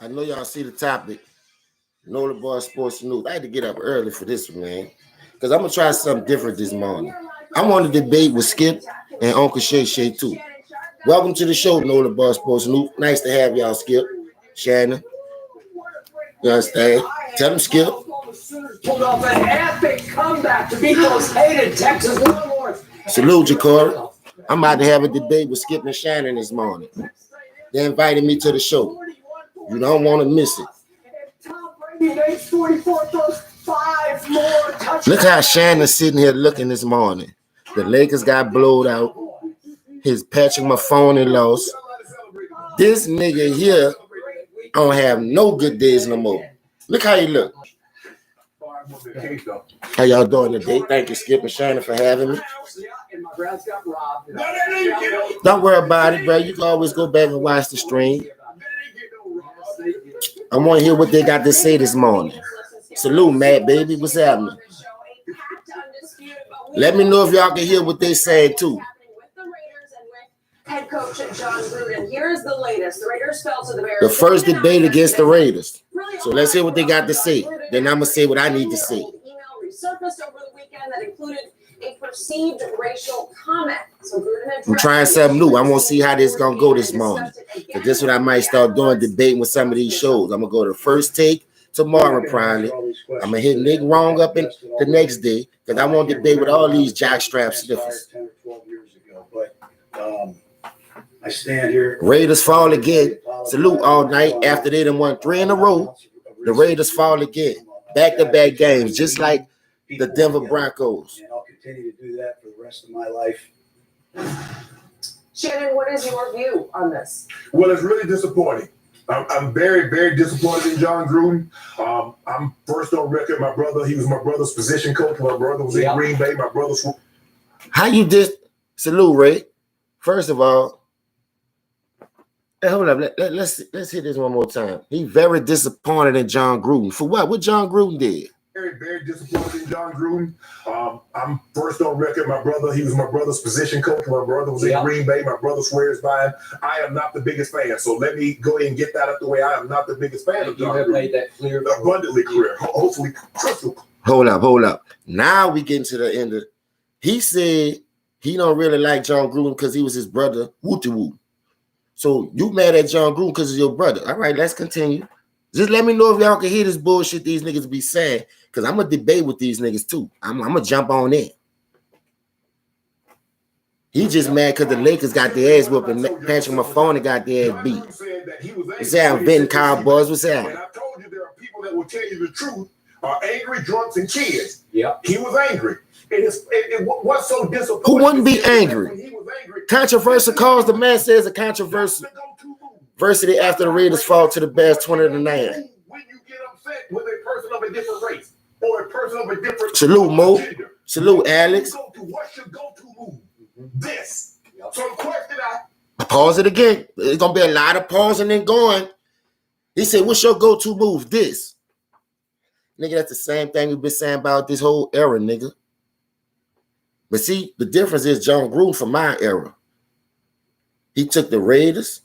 I know y'all see the topic. Nola Bar Sports News. I had to get up early for this one, man. Because I'm going to try something different this morning. I'm on the debate with Skip and Uncle Shay too. Welcome to the show, Nola Bar Sports News. Nice to have y'all, Skip. Shannon. You understand? Tell them, Skip. Pulled off an epic comeback to beat those hated Texas Longhorns. Salute, Ja'Cory. I'm about to have a debate with Skip and Shannon this morning. They invited me to the show. You don't want to miss it. Look how Shannon's sitting here looking this morning. The Lakers got blowed out. His Patrick Mahomes lost. This nigga here don't have no good days no more. Look how he look. How y'all doing today? Thank you, Skip and Shannon, for having me. Don't worry about it, bro. You can always go back and watch the stream. I want to hear what they got to say this morning. Salute, Matt, baby. What's happening? Let me know if y'all can hear what they say, too. Head coach John Gruden. Here's the latest. The Raiders fell to the Bears. The first debate against the Raiders. So let's hear what they got to say. Then I'm going to say what I need to say. Email resurfaced over the weekend that included a perceived racial comment. So Gruden I'm trying something new. I want to see how this is going to go this morning. Because this is what I might start doing, debating with some of these shows. I'm going to go to the first take tomorrow, probably. I'm going to hit Nick wrong up in the next day. Because I want to debate with all these jockstrap sniffers. I stand here. Raiders fall again. Salute all night after they done won 3 in a row. The Raiders fall again. Back-to-back games, just like the Denver Broncos. And I'll continue to do that for the rest of my life. Shannon, what is your view on this? Well, it's really disappointing. I'm very, very disappointed in John Gruden. I'm first on record. My brother, he was my brother's position coach. My brother was in Green Bay. My brother's. How you did? Salute, Ray. First of all, hey, hold up. Let's hit this one more time. He very disappointed in John Gruden. For what? What John Gruden did? Very, very disappointed in John Gruden. I'm first on record. My brother, he was my brother's position coach. My brother was in Green Bay. My brother swears by him. I am not the biggest fan. So let me go ahead and get that out the way. I am not the biggest fan of John Gruden. You have made that clear. Abundantly clear. Hopefully crystal. Hold up. Now we get to the end of. He said he don't really like John Gruden because he was his brother. Woo-to-woo. So you mad at John Gruden because of your brother. All right, let's continue. Just let me know if y'all can hear this bullshit these niggas be saying, because I'm going to debate with these niggas too. I'm going to jump on in. He just mad because the Lakers got their ass whooped and Patrick Mahomes got their ass beat. What's that? Betting Cowboys. What's that? And I told you there are people that will tell you the truth are angry drunks and kids. Yeah. He was angry. What's so disappointing? Who wouldn't be angry? Controversial cause. The man says a controversial adversity after the Raiders fall to the Bears 20-9. When you get upset with a person of a different race or a person of a different salute, Mo. Salute, Alex. What's your go-to move? This. So the question I pause it again. There's gonna be a lot of pausing and going. He said, "What's your go-to move?" This. Nigga, that's the same thing we've been saying about this whole era, nigga. But see, the difference is John Gruden from my era. He took the Raiders,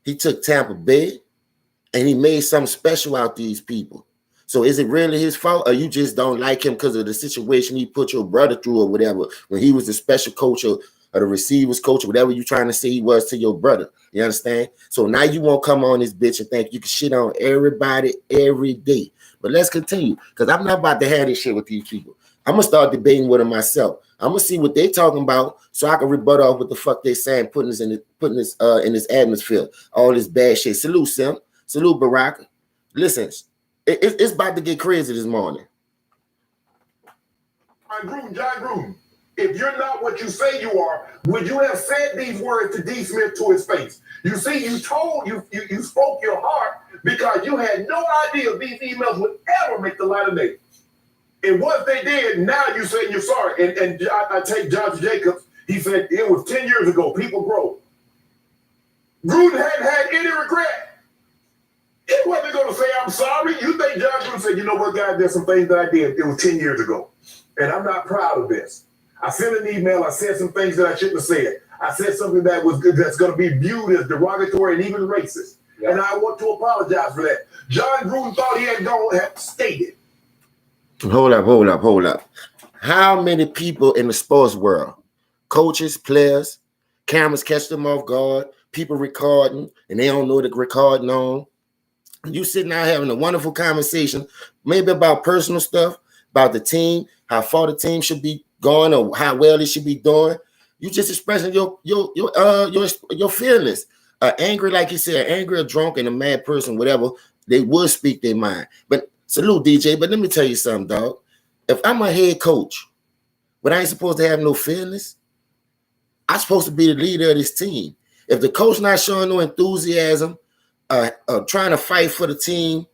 he took Tampa Bay, and he made something special out these people. So is it really his fault, or you just don't like him because of the situation he put your brother through or whatever, when he was the special coach or the receivers coach or whatever you trying to say he was to your brother? You understand? So now you won't come on this bitch and think you can shit on everybody every day. But let's continue, because I'm not about to have this shit with these people. I'm going to start debating with them myself. I'm going to see what they talking about so I can rebut off what the fuck they saying, putting this in this atmosphere, all this bad shit. Salute, Sim. Salute, Baraka. Listen, it's about to get crazy this morning. John Gruden, if you're not what you say you are, would you have said these words to D. Smith to his face? You see, you spoke your heart because you had no idea these emails would ever make the light of day. And once they did, now you're saying you're sorry. And I take Josh Jacobs. He said it was 10 years ago. People grow. Gruden hadn't had any regret. He wasn't going to say, I'm sorry. You think John Gruden said, you know what, guys, there's some things that I did. It was 10 years ago. And I'm not proud of this. I sent an email. I said some things that I shouldn't have said. I said something that was good, that's going to be viewed as derogatory and even racist. and I want to apologize for that. John Gruden thought he had stated. Hold up. How many people in the sports world, coaches, players, cameras catch them off guard, people recording, and they don't know the recording on? You sitting out having a wonderful conversation, maybe about personal stuff, about the team, how far the team should be going, or how well it should be doing. You just expressing your feelings. Angry, like you said, angry or drunk and a mad person, whatever, they would speak their mind. But salute, DJ. But let me tell you something, dog. If I'm a head coach, but I ain't supposed to have no feelings, I'm supposed to be the leader of this team. If the coach not showing no enthusiasm, trying to fight for the team,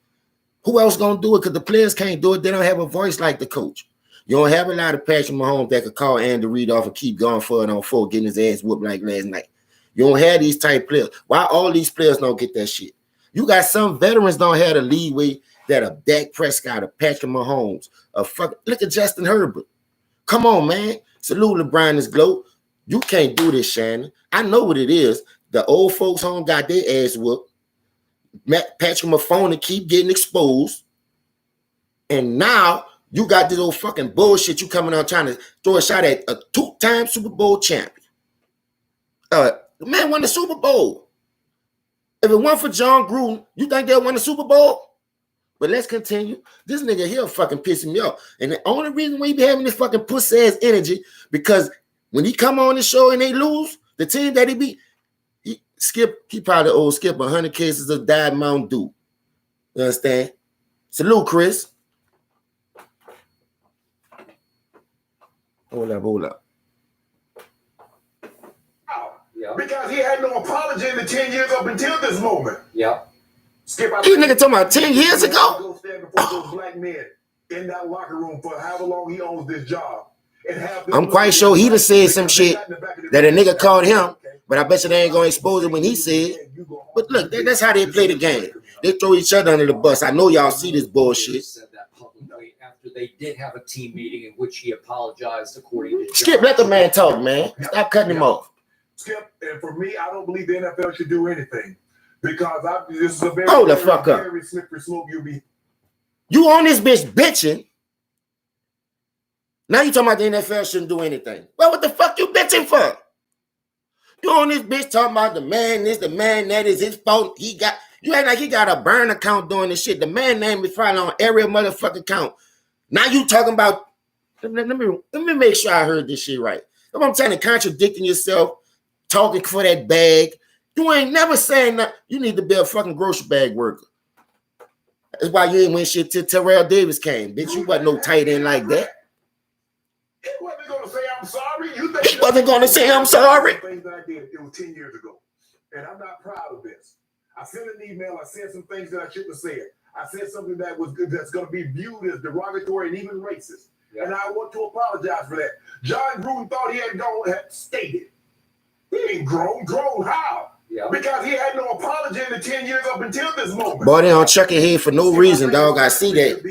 who else gonna do it? Because the players can't do it. They don't have a voice like the coach. You don't have a lot of Patrick Mahomes that could call Andy Reid off and keep going for it on 4, getting his ass whooped like last night. You don't have these type players. Why all these players don't get that shit? You got some veterans don't have the leeway that a Dak Prescott, a Patrick Mahomes, look at Justin Herbert. Come on, man. Salute LeBron is GOAT. You can't do this, Shannon. I know what it is. The old folks home got their ass whooped. Patrick Mahomes keep getting exposed. And now you got this old fucking bullshit you coming out trying to throw a shot at a 2-time Super Bowl champion. The man won the Super Bowl. If it weren't for John Gruden, you think they'll win the Super Bowl? But let's continue. This nigga here fucking pissing me off. And the only reason why he be having this fucking pussy ass energy, because when he come on the show and they lose, the team that he beat, he probably owe Skip 100 cases of Diet Mountain Dew. You understand? Salute, Chris. Hold up. Yeah. Because he had no apology in the 10 years up until this moment. Yeah. Skip, He nigga talking about 10 years ago? Go stand before those black men in that locker room for however long he owns this job. And have I'm quite sure he'd have said some shit that a nigga called him, but I bet you they ain't gonna expose it when he said. But look, that's how they play the game. They throw each other under the bus. I know y'all see this bullshit. Said that publicly after they did have a team meeting in which he apologized, according to Skip, let the man talk, man. Stop cutting him off. Skip, and for me, I don't believe the NFL should do anything because this is a very, hold the fuck up. Very slippery slope. You on this bitch bitching. Now you talking about the NFL shouldn't do anything. Well, what the fuck you bitching for? You on this bitch talking about the man this, the man that is his fault. You act like he got a burn account doing this shit. The man name is probably on every motherfucking account. Now you talking about, let me make sure I heard this shit right. If I'm telling you, contradicting yourself, talking for that bag. You ain't never saying that. You need to be a fucking grocery bag worker. That's why you ain't win shit till Terrell Davis came. Bitch, you wasn't no tight end like that. He wasn't going to say I'm sorry. He wasn't going to say I'm sorry. Things that I did, it was 10 years ago. And I'm not proud of this. I sent an email. I said some things that I shouldn't have said. I said something that was good, that's going to be viewed as derogatory and even racist. Yeah. And I want to apologize for that. John Gruden thought he had stated. He ain't grown. Grown how? Yeah. Because he had no apology in the 10 years up until this moment. Boy, they don't chuck your head for no reason, dog. I see that.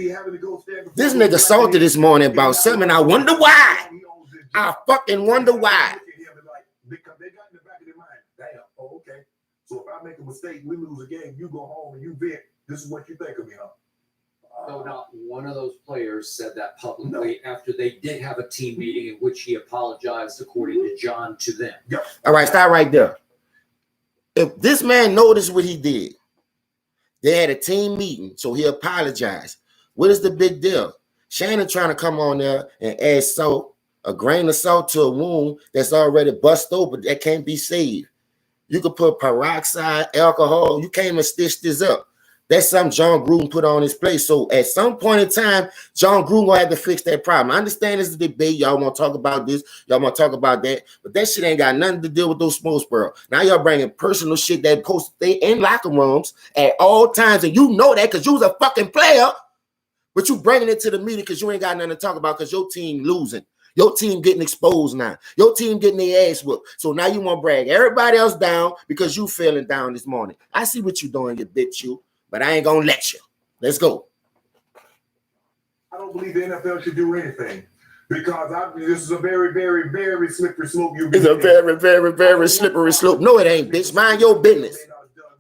This nigga salty this morning about something. I wonder why. I fucking wonder why. Because they got in the back of their mind. Damn, okay. So if I make a mistake, we lose a game, you go home and you vent. This is what you think of me, huh? No, not one of those players said that publicly after they did have a team meeting in which he apologized, according to John, to them. Yep. All right, stop right there. If this man noticed what he did, they had a team meeting, so he apologized. What is the big deal? Shannon trying to come on there and add salt, a grain of salt to a wound that's already bust open that can't be saved. You could put peroxide, alcohol. You can't even stitch this up. That's something John Gruden put on his place. So at some point in time, John Gruden gonna have to fix that problem. I understand this is a debate. Y'all want to talk about this. Y'all want to talk about that. But that shit ain't got nothing to do with those smoke squirrels. Now y'all bringing personal shit that supposed to stay in locker rooms at all times. And you know that because you was a fucking player. But you bringing it to the media because you ain't got nothing to talk about because your team losing. Your team getting exposed now. Your team getting their ass whooped. So now you want to brag everybody else down because you feeling down this morning. I see what you doing, you bitch you. But I ain't gonna let you. Let's go. I don't believe the NFL should do anything because this is a very, very, very slippery slope. It's a very, very, very slippery slope. No, it ain't, bitch. Mind your business.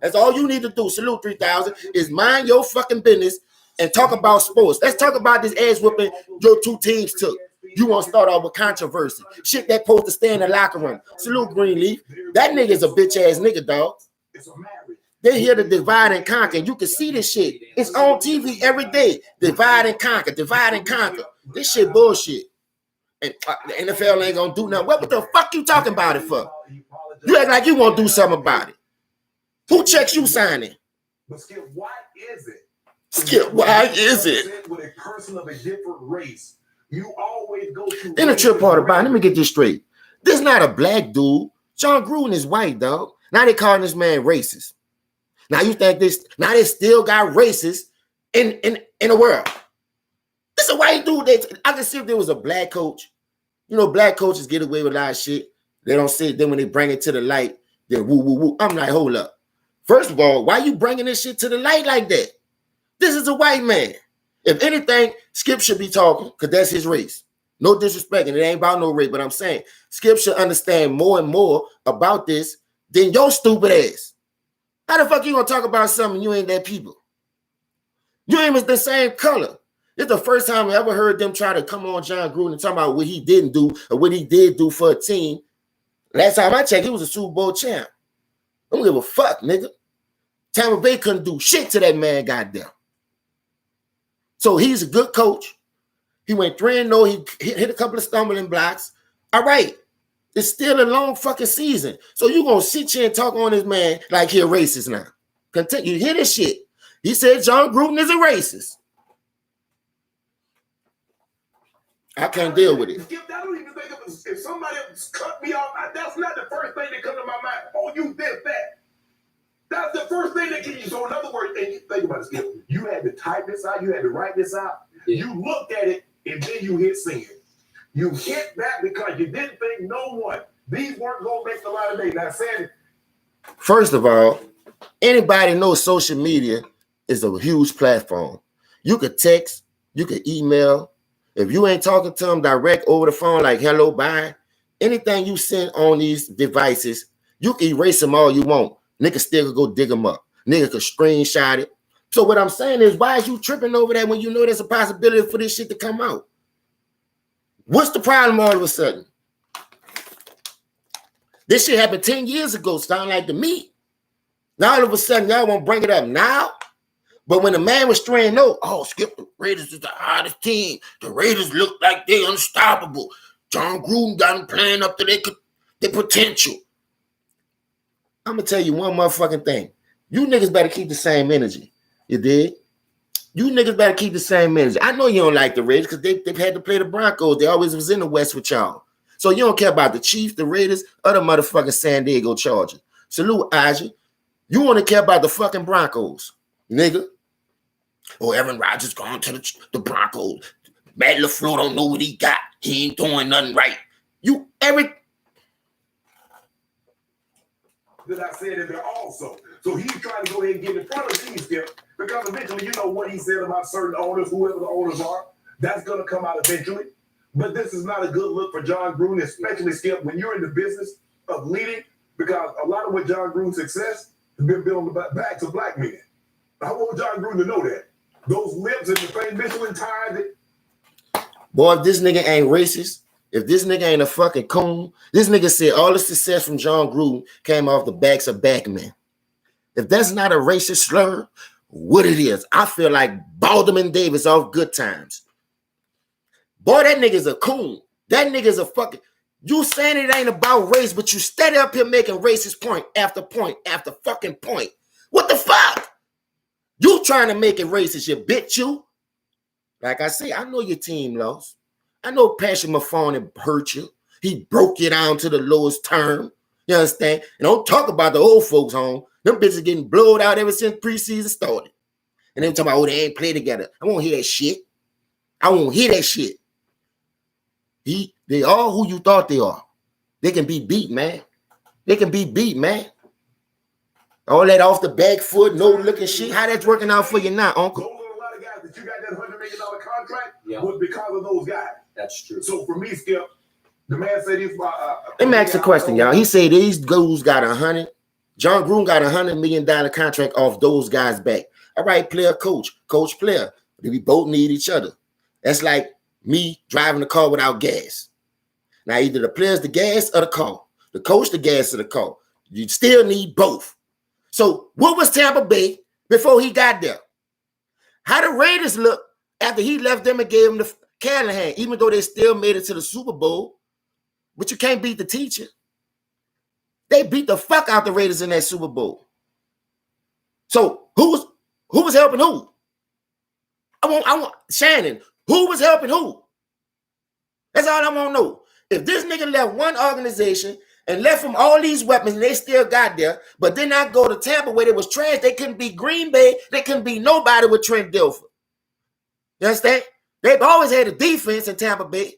That's all you need to do. Salute 3000 is mind your fucking business and talk about sports. Let's talk about this ass whooping your two teams took. You want to start off with controversy. Shit that supposed to stay in the locker room. Salute Greenleaf. That nigga's a bitch ass nigga, dog. They're here to divide and conquer. You can see this shit. It's on TV every day. Divide and conquer. Divide and conquer. This shit bullshit. And the NFL ain't gonna do nothing. What the fuck you talking about it for? You act like you want to do something about it. Who checks you signing? But Skip, why is it? Skip, why is it? With a person of a different race, you always go to. Then the trip part about it, let me get this straight. This is not a black dude. John Gruden is white, dog. Now they calling this man racist. Now you think this? Now they still got racists in the world. This is a white dude. I can see if there was a black coach. You know, black coaches get away with a lot of shit. They don't say it. Then when they bring it to the light, they're woo woo woo. I'm like, hold up. First of all, why you bringing this shit to the light like that? This is a white man. If anything, Skip should be talking because that's his race. No disrespect, and it ain't about no race, but I'm saying Skip should understand more and more about this than your stupid ass. How the fuck you gonna talk about something you ain't that people? You ain't the same color. It's the first time I ever heard them try to come on John Gruden and talk about what he didn't do or what he did do for a team. Last time I checked, he was a Super Bowl champ. I don't give a fuck, nigga. Tampa Bay couldn't do shit to that man goddamn. So he's a good coach. He went 3-0. He hit a couple of stumbling blocks. All right. It's still a long fucking season. So you going to sit here and talk on this man like he a racist now. Continue. You hear this shit. He said John Gruden is a racist. I can't deal with it. Skip, I don't even think of it. If somebody cut me off, that's not the first thing that comes to my mind. Oh, you did that. That's the first thing that gets you. So in other words, and you think about it, Skip, you had to type this out, you had to write this out. Yeah. You looked at it, and then you hit send. You hit that because you didn't think no one. These weren't going to make a lot of days. Now, saying, first of all, anybody knows social media is a huge platform. You could text, you could email. If you ain't talking to them direct over the phone, like hello, bye, anything you send on these devices, you can erase them all you want. Nigga still could go dig them up. Nigga could screenshot it. So what I'm saying is, why is you tripping over that when you know there's a possibility for this shit to come out? What's the problem all of a sudden? This shit happened 10 years ago, sound like to me. Now all of a sudden, y'all won't bring it up now? But when the man was 3-0, oh, Skip, the Raiders is the hottest team. The Raiders look like they're unstoppable. John Gruden got them playing up to their potential. I'm going to tell you one motherfucking thing. You niggas better keep the same energy. You did? You niggas better keep the same energy. I know you don't like the Raiders because they've had to play the Broncos. They always was in the West with y'all. So you don't care about the Chiefs, the Raiders, or the motherfucking San Diego Chargers. Salute, Aja. You want to care about the fucking Broncos, nigga. Oh, Aaron Rodgers gone to the Broncos. Matt LaFleur don't know what he got. He ain't doing nothing right. That I said in there also. So he's trying to go ahead and get in front of these, Skip, because eventually you know what he said about certain owners, whoever the owners are, that's going to come out eventually. But this is not a good look for John Gruden, especially, Skip, when you're in the business of leading, because a lot of what John Gruden's success has been built on the backs of black men. I want John Gruden to know that. Those lips and the fake Michelin tires. Boy, if this nigga ain't racist, if this nigga ain't a fucking coon, this nigga said all the success from John Gruden came off the backs of black men. If that's not a racist slur, what it is? I feel like Balderman Davis off Good Times. Boy, that nigga's a coon. That nigga's a fucking... You saying it ain't about race, but you steady up here making racist point after point after fucking point. What the fuck? You trying to make it racist, you bitch, you. Like I say, I know your team lost. I know Patrick Mahomes hurt you. He broke you down to the lowest term. You understand? And don't talk about the old folks home. Them bitches getting blowed out ever since preseason started. And they talking about, oh, they ain't play together. I won't hear that shit. I won't hear that shit. They are who you thought they are. They can be beat, man. They can be beat, man. All that off the back foot, no looking shit. How that's working out for you now, uncle? Those are a lot of guys that you got that $100 million contract was because of those guys. That's true. So for me, Skip, the man said he's... Let me ask a question, y'all. He said these dudes got 100 John Gruden got $100 million contract off those guys back. All right, player, coach, player. We both need each other. That's like me driving the car without gas. Now, either the player's the gas or the car. The coach, the gas or the car. You still need both. So what was Tampa Bay before he got there? How the Raiders look after he left them and gave them the Callahan, even though they still made it to the Super Bowl. But you can't beat the teacher. They beat the fuck out the Raiders in that Super Bowl. So who was helping who? I want Shannon. Who was helping who? That's all I want to know. If this nigga left one organization and left from all these weapons and they still got there, but then I go to Tampa where they was trash, they couldn't beat Green Bay, they couldn't beat nobody with Trent Dilfer. You understand? They've always had a defense in Tampa Bay,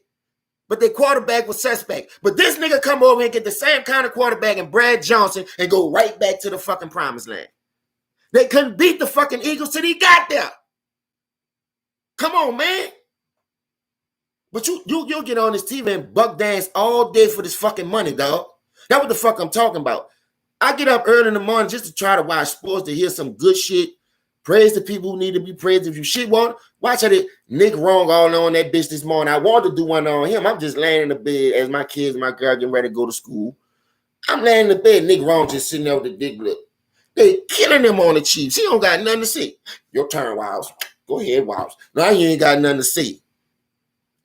but their quarterback was suspect. But this nigga come over and get the same kind of quarterback and Brad Johnson and go right back to the fucking promised land. They couldn't beat the fucking Eagles till he got there. Come on, man. But you'll get on this TV and buck dance all day for this fucking money, dog. That's what the fuck I'm talking about. I get up early in the morning just to try to watch sports, to hear some good shit. Praise the people who need to be praised. If you shit want, watch how they Nick wrong all on that bitch this morning. I wanted to do one on him. I'm just laying in the bed as my kids and my girl getting ready to go to school. I'm laying in the bed. Nick wrong just sitting there with the dick look. They killing him on the Chiefs. He don't got nothing to say. Your turn, Wiles. Go ahead, Wiles. Now you ain't got nothing to say.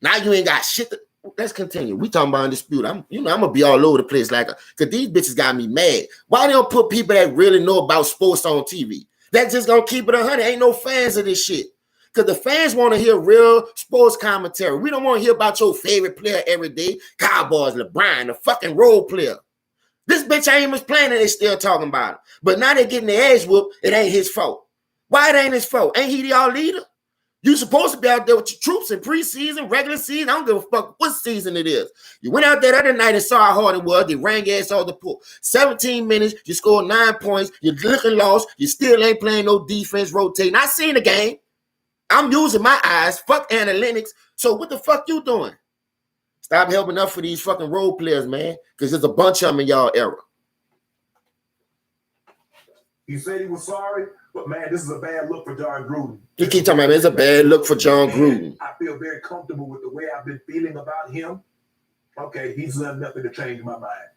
Now you ain't got shit to... Let's continue. We talking about dispute. I'm gonna be all over the place because these bitches got me mad. Why they don't put people that really know about sports on TV? That's just gonna keep it 100. Ain't no fans of this shit. Because the fans want to hear real sports commentary. We don't want to hear about your favorite player every day. Cowboys, LeBron, the fucking role player. This bitch ain't even playing and they still talking about it. But now they getting their ass whooped. It ain't his fault. Why it ain't his fault? Ain't he the all leader? You supposed to be out there with your troops in preseason, regular season. I don't give a fuck what season it is. You went out there the other night and saw how hard it was. They rang ass all the pool. 17 minutes, you scored 9 points. You're looking lost. You still ain't playing no defense, rotating. I seen the game. I'm using my eyes. Fuck analytics. So what the fuck you doing? Stop helping up for these fucking role players, man. Because there's a bunch of them in y'all era. He said he was sorry, but man, this is a bad look for John Gruden. You keep talking about it's a bad look for John Gruden. I feel very comfortable with the way I've been feeling about him. Okay, he's done nothing to change my mind.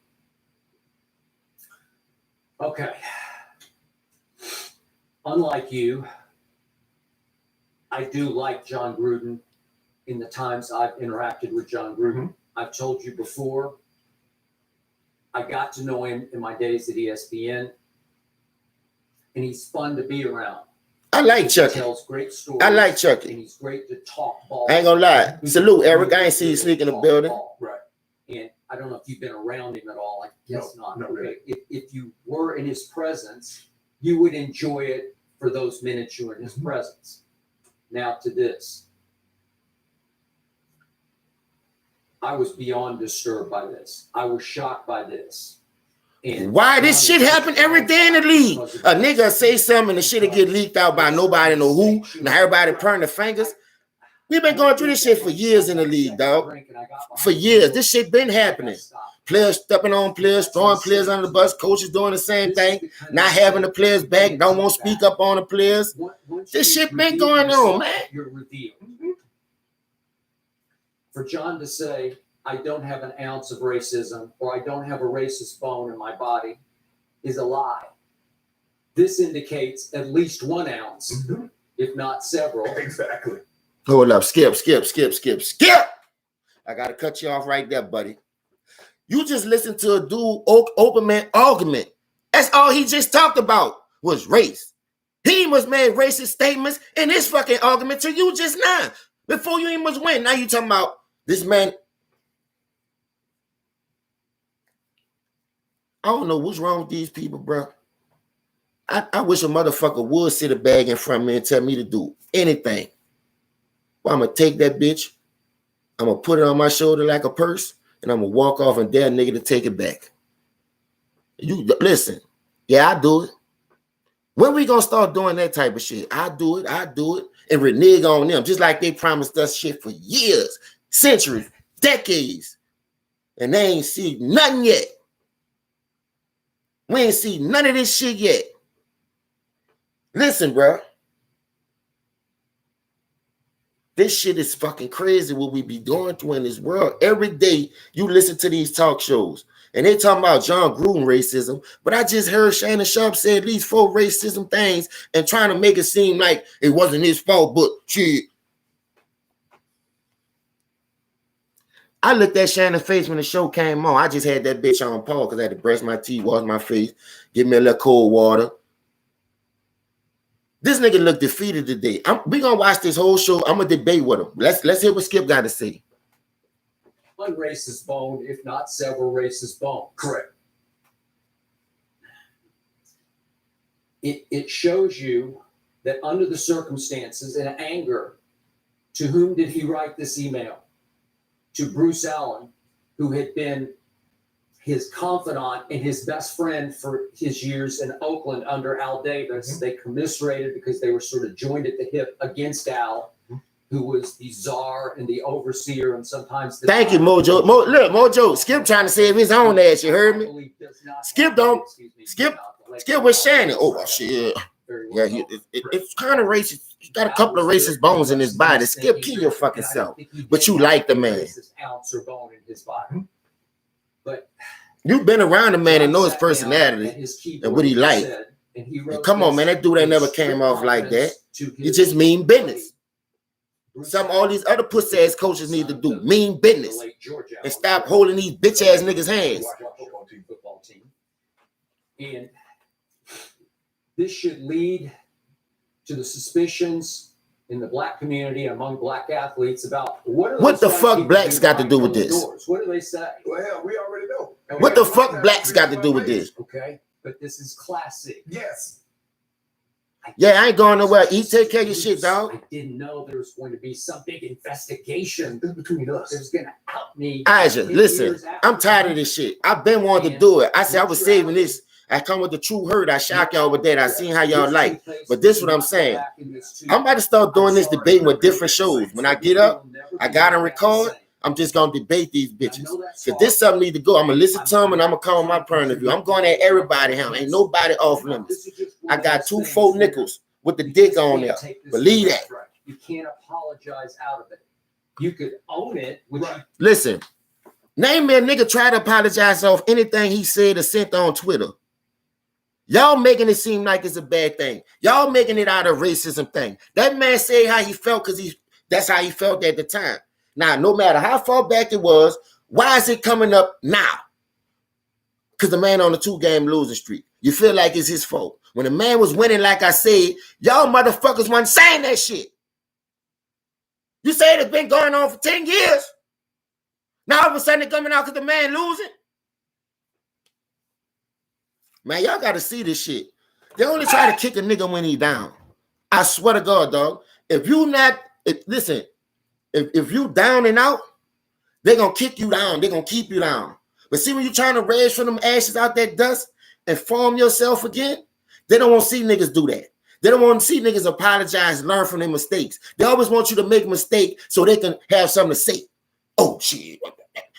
Okay. Unlike you, I do like John Gruden in the times I've interacted with John Gruden. Mm-hmm. I've told you before, I got to know him in my days at ESPN, and he's fun to be around. I like Chucky. He tells great stories. I like Chucky. And he's great to talk ball. I ain't gonna lie. Salute, Eric. I ain't see you sneak in the building. Right. And I don't know if you've been around him at all. I guess not. No, really. If you were in his presence, you would enjoy it for those minutes you were in his presence. Now to this. I was beyond disturbed by this. I was shocked by this. And why this shit happen every day in the league? A nigga say something and the shit get leaked out by nobody know who. Now everybody purring their fingers. We've been going through this shit for years in the league, dog. For years. This shit been happening. Players stepping on players, throwing players under the bus, coaches doing the same thing, not having the players back, don't want to speak up on the players. This shit been going on, man. You're revealed. For John to say, I don't have an ounce of racism or I don't have a racist bone in my body is a lie. This indicates at least 1 ounce, if not several. Exactly. Hold up. Skip. I got to cut you off right there, buddy. You just listened to a dude open man argument. That's all he just talked about was race. He was made racist statements in his fucking argument to you just now. Before you even was win. Now you talking about this man. I don't know what's wrong with these people, bro. I wish a motherfucker would sit a bag in front of me and tell me to do anything. Well, I'm going to take that bitch. I'm going to put it on my shoulder like a purse, and I'm going to walk off and dare a nigga to take it back. You listen. Yeah, I do it. When we going to start doing that type of shit? I do it, and renege on them, just like they promised us shit for years, centuries, decades, and they ain't seen nothing yet. We ain't see none of this shit yet. Listen, bro. This shit is fucking crazy what we be going through in this world. Every day you listen to these talk shows and they talking about John Gruden racism, but I just heard Shannon Sharp say at least 4 racism things and trying to make it seem like it wasn't his fault, but shit. I looked at Shannon's face when the show came on. I just had that bitch on pause because I had to brush my teeth, wash my face, give me a little cold water. This nigga look defeated today. We gonna watch this whole show. I'm gonna debate with him. Let's hear what Skip got to say. One racist bone, if not several racist bones. Correct. It shows you that under the circumstances and anger, to whom did he write this email? To Bruce Allen, who had been his confidant and his best friend for his years in Oakland under Al Davis. Mm-hmm. They commiserated because they were sort of joined at the hip against Al, who was the czar and the overseer and sometimes the Thank you, Mojo. Look, Mojo, Skip trying to save his own ass, you heard me? Skip don't. Skip with Shannon. Oh, shit. Yeah, it's kind of racist. He got a couple of racist bones in his body. Skip, kill your fucking self. But you like the man. Ounce or bone in his body. But you've been around the man and know his personality and what he like. And come on, man, that dude ain't never came off like that. He just mean business. All these other pussy ass coaches need to do mean business and stop holding these bitch ass niggas' hands. And this should lead to the suspicions in the black community among black athletes about what the fuck blacks got to do with this? What do they say? Well, we already know. What the fuck blacks got to do with this? Okay, but this is classic. Yes. Yeah, I ain't going nowhere. You take care of your shit, dog. I didn't know there was going to be some big investigation between us. It was going to out me. Aja, listen, I'm tired of this shit. I've been wanting to do it. I said I was saving this. I come with the true hurt. I shock y'all with that. I seen how y'all like. But this is what I'm saying. I'm about to start doing this debating with different shows. When I get up, I got and record. I'm just going to debate these bitches. If this something need to go, I'm going to listen to them and I'm going to come with my point of view. I'm going at everybody. Ain't nobody off limits. I got 2 full nickels with the dick on there. Believe that. You can't apologize out of it. You could own it. Listen, name me a nigga try to apologize off anything he said or sent on Twitter. Y'all making it seem like it's a bad thing. Y'all making it out of racism thing. That man said how he felt because that's how he felt at the time. Now, no matter how far back it was, why is it coming up now? Because the man on the 2-game losing streak. You feel like it's his fault. When the man was winning, like I said, y'all motherfuckers wasn't saying that shit. You said it's been going on for 10 years. Now all of a sudden it's coming out because the man losing. Man, y'all got to see this shit. They only try to kick a nigga when he down. I swear to God, dog. If you down and out, they're going to kick you down. They're going to keep you down. But see, when you're trying to raise from them ashes out that dust and form yourself again, they don't want to see niggas do that. They don't want to see niggas apologize and learn from their mistakes. They always want you to make a mistake so they can have something to say. Oh, shit.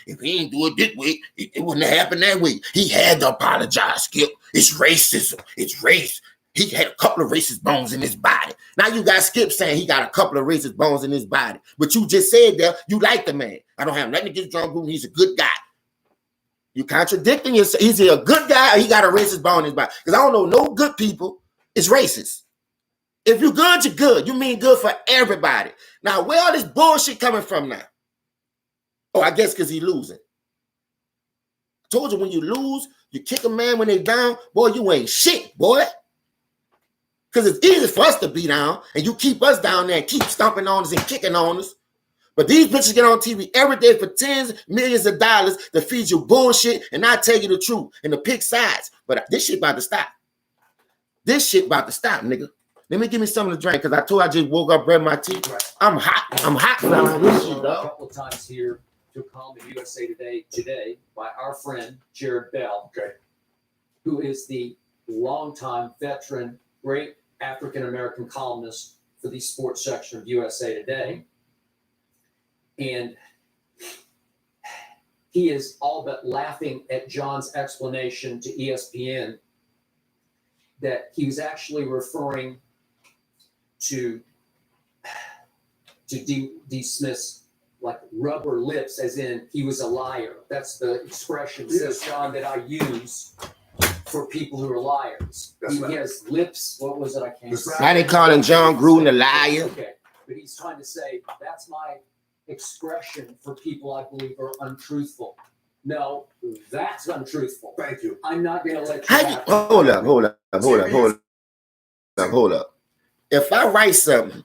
If he didn't do it this way, it wouldn't have happened that way. He had to apologize, Skip. It's racism. It's race. He had a couple of racist bones in his body. Now you got Skip saying he got a couple of racist bones in his body. But you just said that you like the man. I don't have nothing against John Gruden. He's a good guy. You contradicting yourself. Is he a good guy or he got a racist bone in his body? Because I don't know no good people. It's racist. If you're good, you're good. You mean good for everybody. Now, where all this bullshit coming from now? Oh, I guess because he's losing. I told you when you lose, you kick a man when they down, boy, you ain't shit, boy. Because it's easy for us to be down, and you keep us down there and keep stomping on us and kicking on us. But these bitches get on TV every day for tens, millions of dollars to feed you bullshit and not tell you the truth and to pick sides. But this shit about to stop. This shit about to stop, nigga. Let me give me something to drink because I told you I just woke up, brushed my teeth. Right. I'm hot. I'm hot from this shit, dog. A couple of times here to a column in USA Today by our friend Jared Bell, who is the longtime veteran, great African-American columnist for the sports section of USA Today. And he is all but laughing at John's explanation to ESPN that he was actually referring to dismiss like rubber lips, as in he was a liar. That's the expression, says John, that I use for people who are liars. That's He right. has lips. What was it? I can't That's say. right. Why they calling John Gruden a liar? Okay, but he's trying to say that's my expression for people I believe are untruthful. No, that's untruthful. Thank you. I'm not going to let you How you, have it. hold up. If I write something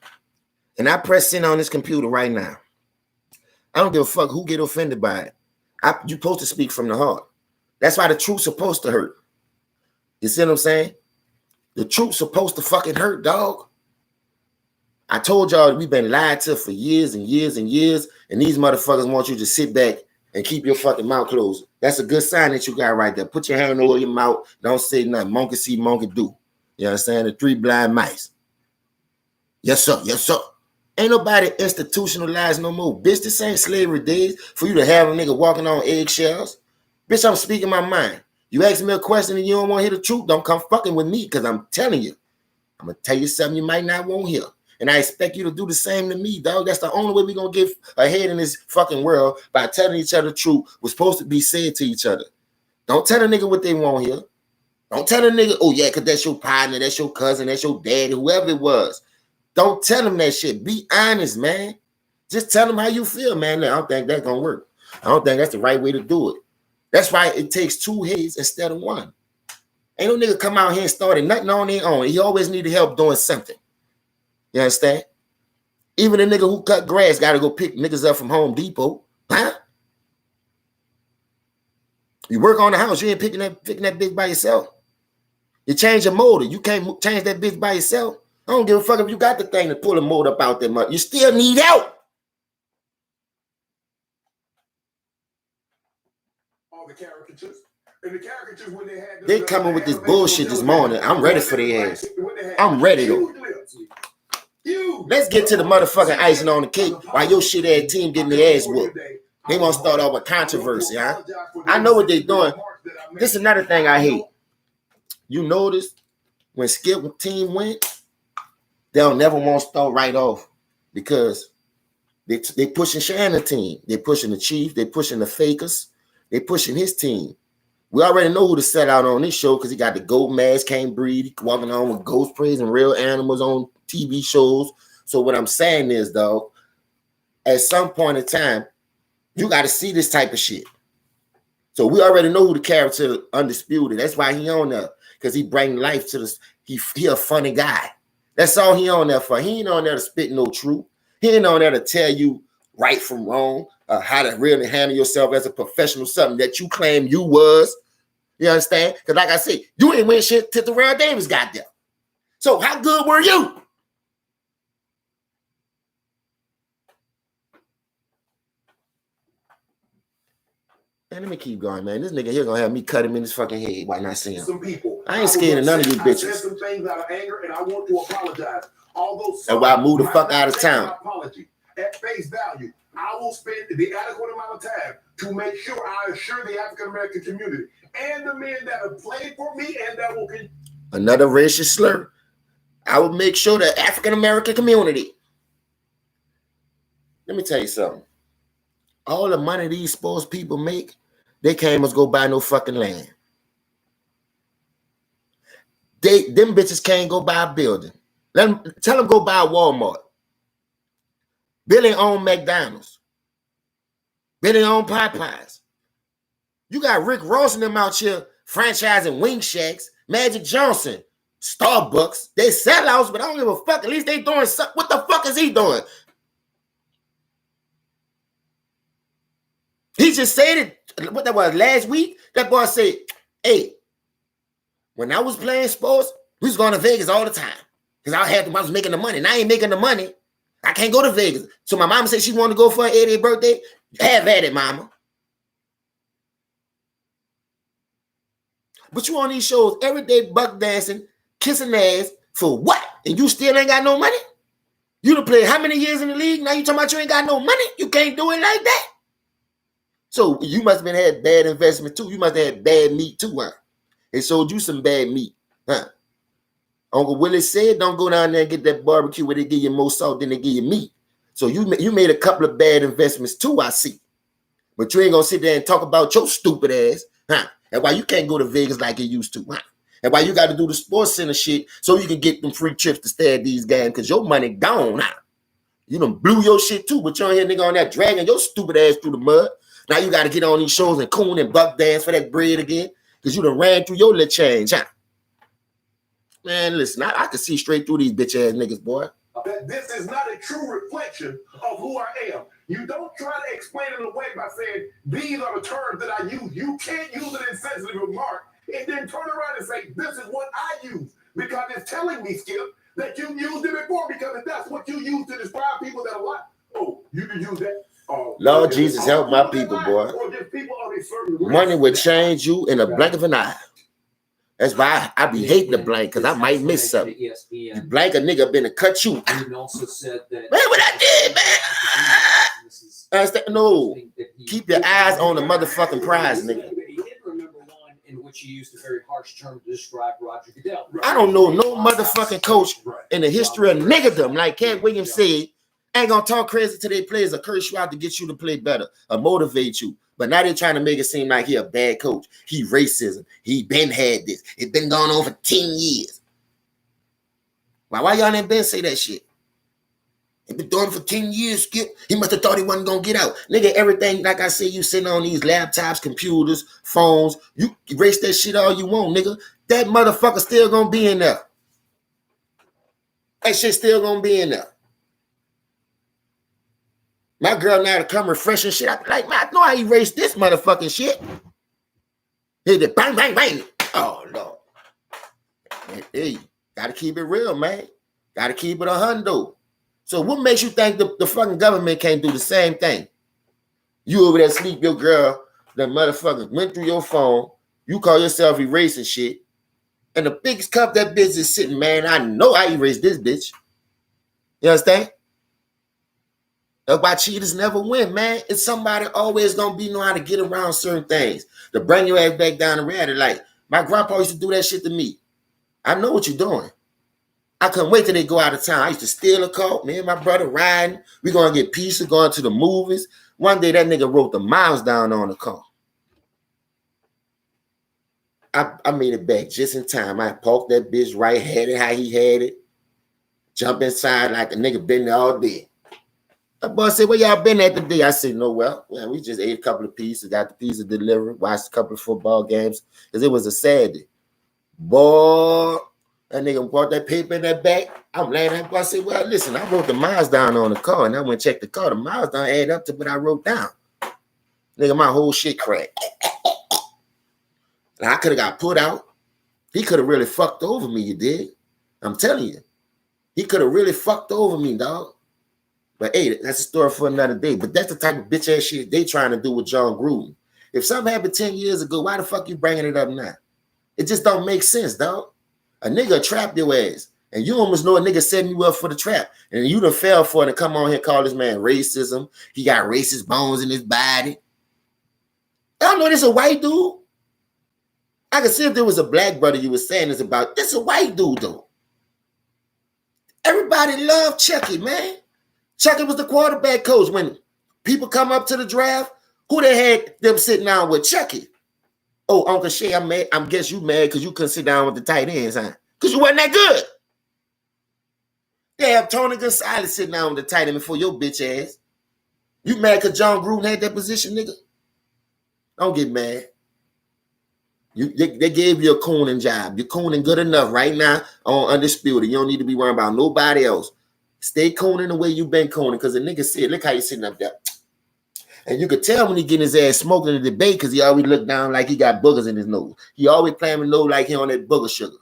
and I press send on this computer right now, I don't give a fuck who get offended by it. You're supposed to speak from the heart. That's why the truth's supposed to hurt. You see what I'm saying? The truth's supposed to fucking hurt, dog. I told y'all we've been lied to for years and years and years, and these motherfuckers want you to sit back and keep your fucking mouth closed. That's a good sign that you got right there. Put your hand over your mouth. Don't say nothing. Monkey see, monkey do. You understand? The three blind mice. Yes, sir. Yes, sir. Ain't nobody institutionalized no more. Bitch, this ain't slavery days for you to have a nigga walking on eggshells. Bitch, I'm speaking my mind. You ask me a question and you don't want to hear the truth, don't come fucking with me, because I'm telling you. I'm going to tell you something you might not want to hear. And I expect you to do the same to me, dog. That's the only way we're going to get ahead in this fucking world, by telling each other the truth. We're supposed to be said to each other. Don't tell a nigga what they want here. Don't tell a nigga, oh yeah, because that's your partner, that's your cousin, that's your daddy, whoever it was. Don't tell them that shit. Be honest, man. Just tell them how you feel, man. I don't think that's going to work. I don't think that's the right way to do it. That's why it takes two heads instead of one. Ain't no nigga come out here and started nothing on their own. He always needed help doing something. You understand? Even a nigga who cut grass got to go pick niggas up from Home Depot. Huh? You work on the house, you ain't picking that bitch by yourself. You change your motor. You can't change that bitch by yourself. I don't give a fuck if you got the thing to pull the motor up out there, man. You still need help. All the caricatures. And the caricatures when they had They coming with this bullshit this morning. I'm ready for their ass. I'm ready though. Let's get to the motherfucking icing on the cake while your shit ass team getting their ass whooped. They want to start off with controversy, huh? I know what they doing. This is another thing I hate. You notice when Skip team win, they'll never want to start right off because they pushing Shannon team. They pushing the Chief. They pushing the Fakers. They pushing his team. We already know who to set out on this show because he got the goat mask, can't breathe, he walking on with ghost praise and real animals on TV shows. So what I'm saying is, dog, at some point in time, you got to see this type of shit. So we already know who the character Undisputed. That's why he on there, because he bring life to this. He a funny guy. That's all he on there for. He ain't on there to spit no truth. He ain't on there to tell you right from wrong, how to really handle yourself as a professional, something that you claim you was. You understand? Because like I said, you ain't win shit till Terrell Davis got there. So how good were you? Man, let me keep going, man. This nigga here gonna have me cut him in his fucking head while not seeing him. Some people. I ain't scared of none of you I said bitches. some things out of anger, and I want to apologize. Although That's why I moved the fuck out of town. Apology at face value. I will spend the adequate amount of time to make sure I assure the African American community and the men that have played for me and that will continue. Another racist slur. I will make sure the African American community. Let me tell you something. All the money these sports people make, they can't must go buy no fucking land. Them bitches can't go buy a building. Tell them go buy a Walmart. Billy own McDonald's. Billy own Popeyes. You got Rick Ross and them out here franchising Wing Shacks, Magic Johnson, Starbucks. They sellouts, but I don't give a fuck. At least they doing something. What the fuck is he doing? He just said it, what that was, last week? That boy said, hey, when I was playing sports, we was going to Vegas all the time. Because I was making the money. Now I ain't making the money. I can't go to Vegas. So my mama said she wanted to go for her 80th birthday. Have at it, mama. But you on these shows every day, buck dancing, kissing ass for what? And you still ain't got no money? You done played how many years in the league? Now you talking about you ain't got no money? You can't do it like that. So you must have been had bad investment too. You must have had bad meat too, huh? They sold you some bad meat, huh? Uncle Willie said, don't go down there and get that barbecue where they give you more salt than they give you meat. So you made a couple of bad investments too, I see. But you ain't gonna sit there and talk about your stupid ass, huh? And why you can't go to Vegas like you used to, huh? And why you got to do the sports center shit so you can get them free trips to stay at these games because your money gone, huh? You done blew your shit too, but you on here nigga on that dragging your stupid ass through the mud. Now you got to get on these shows and coon and buck dance for that bread again because you done ran through your little change, huh? Man, listen, I can see straight through these bitch ass niggas, boy. That this is not a true reflection of who I am. You don't try to explain it away by saying these are the terms that I use. You can't use it in sensitive remark and then turn around and say this is what I use because it's telling me, Skip, that you used it before because if that's what you use to describe people that are like, oh, you can use that. Lord Jesus, help my people, boy. Or just people of a certain race. Money would change you in a blink of an eye. That's why I be hating the blank because I might miss something. You blank a nigga been to cut you. And also said that, Man, what I did, man? No, keep your eyes on the motherfucking prize, nigga. He did remember one in which he used a very harsh term to describe Roger Goodell. I don't know no motherfucking coach in the history of niggerdom, like Cat Williams said, ain't gonna talk crazy to their players or curse you out to get you to play better or motivate you. But now they're trying to make it seem like he a bad coach. He racism. He been had this. It's been going on for 10 years. Why y'all ain't been say that shit? He been doing it for 10 years, Skip. He must have thought he wasn't gonna get out. Nigga, everything, like I say, you sitting on these laptops, computers, phones, you erase that shit all you want, nigga. That motherfucker still gonna be in there. That shit still gonna be in there. My girl now to come refreshing shit. I be like, man, I know I erased this motherfucking shit. Hit it, bang, bang, bang. Oh, Lord. Hey, gotta keep it real, man. Gotta keep it a hundo. So what makes you think the fucking government can't do the same thing? You over there sleep your girl, the motherfucker went through your phone, you call yourself erasing shit, and the biggest cup that bitch is sitting, man, I know I erased this bitch. You understand? That's why cheaters never win, man. It's somebody always gonna be know how to get around certain things to bring your ass back down the reality. Like my grandpa used to do that shit to me. I know what you're doing. I couldn't wait till they go out of town. I used to steal a car. Me and my brother riding. We gonna get pizza, going to the movies. One day that nigga wrote the miles down on the car. I made it back just in time. I parked that bitch right, had it how he had it. Jump inside like a nigga been there all day. That boy said, where y'all been at today? I said, nowhere. Well, we just ate a couple of pizzas, got the pizza delivered, watched a couple of football games, because it was a Saturday. Boy, that nigga brought that paper in that bag. I'm laying there. I said, well, listen, I wrote the miles down on the car, and I went and checked the car. The miles don't add up to what I wrote down. Nigga, my whole shit cracked. And I could have got put out. He could have really fucked over me, you dig? I'm telling you. He could have really fucked over me, dog. But hey, that's a story for another day. But that's the type of bitch ass shit they trying to do with John Gruden. If something happened 10 years ago, why the fuck you bringing it up now? It just don't make sense, dog. A nigga trapped your ass. And you almost know a nigga setting you up for the trap. And you done fell for it and come on here and call this man racism. He got racist bones in his body. I don't know this a white dude. I could see if there was a black brother you were saying this about. This a white dude, though. Everybody loved Chucky, man. Chucky was the quarterback coach. When people come up to the draft, who they had them sitting down with? Chucky. Oh, Uncle Shay, I'm mad. I guess you mad because you couldn't sit down with the tight ends, huh? Because you wasn't that good. They have Tony Gonzalez sitting down with the tight end before your bitch ass. You mad because John Gruden had that position, nigga? Don't get mad. They gave you a cooning job. You're cooning good enough right now on Undisputed. You don't need to be worrying about nobody else. Stay cooning the way you've been cooning, because the nigga said, look how he's sitting up there. And you could tell when he getting his ass smoked in the debate because he always look down like he got boogers in his nose. He always playing with nose like he on that booger sugar.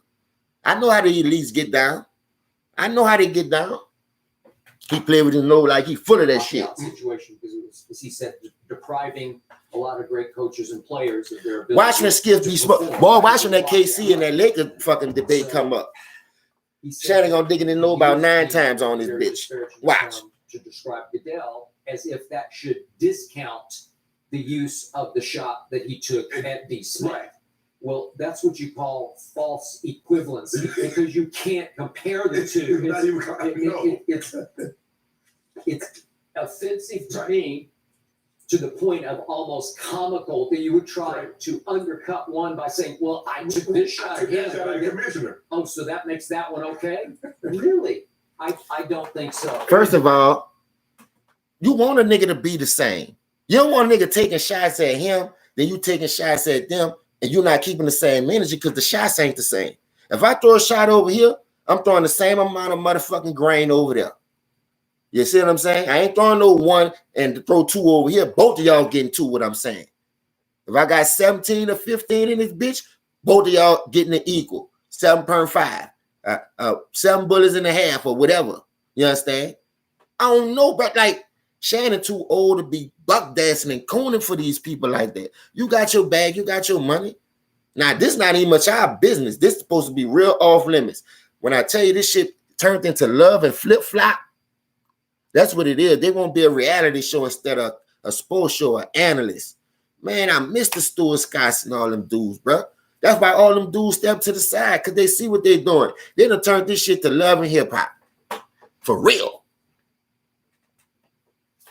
I know how to at least get down. I know how to get down. He played with his nose like he full of that shit. Situation because it was, as he said, depriving a lot of great coaches and players of their ability. Watch when Skip be smoked. Boy, watch when that KC and that Laker fucking debate come up. Shannon gonna dig in the nose about 9 times on this bitch. Watch. To describe Goodell as if that should discount the use of the shot that he took at D. Smith. Right. Well, that's what you call false equivalency because you can't compare the two. Not even- It's offensive to me to the point of almost comical that you would try to undercut one by saying, well, I took this shot again. Commissioner. Oh, so that makes that one okay? Really? I don't think so. First of all, you want a nigga to be the same. You don't want a nigga taking shots at him, then you taking shots at them, and you're not keeping the same energy because the shots ain't the same. If I throw a shot over here, I'm throwing the same amount of motherfucking grain over there. You see what I'm saying? I ain't throwing no one and throw two over here. Both of y'all getting two, what I'm saying. If I got 17 or 15 in this bitch, both of y'all getting it equal. 7.5. 7 bullets and a half or whatever. You understand? I don't know, but like Shannon too old to be buck dancing and cooning for these people like that. You got your bag, you got your money. Now, this not even much our business. This is supposed to be real off limits. When I tell you this shit turned into love and flip-flop, that's what it is. They won't be a reality show instead of a sports show, an analyst. Man, I miss the Stuart Scotts and all them dudes, bro. That's why all them dudes step to the side, because they see what they're doing. They done turned this shit to love and hip-hop. For real.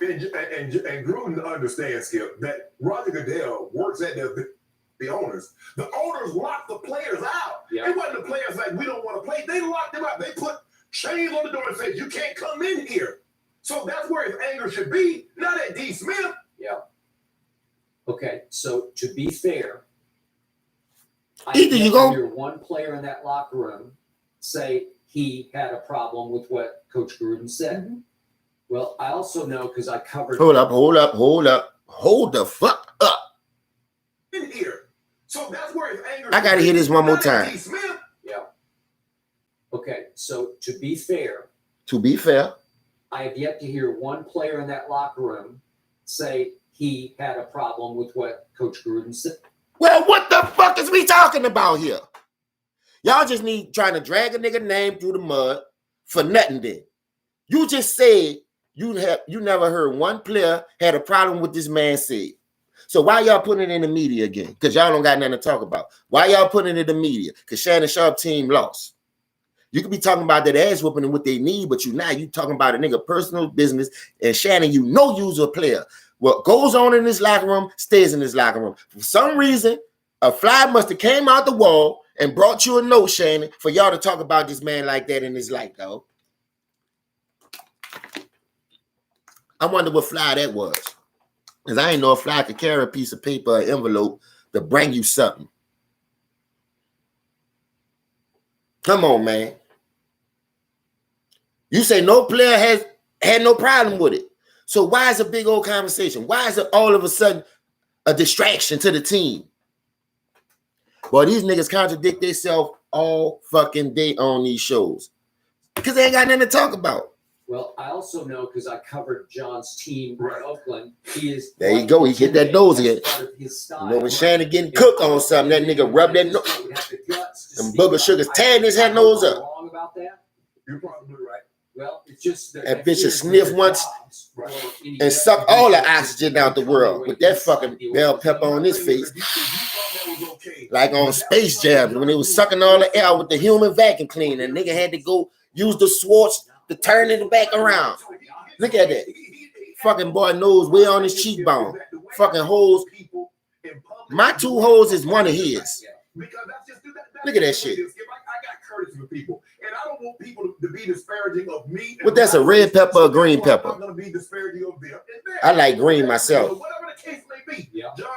And Gruden understands, Skip, that Roger Goodell works at the owners. The owners lock the players out. Yeah. It wasn't the players like, we don't want to play. They locked them out. They put chains on the door and said, you can't come in here. So that's where his anger should be, not at D. Smith. Yeah. Okay, so to be fair, Either you I go- hear one player in that locker room say he had a problem with what Coach Gruden said. Mm-hmm. Well, I also know because I covered. Hold the fuck up. In here. So that's where his anger I gotta should hear be, this one more not at time. D. Smith. Yeah. Okay, so to be fair, To be fair, I have yet to hear one player in that locker room say he had a problem with what Coach Gruden said. well, what the fuck is we talking about here? Y'all just need trying to drag a nigga name through the mud for nothing then. You just said you never heard one player had a problem with this man said. So why y'all putting it in the media again? Because y'all don't got nothing to talk about. Why y'all putting it in the media? Because Shannon Sharp team lost. You could be talking about that ass whooping and what they need, but you talking about a nigga personal business. And Shannon, you's a player. What goes on in this locker room stays in this locker room. For some reason, a fly must have came out the wall and brought you a note, Shannon, for y'all to talk about this man like that in his life, dog. I wonder what fly that was. Because I ain't know a fly could carry a piece of paper or envelope to bring you something. Come on, man. You say no player has had no problem with it. So why is a big old conversation? Why is it all of a sudden a distraction to the team? Boy, these niggas contradict themselves all fucking day on these shows. Because they ain't got nothing to talk about. Well, I also know because I covered John's team in Oakland. He is There you go. He get that nose again. His style. You know, when Shannon getting cooked on something, that nigga rub that nose. Them booger sugars tearing his head nose up. Wrong about that? You're probably right. Well, it's just That bitch will sniff once and suck all the oxygen out the world with that fucking bell pepper on his face. If you thought that was okay, Like on Space Jam, when they was sucking all the air with the human vacuum cleaner, and nigga had to go use the Swartz to turn it back around. Look at that. Fucking boy nose way on his cheekbone. Fucking holes. My 2 holes is one of his. Look at that shit. I got courtesy for people, and I don't want people to be disparaging of me. What, that's a red pepper or green pepper? I'm going to be disparaging of them. I like green myself. Whatever the case may be, Yeah. John,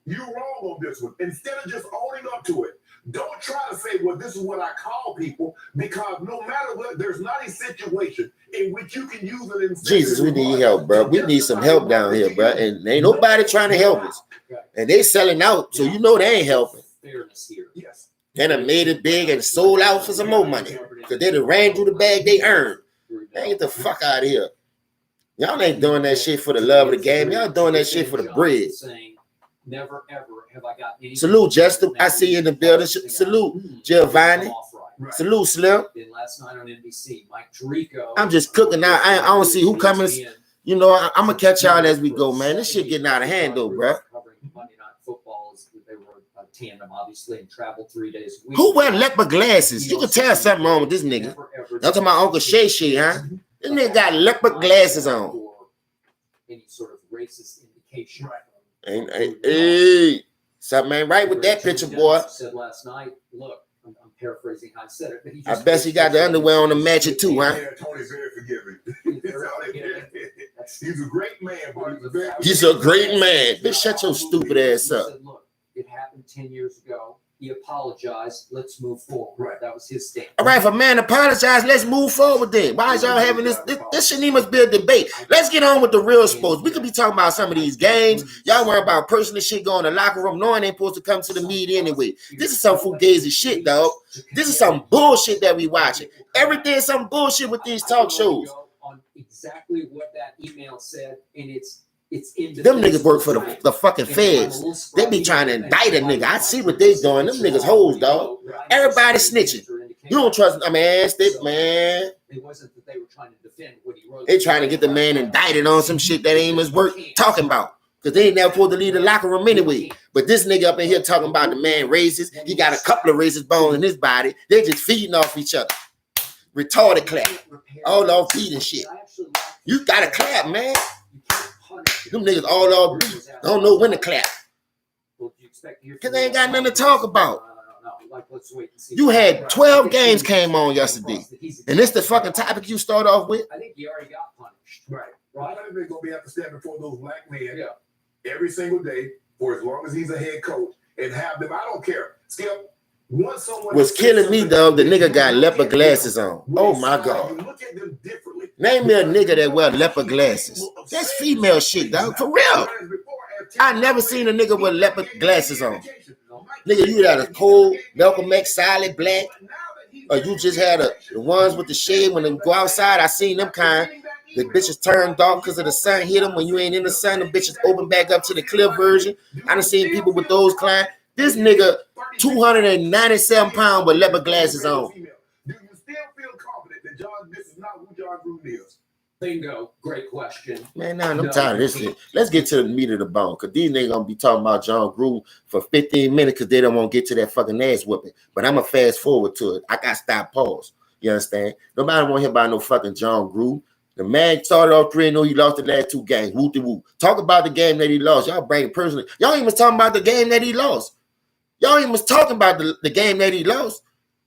you're wrong on this one. Instead of just owning up to it, don't try to say, well, this is what I call people, because no matter what, there's not a situation in which you can use an incentive. Jesus, we need help, bro. We need some help down here, bro. And ain't nobody trying to help us. And they selling out, so you know they ain't helping. Fairness here. Yes. They done made it big and sold out for some more money. Because they done ran through the bag they earned. Man, get the fuck out of here. Y'all ain't doing that shit for the love of the game. Y'all doing that shit for the bread. Saying, never ever have I got any. Salute, Justin. I see you in the building. Salute, Giovanni. Right. Salute, Slim. Then last night on NBC, Mike Tirico. I'm just cooking now. I don't see who coming. You know, I'm gonna catch y'all as we go, man. This shit getting out of hand, though, bro. Covering Monday Night Football, they were a tandem, obviously, and traveled 3 days a week. Who wear leopard glasses? You can tell something wrong with this nigga. I'm talking about Uncle Shay, huh? This nigga got leopard glasses on. Any sort of racist indication. Hey, something ain't right with that picture, boy. Said last night, look, I'm paraphrasing how I said it, but he I just bet he got the underwear on to match it too, huh? Yeah, Tony's very forgiving. He's a great man, but He's a great man. Bitch, shut your stupid ass up. He said, look, it happened 10 years ago. He apologized. Let's move forward. Right. That was his stand. All right, if a man apologized, let's move forward then. Why is y'all having this? This shouldn't even be a debate. Let's get on with the real sports. We could be talking about some of these games. Y'all worry about personal shit going to the locker room, knowing they ain't supposed to come to the media anyway. This is some fugazi shit, dog. This is some bullshit that we watching. Everything is some bullshit with these talk shows. On exactly what that email said, and it's in Them niggas work for the fucking feds. They be trying to indict a nigga. I see what they doing. Them niggas hoes, dog. Everybody snitching. You don't trust them, man. Man. It wasn't that they were trying to defend what he wrote. They trying to get the man indicted on some shit that ain't much worth talking about. Because they ain't never supposed to leave the locker room anyway. But this nigga up in here talking about the man racist. He got a couple of racist bones in his body. They just feeding off each other. Retarded clap. All off feeding shit. You gotta clap, man. Them niggas all off beat. Don't know when to clap. Because they ain't got nothing to talk about. You had 12 games came on yesterday. And this the fucking topic you start off with? I think he already got punished. Right. Right. They're going to be have to stand before those black men every single day for as long as he's a head coach and have them. I don't care. Skip. Was killing me, dog. The nigga got leopard glasses on. Oh my God. Name me a nigga that wear leopard glasses. That's female shit, dog. For real. I never seen a nigga with leopard glasses on. Nigga, you had a cold Malcolm X solid black, or you just had the ones with the shade when they go outside. I seen them kind. The bitches turn dark because of the sun hit them. When you ain't in the sun, the bitches open back up to the clear version. I done seen people with those kind. This nigga, 297 pounds with leopard glasses on. Do you still feel confident that this is not who John Gruden is? Bingo. Great question. Man, nah, I'm tired of this shit. Let's get to the meat of the bone. Because these niggas going to be talking about John Gruden for 15 minutes because they don't want to get to that fucking ass whooping. But I'm going to fast forward to it. I got to stop pause. You understand? Nobody want to hear about no fucking John Gruden. The man started off 3-0. He lost the last 2 games. Woo-de-woo. Talk about the game that he lost. Y'all bring it personally. Y'all ain't even talking about the game that he lost. Y'all ain't was talking about the game that he lost.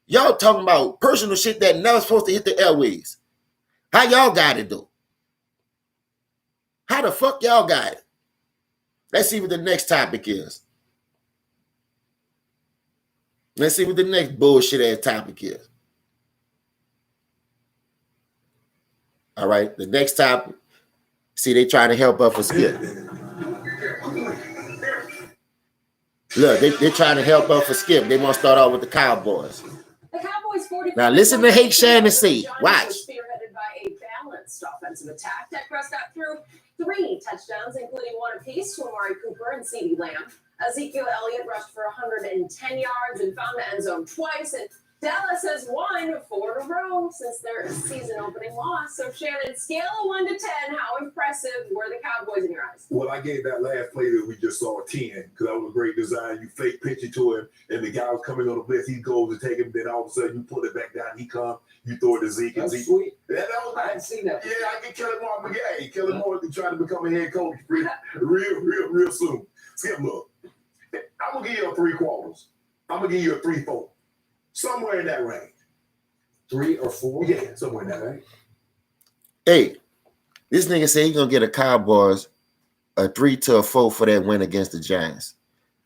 Y'all talking about personal shit that never supposed to hit the airways. How y'all got it, though? How the fuck y'all got it? Let's see what the next topic is. Let's see what the next bullshit ass topic is. All right, the next topic. See, they trying to help us for Skip. Look, they're trying to help us for Skip. They want to start off with the Cowboys. The Cowboys 45. Now listen to Hake Shannon say. Watch. Spearheaded by a balanced offensive attack. Dak Prescott threw 3 touchdowns, including 1 apiece to Amari Cooper and CeeDee Lamb. Ezekiel Elliott rushed for 110 yards and found the end zone twice. And Dallas has won 4 in a row since their season-opening loss. So, Shannon, scale of 1 to 10, how impressive were the Cowboys in your eyes? Well, I gave that last play that we just saw a 10 because that was a great design. You fake pitch it to him, and the guy was coming on the blitz. He goes to take him, then all of a sudden you pull it back down. He comes, you throw it to Zeke. That's Zeke. sweet. Yeah, that was I hadn't seen that. Yeah, I can Kellen Moore. Hey, Kellen Moore is trying to become a head coach real soon. Skip, look, I'm going to give you a 3 quarters. I'm going to give you a 3-4. Somewhere in that range. 3 or 4? Yeah, somewhere in that range. Hey, this nigga say he gonna get a Cowboys a 3 to a 4 for that win against the Giants.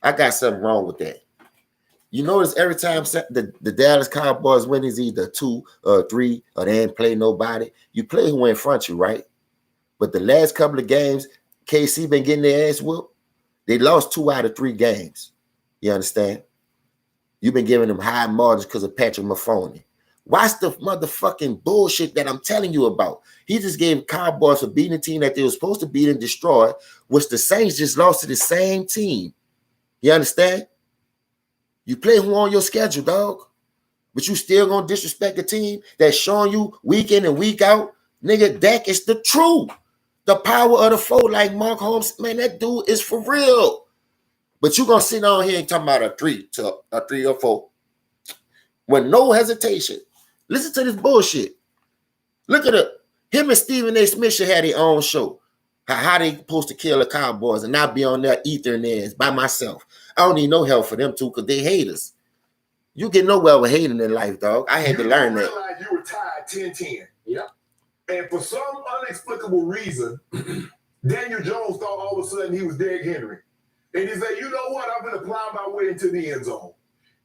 I got something wrong with that. You notice every time the Dallas Cowboys win is either 2 or 3 or they ain't play nobody. You play who in front of you, right? But the last couple of games, KC been getting their ass whooped. They lost 2 out of 3 games. You understand? You've been giving them high margins because of Patrick Mahomes. Watch the motherfucking bullshit that I'm telling you about. He just gave Cowboys for beating a team that they were supposed to beat and destroy, which the Saints just lost to the same team. You understand? You play who on your schedule, dog. But you still gonna disrespect the team that's showing you week in and week out. Nigga, Dak is the truth. The power of the foe, like Mark Holmes, man, that dude is for real. But you gonna sit on here and talk about a 3 or 4 with no hesitation. Listen to this bullshit. Look at it. Him and Stephen A. Smith should have their own show. How they supposed to kill the Cowboys and not be on there eating their ass by myself. I don't need no help for them too, because they haters. You get nowhere with hating in life, dog. I had to learn that. You realize you were tied 10-10. Yeah. And for some unexplicable reason, Daniel Jones thought all of a sudden he was Derrick Henry. And he said, you know what? I'm going to plow my way into the end zone.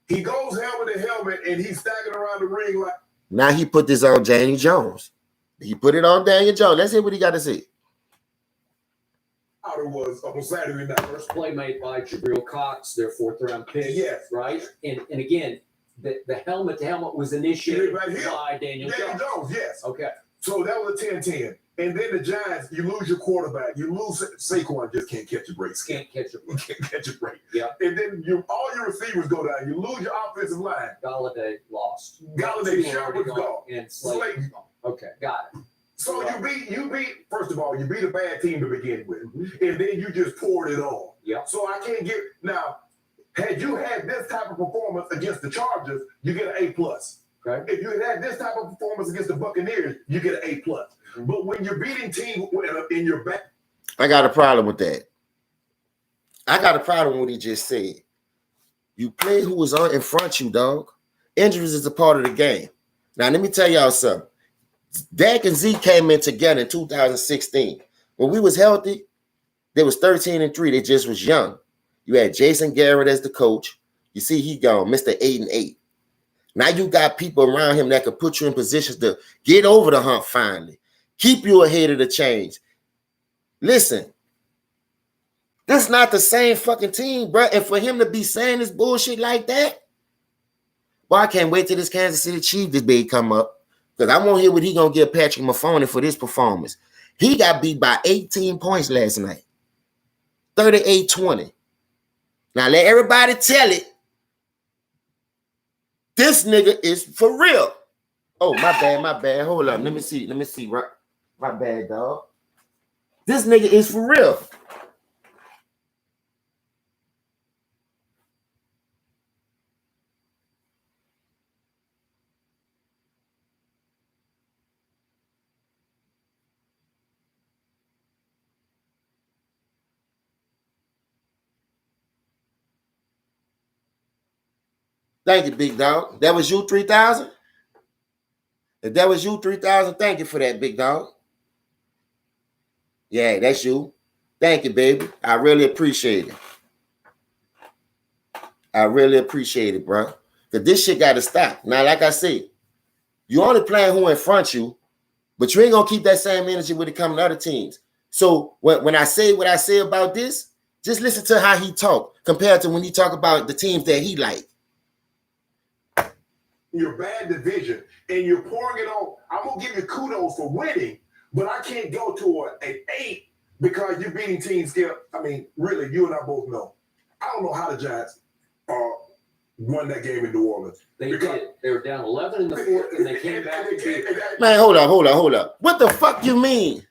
He goes helmet to helmet, and he's stacking around the ring like. Now he put this on Daniel Jones. He put it on Daniel Jones. Let's see what he got to say. How it was on Saturday night. First play made by Jabril Cox, their 4th-round pick. Yes. Right? And again, the helmet-to-helmet was initiated by Daniel Jones. Yes. Okay. So that was a 10-10. And then the Giants, you lose your quarterback. You lose Saquon, just can't catch a break. Can't catch a break. Can't catch a break. Yeah. And then all your receivers go down. You lose your offensive line. Galladay lost. Galladay, Two Sherwood's already gone. And Slayton's gone. Okay, got it. So Right. you beat, first of all, you beat a bad team to begin with. And then you just poured it on. Yeah. So I can't get, now, had you had this type of performance against the Chargers, you get an A+. Okay. If you had this type of performance against the Buccaneers, you get an A+. But when you're beating teams in your back. I got a problem with that. I got a problem with what he just said. You play who was on in front of you, dog. Injuries is a part of the game. Now, let me tell y'all something. Dak and Zeke came in together in 2016. When we was healthy, they was 13-3. They just was young. You had Jason Garrett as the coach. You see he gone, Mr. 8-8. Now you got people around him that could put you in positions to get over the hump finally. Keep you ahead of the change. Listen, this is not the same fucking team, bro. And for him to be saying this bullshit like that, boy, I can't wait till this Kansas City Chiefs this big come up. Because I want to hear what he going to give Patrick Mahomes for this performance. He got beat by 18 points last night. 38-20. Now let everybody tell it. This nigga is for real. Oh, my bad. Hold up. Let me see. My bad, dog. This nigga is for real. Thank you, big dog. That was you, 3,000? If that was you, 3,000, thank you for that, big dog. Yeah, that's you. Thank you, baby. I really appreciate it. I really appreciate it, bro. Because this shit got to stop. Now, like I said, you only playing who in front you, but you ain't going to keep that same energy when it comes to other teams. So when I say what I say about this, just listen to how he talk compared to when he talk about the teams that he like. Your bad division, and you're pouring it on. I'm going to give you kudos for winning, but I can't go to an 8 because you're beating teams here. I mean, really, you and I both know. I don't know how the Giants won that game in New Orleans. They did. They were down 11 in the fourth, and they came back to beat. Man, hold up. What the fuck you mean?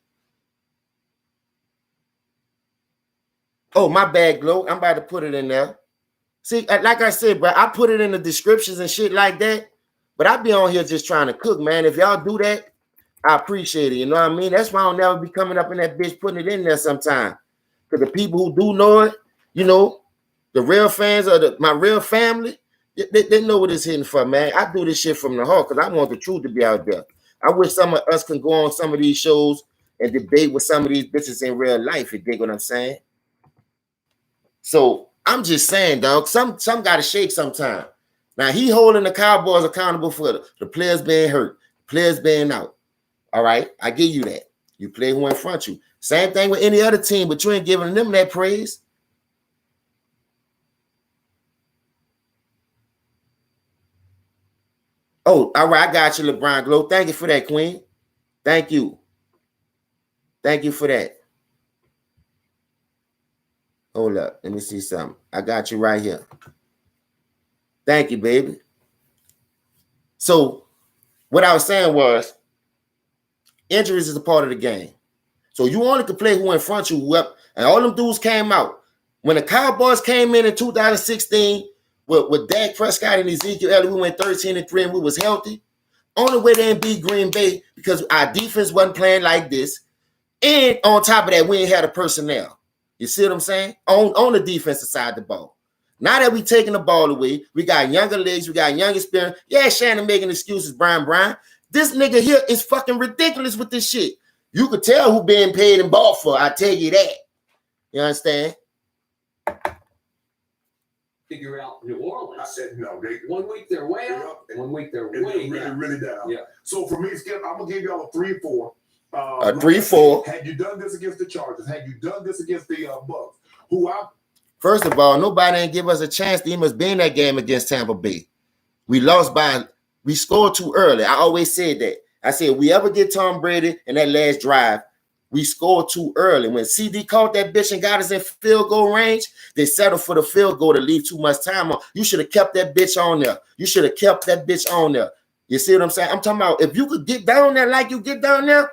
Oh, my bad, Glow. I'm about to put it in there. See, like I said, bro, I put it in the descriptions and shit like that, but I be on here just trying to cook, man. If y'all do that, I appreciate it. You know what I mean? That's why I'll never be coming up in that bitch putting it in there sometime. Because the people who do know it, you know, the real fans of my real family, they know what it's hitting for, man. I do this shit from the heart because I want the truth to be out there. I wish some of us can go on some of these shows and debate with some of these bitches in real life. You dig what I'm saying? So I'm just saying, dog, some got to shake sometime. Now, he holding the Cowboys accountable for the players being hurt, players being out. All right, I give you that. You play who in front of you. Same thing with any other team, but you ain't giving them that praise. Oh, all right, I got you, LeBron Glow. Thank you for that, Queen. Thank you. Thank you for that. Hold up. Let me see something. I got you right here. Thank you, baby. So what I was saying was injuries is a part of the game. So you only could play who in front of you, and all them dudes came out. When the Cowboys came in 2016 with Dak Prescott and Ezekiel Elliott, we went 13-3 and we was healthy. Only way they didn't beat Green Bay because our defense wasn't playing like this. And on top of that, we ain't had the personnel. You see what I'm saying? On the defensive side of the ball. Now that we taking the ball away, we got younger legs, we got young experience. Yeah, Shannon making excuses, Brian. This nigga here is fucking ridiculous with this shit. You could tell who being paid and bought for, I tell you that. You understand? Figure out New Orleans. I said no. 1 week they're way up, 1 week they're way really, down. really down. Yeah. So for me, Skip, I'm gonna give y'all a 3-4. A 3-4. Had you done this against the Chargers? Had you done this against the Bucks? First of all, nobody didn't give us a chance to even be in that game against Tampa Bay. We scored too early. I always said that. I said, if we ever get Tom Brady in that last drive, we scored too early. When CD caught that bitch and got us in field goal range, they settled for the field goal to leave too much time on. You should have kept that bitch on there. You see what I'm saying? I'm talking about if you could get down there like you get down there,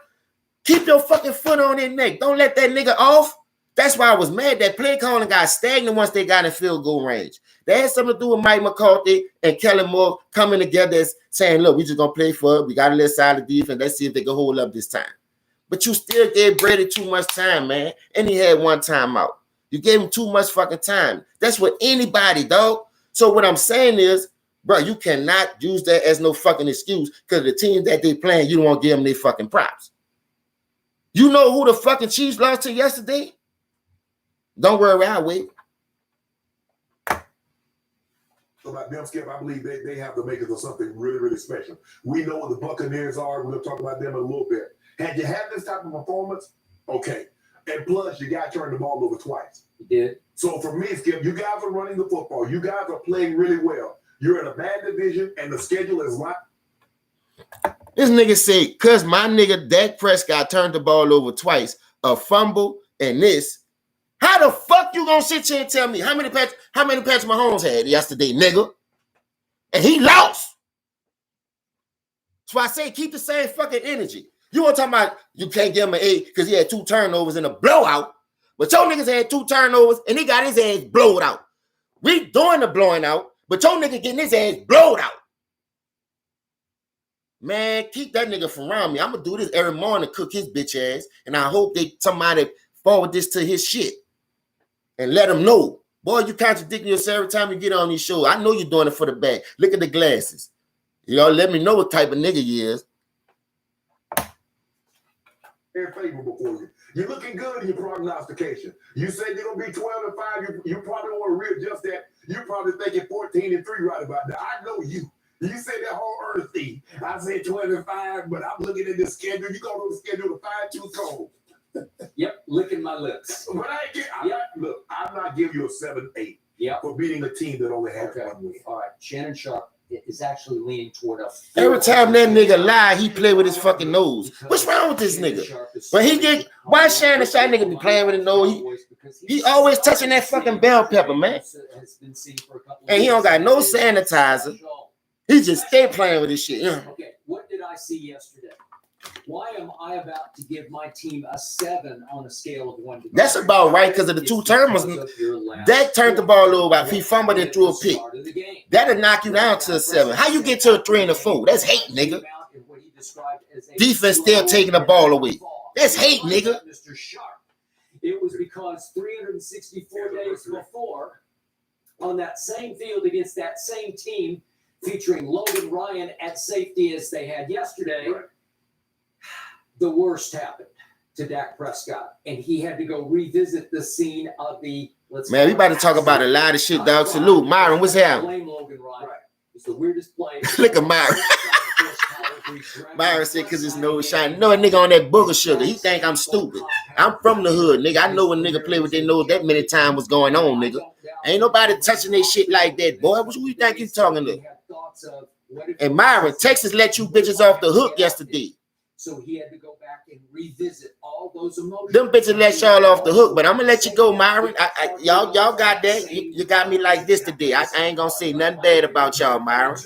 keep your fucking foot on their neck. Don't let that nigga off. That's why I was mad. That play calling got stagnant once they got in field goal range. That had something to do with Mike McCarthy and Kellen Moore coming together as saying, look, we just going to play for it. We got to let solid defense. Let's see if they can hold up this time. But you still gave Brady too much time, man. And he had one timeout. You gave him too much fucking time. That's with anybody, dog. So what I'm saying is, bro, you cannot use that as no fucking excuse because the team that they playing, you don't want to give them their fucking props. You know who the fucking Chiefs lost to yesterday? Don't worry, I'll wait. So about them, Skip, I believe they have the makers of something really, really special. We know what the Buccaneers are. We're going to talk about them in a little bit. Had you had this type of performance, okay. And plus, you got to turn the ball over twice. You did. So for me, Skip, you guys are running the football. You guys are playing really well. You're in a bad division, and the schedule is like. This nigga said, because my nigga Dak Prescott turned the ball over twice, a fumble, and this. How the fuck you gonna sit here and tell me how many Patrick Mahomes had yesterday, nigga? And he lost. So I say keep the same fucking energy. You want to talk about you can't give him an 8 because he had 2 turnovers in a blowout, but your niggas had 2 turnovers and he got his ass blowed out. We doing the blowing out, but your nigga getting his ass blowed out. Man, keep that nigga from around me. I'm gonna do this every morning, cook his bitch ass, and I hope somebody forward this to his shit and let him know. Boy, you contradicting yourself every time you get on these shows. I know you're doing it for the bag. Look at the glasses. Let me know what type of nigga you is. They're favorable for you. You're looking good in your prognostication. You said you're gonna be 12-5. You probably want to readjust that. You're probably thinking 14-3 right about that. I know you. You said that whole earth thing. I said 12-5, but I'm looking at the schedule. You go to the schedule to 5-2 cold. Yep, licking my lips. But I'm not giving you a 7-8 for beating a team that only has 1 win. All right, Shannon Sharp is actually leaning toward a. Every time that nigga lie, he play with his fucking nose. What's wrong with this nigga? But why Shannon Sharp nigga be playing with his nose? He always touching that fucking bell pepper, man. And he don't got no sanitizer. He just stay playing with this shit. Yeah. Okay, what did I see yesterday? Why am I about to give my team a 7 on a scale of 1 to 10? That's about right because of the 2 turnovers. Dak turned the ball over. He fumbled and threw a pick. That'll knock you down to a 7. How you get to a 3 and a 4? That's hate, nigga. Defense still taking the ball away. That's hate, nigga. Mr. Sharp. It was because 364 days before, on that same field against that same team, featuring Logan Ryan at safety as they had yesterday, the worst happened to Dak Prescott, and he had to go revisit the scene of the. Man, we about to talk about a lot of shit, dog. Salute, Myron. What's happening? Blame Logan Ryan. It's the weirdest play. Look at Myron. Myron said because his nose shiny. No, a nigga on that booger sugar. He think I'm stupid. I'm from the hood, nigga. I know when nigga play with their nose that many times was going on, nigga. Ain't nobody touching their shit like that, boy. What you think you talking to? And Myron, Texas let you bitches off the hook yesterday. So he had to go back and revisit all those emotions. Them bitches let y'all off the hook, but I'm gonna let you go, Myron. Y'all got that. You got me like this today. I ain't gonna say nothing bad about y'all, Myron.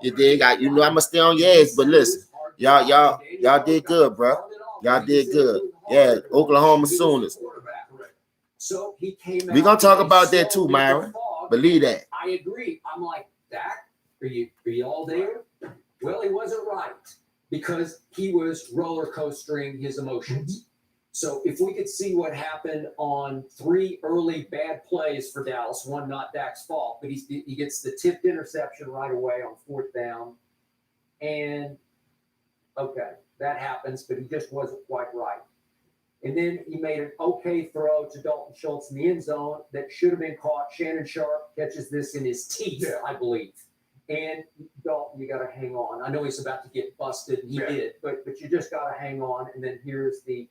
You dig? I'm gonna stay on your ass, but listen, y'all did good, bro. Y'all did good. Yeah, to Oklahoma watch. He was the Sooners. quarterback. So he came out. We're gonna talk with a about that slow too, Myron. Nick Fogg. Believe that. I agree. I'm like, Dak, are you all there? Well, he wasn't right because he was roller coastering his emotions. So if we could see what happened on 3 early bad plays for Dallas, one not Dak's fault, but he gets the tipped interception right away on 4th down. And okay, that happens, but he just wasn't quite right. And then he made an okay throw to Dalton Schultz in the end zone that should have been caught. Shannon Sharp catches this in his teeth, I believe. And Dalton, you got to hang on. I know he's about to get busted, and he did, but you just got to hang on. And then here's the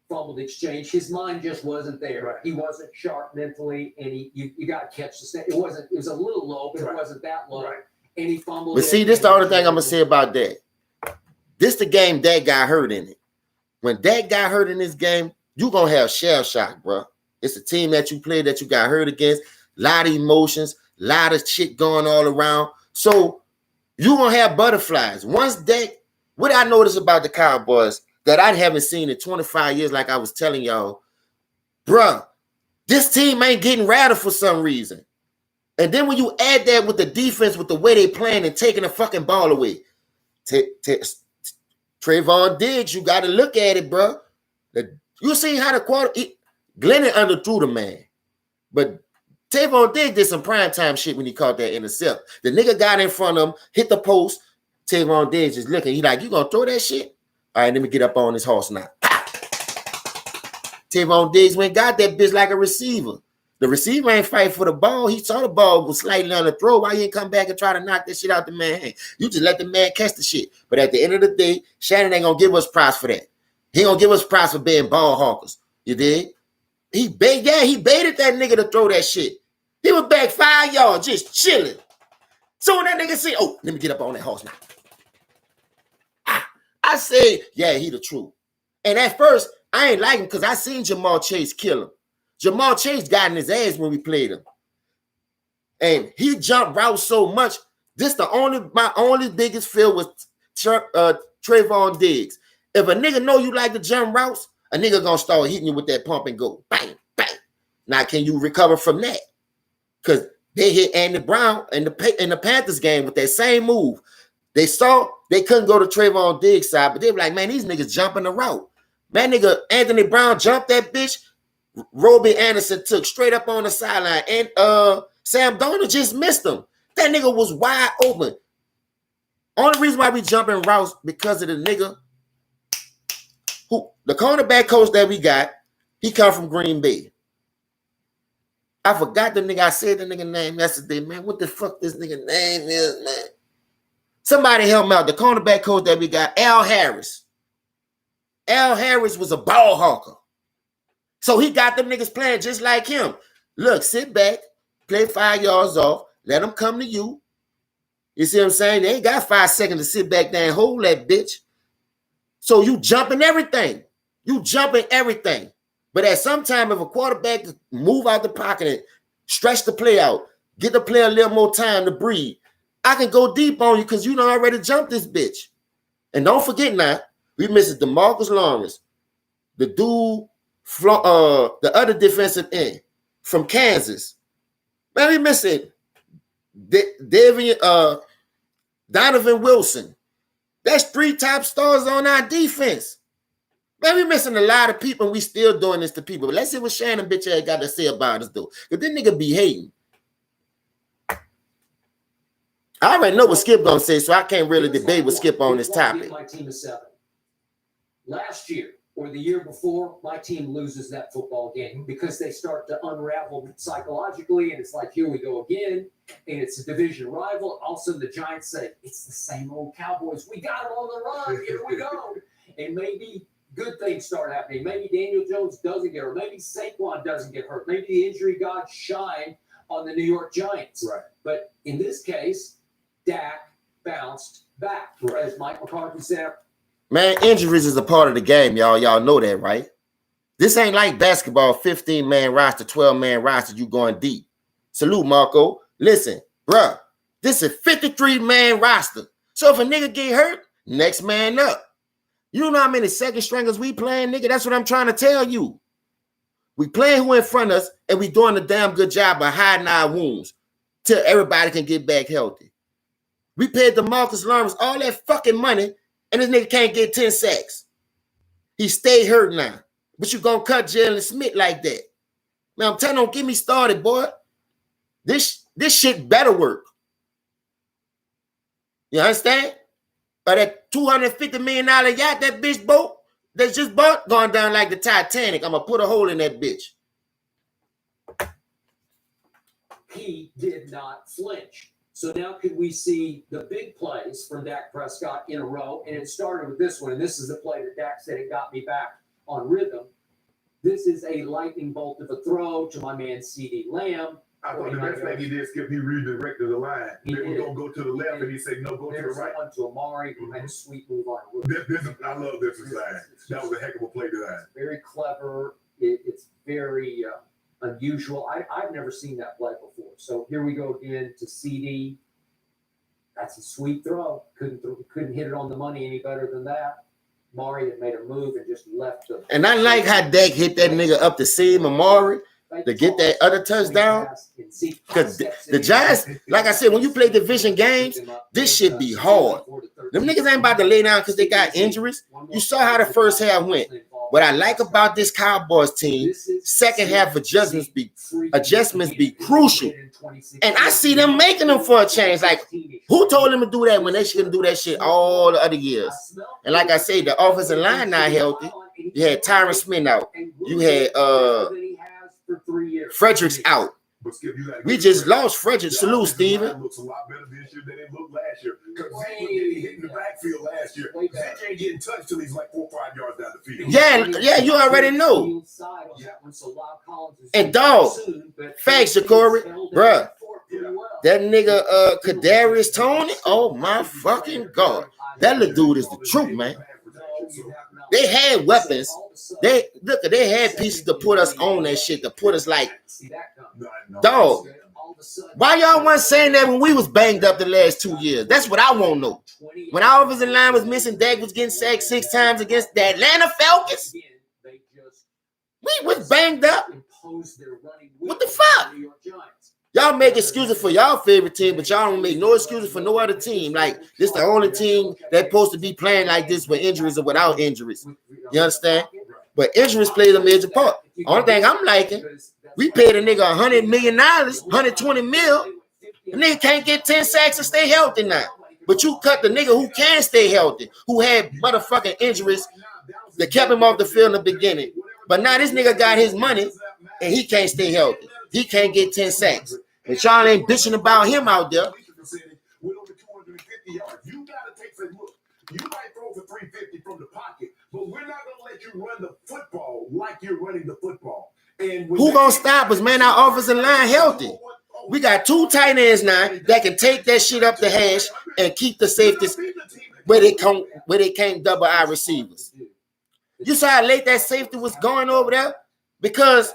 fumbled exchange. His mind just wasn't there. Right. He wasn't sharp mentally, and you got to catch the snap. It was a little low, but it wasn't that low. Right. And he fumbled. But see, this the only thing I'm gonna say about that. This the game Dak got hurt in it. When Dak got hurt in this game, you gonna have shell shock, bro. It's a team that you play that you got hurt against. A lot of emotions, a lot of shit going all around. So you gonna have butterflies. Once Dak, what I noticed about the Cowboys that I haven't seen in 25 years, like I was telling y'all, bruh, this team ain't getting rattled for some reason. And then when you add that with the defense, with the way they playing and taking the fucking ball away, Trayvon Diggs, you got to look at it, bro. You see how the Glennon underthrew the man, but Trayvon Diggs did some primetime shit when he caught that intercept. The nigga got in front of him, hit the post. Trayvon Diggs is looking. He like, you gonna throw that shit? All right, let me get up on this horse now. Trayvon Diggs went got that bitch like a receiver. The receiver ain't fight for the ball. He saw the ball go slightly on the throw. Why you ain't come back and try to knock that shit out the man's hand? You just let the man catch the shit. But at the end of the day, Shannon ain't gonna give us props for that. He gonna give us props for being ball hawkers. You dig? He baited that nigga to throw that shit. He was back 5 yards, just chilling. So when that nigga say, oh, let me get up on that horse now. I said, yeah, he the truth. And at first, I ain't like him because I seen Jamal Chase kill him. Jamal Chase got in his ass when we played him. And he jumped routes so much. My only biggest fear was Trayvon Diggs. If a nigga know you like to jump routes, a nigga gonna start hitting you with that pump and go bang, bang. Now, can you recover from that? Because they hit Andy Brown in the Panthers game with that same move. They saw they couldn't go to Trayvon Diggs' side, but they were like, man, these niggas jumping the route. Man, nigga, Anthony Brown jumped that bitch. Roby Anderson took straight up on the sideline, and Sam Darnold just missed him. That nigga was wide open. Only reason why we jumping routes because of the nigga who the cornerback coach that we got. He come from Green Bay. I forgot the nigga. I said the nigga name yesterday, man. What the fuck this nigga name is, man? Somebody help me out. The cornerback coach that we got, Al Harris. Al Harris was a ball hawker. So he got them niggas playing just like him. Look, sit back, play 5 yards off, let them come to you. You see what I'm saying? They ain't got 5 seconds to sit back there and hold that bitch. So you jumping everything. You jumping everything. But at some time, if a quarterback move out the pocket and stretch the play out, get the player a little more time to breathe, I can go deep on you because you done already jumped this bitch. And don't forget now, we missing DeMarcus Lawrence, the dude, the other defensive end from Kansas. Man, we missing Donovan Wilson. That's 3 top stars on our defense. Man, we missing a lot of people, and we still doing this to people. But let's see what Shannon bitch ass got to say about us, though. Because this nigga be hating. I already know what Skip gonna say, so I can't really debate with Skip on this topic. My team is 7. Last year or the year before, my team loses that football game because they start to unravel psychologically, and it's like, here we go again, and it's a division rival. All of a sudden, the Giants say, it's the same old Cowboys. We got them on the run. Here we go. And maybe good things start happening. Maybe Daniel Jones doesn't get hurt. Maybe Saquon doesn't get hurt. Maybe the injury gods shine on the New York Giants. Right. But in this case, Dak bounced back. Right. As Mike McCarthy said, Man, injuries is a part of the game, y'all. Y'all know that, right? This ain't like basketball, 15-man roster, 12-man roster, you going deep. Salute, Marco. Listen, bruh, this is a 53-man roster. So if a nigga get hurt, next man up. You know how many second stringers we playing, nigga? That's what I'm trying to tell you. We playing who in front of us, and we doing a damn good job of hiding our wounds till everybody can get back healthy. We paid DeMarcus Lawrence all that fucking money, and this nigga can't get 10 sacks. He stay hurt now. But you gonna cut Jalen Smith like that. Man, I'm telling you, don't get me started, boy. This shit better work. You understand? Or that $250 million yacht that bitch boat that just bought going down like the Titanic. I'm gonna put a hole in that bitch. He did not flinch. So now could we see the big plays from Dak Prescott in a row? And it started with this one. And this is the play that Dak said it got me back on rhythm. This is a lightning bolt of a throw to my man CeeDee Lamb. I thought the best thing he did, Skip, he redirected the line. They were going to go to the left, and he said, no, go to the right. One to Amari, who made a sweet move on I love this design. That was a heck of a play design. Very clever. It's very unusual. I've never seen that play before. So here we go again to CD. That's a sweet throw. Couldn't hit it on the money any better than that. Amari had made a move and just left the. And I like how Dak hit that nigga up the seam, Amari, to get that other touchdown. Because the Giants, like I said, when you play division games, this shit be hard. Them niggas ain't about to lay down because they got injuries. You saw how the first half went. What I like about this Cowboys team, second half adjustments be crucial. And I see them making them for a change. Like, who told them to do that when they shouldn't do that shit all the other years? And like I say, the offensive line not healthy. You had Tyron Smith out. You had Fredericks out. But Skip, we just lost Frederick. Salute, Steven. Looks a lot better this year than it looked last year. Because Zeke was getting hit in the backfield last year. Zeke ain't getting touched till he's like 4 or 5 yards down the field. Yeah, you already know. And dog, facts, Ja'Cory, bruh. That nigga Kadarius Toney. Oh my fucking God. That little dude is the truth, man. They had weapons. They had pieces to put us on that shit, to put us like, dog. Why y'all wasn't saying that when we was banged up the last 2 years? That's what I want to know. When our offensive line was missing, Dak was getting sacked 6 times against the Atlanta Falcons. We was banged up. What the fuck? Y'all make excuses for y'all favorite team, but y'all don't make no excuses for no other team. Like, this the only team that's supposed to be playing like this with injuries or without injuries. You understand? But injuries play a major part. Only thing I'm liking, we paid a nigga $100 million, $120 million. The nigga can't get 10 sacks and stay healthy now. But you cut the nigga who can stay healthy, who had motherfucking injuries that kept him off the field in the beginning. But now this nigga got his money and he can't stay healthy. He can't get 10 sacks. But y'all ain't bitching about him out there. With over 250 yards. You gotta take a look. You might throw for 350 from the pocket, but we're not gonna let you run the football like you're running the football. And who gonna stop us, man? Our offensive line healthy. We got 2 tight ends now that can take that shit up the hash and keep the safeties where they can't double our receivers. You saw how late that safety was going over there? Because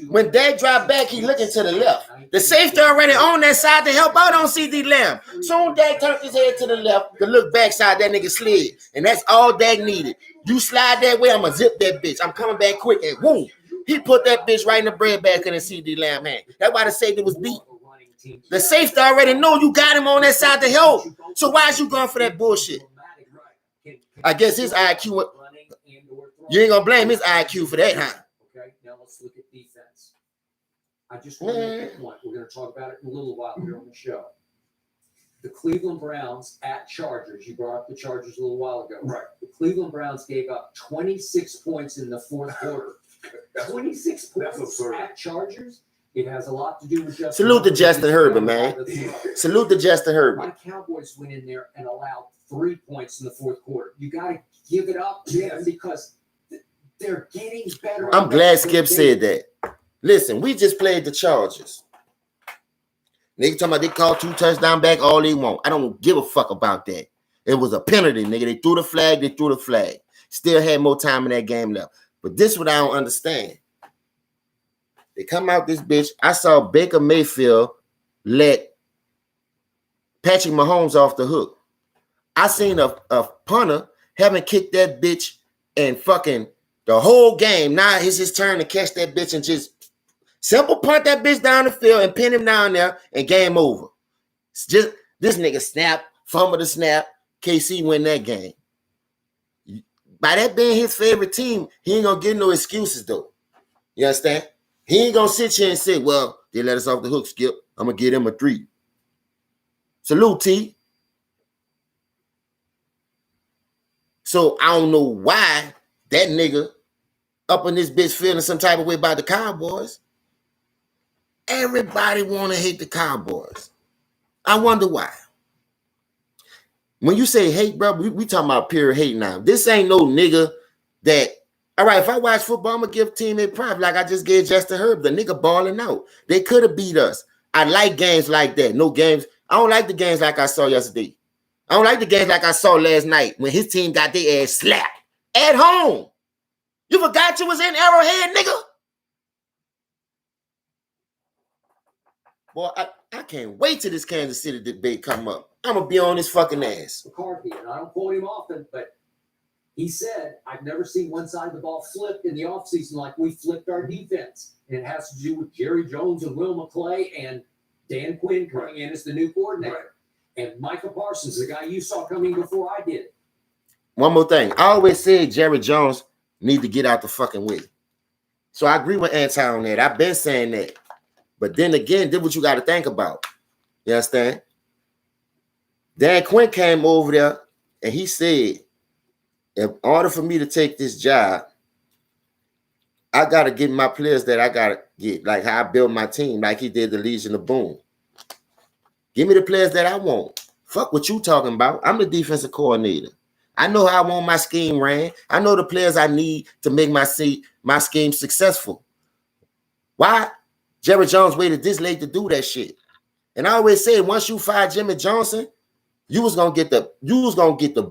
when Dak dropped back, he looking to the left. The safety already on that side to help out on CeeDee Lamb. Soon Dak turned his head to the left to look backside, that nigga slid. And that's all Dak needed. You slide that way, I'm going to zip that bitch. I'm coming back quick. And boom, he put that bitch right in the breadbasket in CeeDee Lamb hand. That's why the safety was beat. The safety already know you got him on that side to help. So why is you going for that bullshit? I guess his IQ, you ain't going to blame his IQ for that, huh? Look at defense. I just want to make a point. We're going to talk about it in a little while here on the show. The Cleveland Browns at Chargers. You brought up the Chargers a little while ago. Right. The Cleveland Browns gave up 26 points in the fourth quarter. 26 points at Chargers. It has a lot to do with Justin. Salute to Justin Herbert, man. Salute to Justin Herbert. My Cowboys went in there and allowed 3 points in the fourth quarter. You got to give it up to them because they're getting better. I'm glad Skip said that. Listen, we just played the Chargers. Nigga talking about they called 2 touchdown back all they want. I don't give a fuck about that. It was a penalty, nigga. They threw the flag. Still had more time in that game left. But this is what I don't understand. They come out this bitch. I saw Baker Mayfield let Patrick Mahomes off the hook. I seen a punter haven't kicked that bitch and fucking the whole game. Now it's his turn to catch that bitch and just simple punt that bitch down the field and pin him down there and game over. It's just this nigga snap, fumble the snap, KC win that game. By that being his favorite team, he ain't gonna get no excuses though. You understand? He ain't gonna sit here and say, well, they let us off the hook, Skip. I'm gonna give him a 3. Salute, T. So I don't know why that nigga up in this bitch feeling some type of way about the Cowboys. Everybody want to hate the Cowboys. I wonder why. When you say hate, bro, we talking about pure hate now. This ain't no nigga that, all right, if I watch football, I'm going to give teammate pride like I just gave Justin Herb. The nigga balling out. They could have beat us. I like games like that. No games. I don't like the games like I saw yesterday. I don't like the games like I saw last night when his team got their ass slapped at home. You forgot you was in Arrowhead, nigga? Boy, I can't wait till this Kansas City debate come up. I'm going to be on his fucking ass. McCarthy, and I don't quote him often, but he said, I've never seen one side of the ball flipped in the offseason like we flipped our defense. And it has to do with Jerry Jones and Will McClay and Dan Quinn coming in as the new coordinator. Right. And Micah Parsons, the guy you saw coming before I did. One more thing. I always said Jerry Jones need to get out the fucking way. So I agree with Anti on that. I've been saying that. But then again, this is what you got to think about. You understand? Dan Quinn came over there and he said, in order for me to take this job, I got to get my players that I got to get, like how I built my team, like he did the Legion of Boom. Give me the players that I want. Fuck what you talking about. I'm the defensive coordinator. I know how I want my scheme ran. I know the players I need to make my scheme successful. Why? Jerry Jones waited this late to do that shit. And I always say, once you fire Jimmy Johnson, you was gonna get the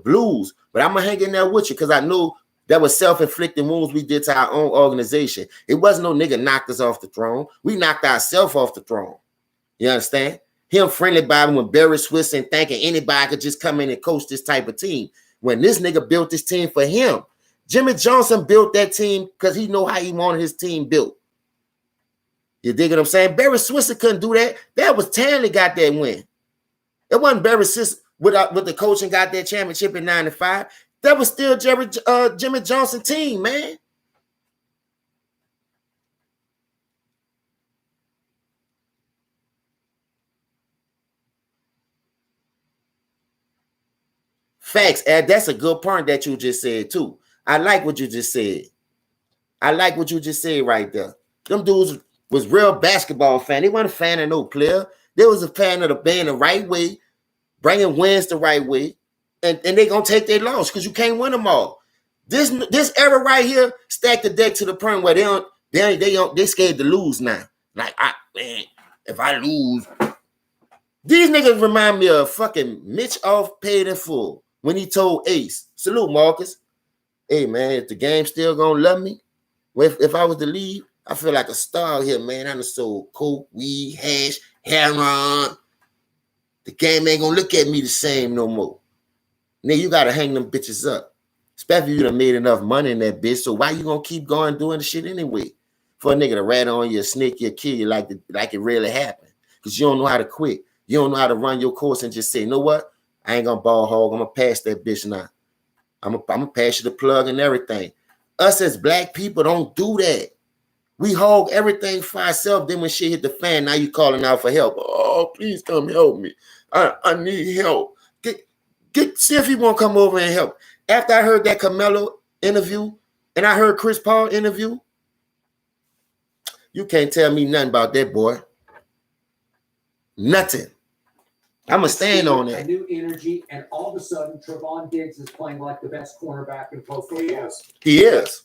blues. But I'm gonna hang in there with you because I know that was self-inflicted wounds we did to our own organization. It wasn't no nigga knocked us off the throne. We knocked ourselves off the throne. You understand? Him friendly Bobby when Barry Swiss and thinking anybody could just come in and coach this type of team. When this nigga built this team for him, Jimmy Johnson built that team because he know how he wanted his team built. You dig what I'm saying? Barry Switzer couldn't do that. That was Tanley got that win. It wasn't Barry Switzer with the coach and got that championship in 95. That was still Jimmy Johnson team, man. Facts, Ed. That's a good point that you just said, too. I like what you just said. I like what you just said right there. Them dudes was real basketball fan. They weren't a fan of no player. They was a fan of the band the right way, bringing wins the right way, and they gonna take their loss because you can't win them all. This era right here stacked the deck to the point where they scared to lose now. Like, if I lose, these niggas remind me of fucking Mitch Off Paid in Full when he told Ace, salute Marcus, hey man, if the game still gonna love me, if I was to leave, I feel like a star here, man. I done sold coke, weed, hash, heroin. The game ain't gonna look at me the same no more. Nigga, you gotta hang them bitches up. Especially if you done made enough money in that bitch. So why you gonna keep going doing the shit anyway? For a nigga to rat on you, snake you, kill you like it really happened. Because you don't know how to quit. You don't know how to run your course and just say, you know what? I ain't gonna ball hog. I'm gonna pass that bitch now. I'm gonna pass you the plug and everything. Us as black people don't do that. We hog everything for ourselves. Then when shit hit the fan, now you calling out for help. Oh, please come help me. I need help. See if he won't come over and help. After I heard that Carmelo interview and I heard Chris Paul interview, you can't tell me nothing about that boy. Nothing. I'm going to stand on that. A new energy, and all of a sudden, Trevon Diggs is playing like the best cornerback in pro football. He is.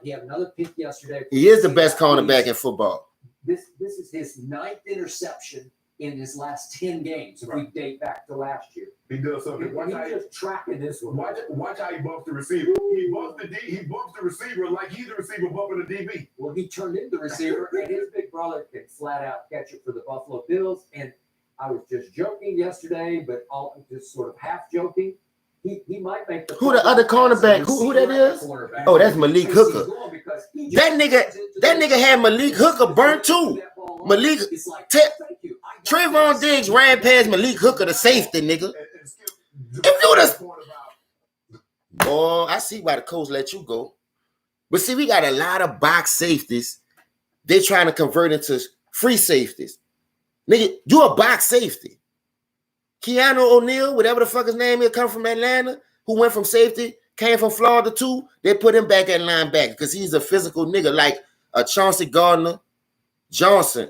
He had another pick yesterday. He is the best cornerback in football. This is his 9th interception in his last 10 games, if we date back to last year. He does something. He's just tracking this one. Watch how he bumps the receiver. He bumps the receiver like he's the receiver bumping the DB. Well, he turned into the receiver, and his big brother can flat out catch it for the Buffalo Bills. And I was just joking yesterday, but just sort of half joking. He might make the Who the other cornerback? Who that is? Oh, that's Malik Hooker. That nigga had Malik Hooker burnt too. Malik Trayvon Diggs ran past Malik Hooker, the safety, nigga. If you would boy, I see why the coach let you go. But see, we got a lot of box safeties. They're trying to convert into free safeties. Nigga, you a box safety. Keanu O'Neal, whatever the fuck his name is, come from Atlanta, who went from safety, came from Florida too. They put him back at linebacker because he's a physical nigga like a Chauncey Gardner Johnson.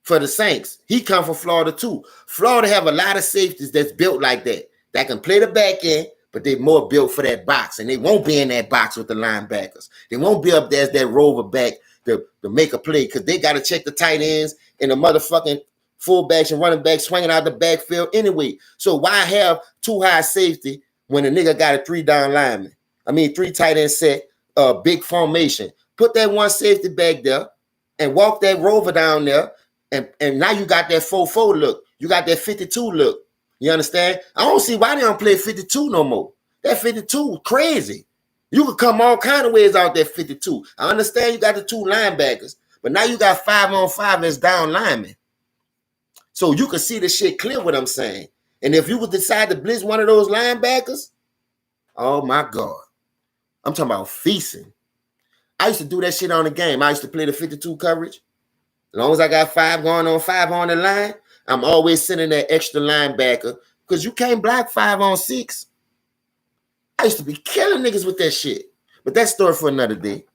For the Saints, he come from Florida too. Florida have a lot of safeties that's built like that can play the back end, but they more built for that box, and they won't be in that box with the linebackers. They won't be up there as that rover back to make a play because they got to check the tight ends and the motherfucking fullbacks and running backs swinging out the backfield anyway. So why have too high safety when a nigga got a 3-down lineman? I mean, 3 tight end set, big formation. Put that one safety back there and walk that rover down there, and now you got that 4-4 look. You got that 52 look. You understand? I don't see why they don't play 52 no more. That 52 crazy. You could come all kind of ways out there 52. I understand you got the 2 linebackers, but now you got 5-on-5 as down linemen. So you can see the shit clear what I'm saying. And if you would decide to blitz one of those linebackers, oh my God. I'm talking about feasting. I used to do that shit on the game. I used to play the 52 coverage. As long as I got 5 going on 5 on the line, I'm always sending that extra linebacker because you can't block 5-on-6. I used to be killing niggas with that shit. But that's story for another day.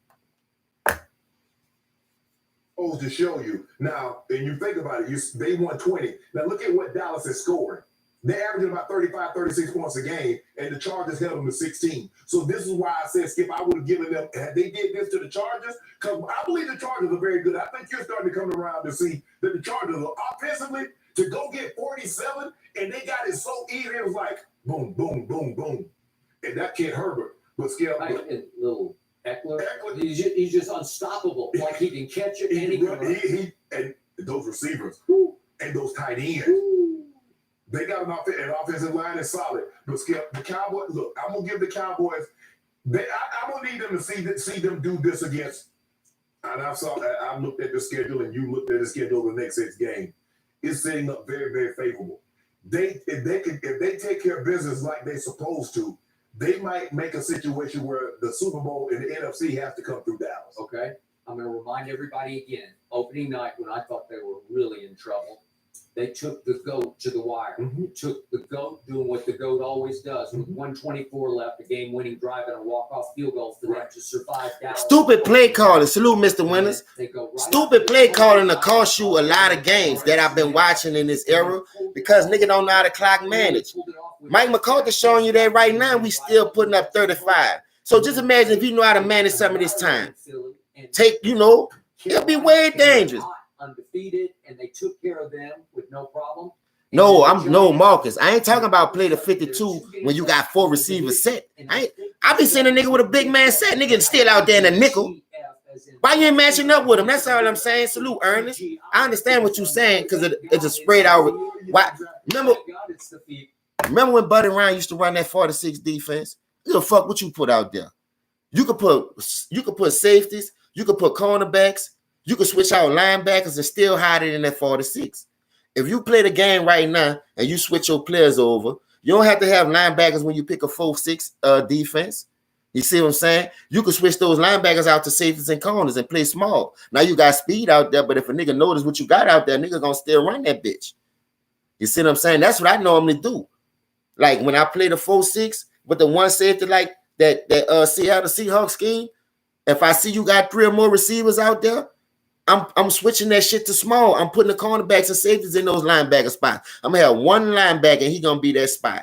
Oh, to show you. Now, and you think about it, they won 20. Now look at what Dallas is scoring. They're averaging about 35, 36 points a game, and the Chargers held them to 16. So this is why I said, Skip, I would have given them, had they did this to the Chargers, because I believe the Chargers are very good. I think you're starting to come around to see that the Chargers are offensively to go get 47, and they got it so easy. It was like, boom, boom, boom, boom. And that kid Herbert, but Skip. Little Eckler. He's just unstoppable. Like he can catch it and he can run. And those receivers, Woo. and those tight ends. Woo. They got an offensive line that's solid. But Skip, the Cowboys, look, I'm going to give the Cowboys, I'm going to need them to see them do this against, and I looked at the schedule and you looked at the schedule of the next 6 games. It's setting up very, very favorable. If they take care of business like they're supposed to, they might make a situation where the Super Bowl and the NFC has to come through Dallas. Okay. I'm going to remind everybody again, opening night when I thought they were really in trouble, they took the GOAT to the wire. Mm-hmm. Took the GOAT doing what the GOAT always does. With 124 left, a game-winning drive and a walk-off field goal for them to survive Dallas. Stupid play calling. Salute, Mr. Winners. Stupid play calling to cost you a lot of games that I've been watching in this era because nigga don't know how to clock manage. Mike McCarthy showing you that right now. We still putting up 35. So just imagine if you know how to manage some of this time. It'll be way dangerous. Undefeated, and they took care of them with no problem. No, Marcus. I ain't talking about play the 52 when you got 4 receivers set. I be seeing a nigga with a big man set, nigga still out there in the nickel. Why you ain't matching up with him? That's all I'm saying. Salute, Ernest. I understand what you're saying because it's a spread out. Why? Remember when Buddy Ryan used to run that 46 defense? You know, fuck what you put out there. You could put safeties. You could put cornerbacks. You can switch out linebackers and still hide it in that 46. If you play the game right now and you switch your players over, you don't have to have linebackers when you pick a 4-6 defense. You see what I'm saying? You can switch those linebackers out to safeties and corners and play small. Now you got speed out there, but if a nigga notice what you got out there, nigga gonna still run that bitch. You see what I'm saying? That's what I normally do. Like when I play the 4-6 with the one safety like that Seattle Seahawks scheme, if I see you got 3 or more receivers out there, I'm switching that shit to small. I'm putting the cornerbacks and safeties in those linebacker spots. I'm gonna have one linebacker and he gonna be that spot.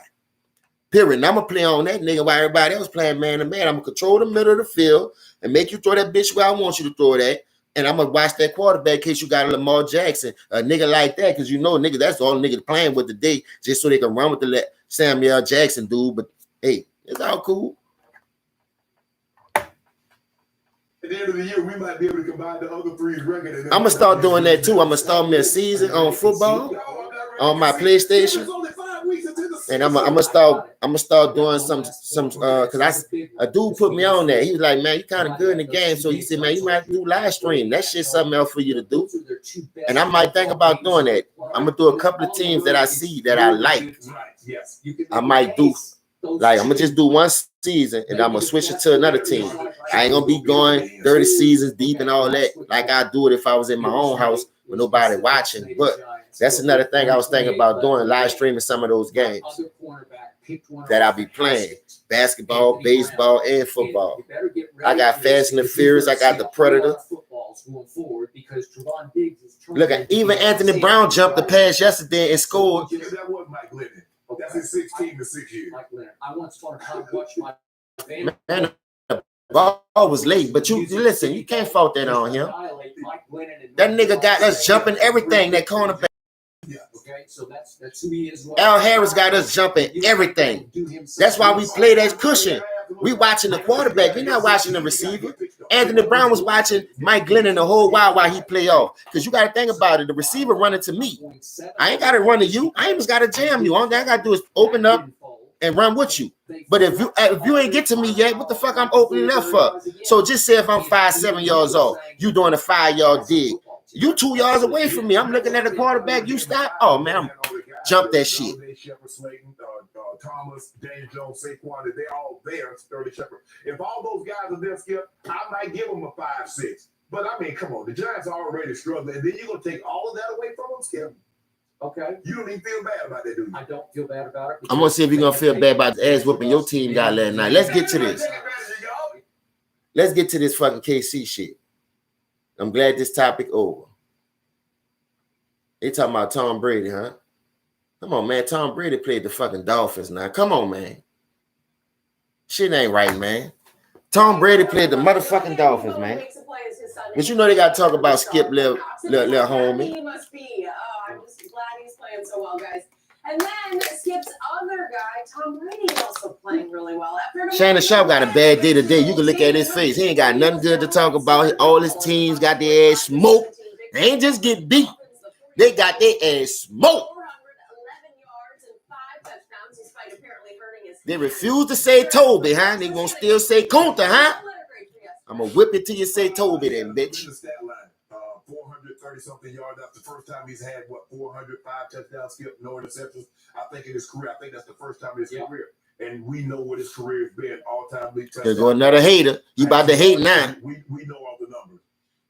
Period. And I'm gonna play on that nigga while everybody else playing man to man. I'm gonna control the middle of the field and make you throw that bitch where I want you to throw that. And I'm gonna watch that quarterback in case you got a Lamar Jackson, a nigga like that, because you know, nigga, that's all the niggas playing with today, just so they can run with the Samuel Jackson dude. But hey, it's all cool. At the end of the year, we might be able to combine the other three's record. I'm gonna start doing that too. I'm gonna start me a season on football on my PlayStation, and I'm gonna start doing some because a dude put me on there. He was like, man, you kind of good in the game, so he said, man, you might do live stream. That shit's something else for you to do, and I might think about doing that. I'm gonna do a couple of teams that I see that I like. I might do. Like, I'm gonna just do one season and I'm gonna switch it to another team. I ain't gonna be going 30 seasons deep and all that like I do it if I was in my own house with nobody watching. But that's another thing I was thinking about doing, live streaming some of those games that I'll be playing. Basketball, baseball, and football. I got Fast and the Furious, I got the Predator. Look at even Anthony Brown jumped the pass yesterday and scored. That was Mike Lennon. That's his 16 to 6 years. I once upon a time watched my Man, the ball was late, but you listen, you can't fault that on him. That nigga got us jumping everything, that cornerback. Yeah. Okay, so that's who he is. Al Harris got us jumping everything. That's why we play that cushion. We watching the quarterback. We're not watching the receiver. Anthony Brown was watching Mike Glennon the whole while he play off. Because you got to think about it. The receiver running to me. I ain't got to run to you. I ain't just got to jam you. All thing I got to do is open up and run with you. But if you ain't get to me yet, what the fuck I'm opening up for? So just say if I'm 5'7" yards off, you doing a 5-yard dig. You 2 yards away from me. I'm looking at the quarterback. You stop. Oh, man, I'm jump that shit. Thomas, James Jones, Saquon, they all there. Sterling Shepard. If all those guys are there, Skip, I might give them a 5-6. But I mean, come on, the Giants are already struggling, and then you're gonna take all of that away from them, Skip. Okay. You don't even feel bad about that, do you? I don't feel bad about it. I'm gonna see if you're gonna feel bad about the ass whooping your team got last night. Let's get to this. Let's get to this fucking KC shit. I'm glad this topic over. They talking about Tom Brady, huh? Come on, man. Tom Brady played the fucking Dolphins now. Come on, man. Shit ain't right, man. Tom Brady played the motherfucking Dolphins, man. But you know they got to talk about Skip little homie. He must be. I'm just glad he's playing so well, guys. And then Skip's other guy, Tom Brady, also playing really well. Shannon Sharp got a bad day today. You can look at his face. He ain't got nothing good to talk about. All his teams got their ass smoked. They ain't just get beat. They got their ass smoked. They refuse to say Toby, huh? They gonna still say Kunta, huh? I'm gonna whip it till you say Toby then, bitch. 430-something yards. That's the first time he's had, 405 touchdowns, Skip, no interceptions. I think in his career, I think that's the first time in his career. And we know what his career has been, all-time league touchdowns. There's go another hater. You about to hate now. We know all the numbers.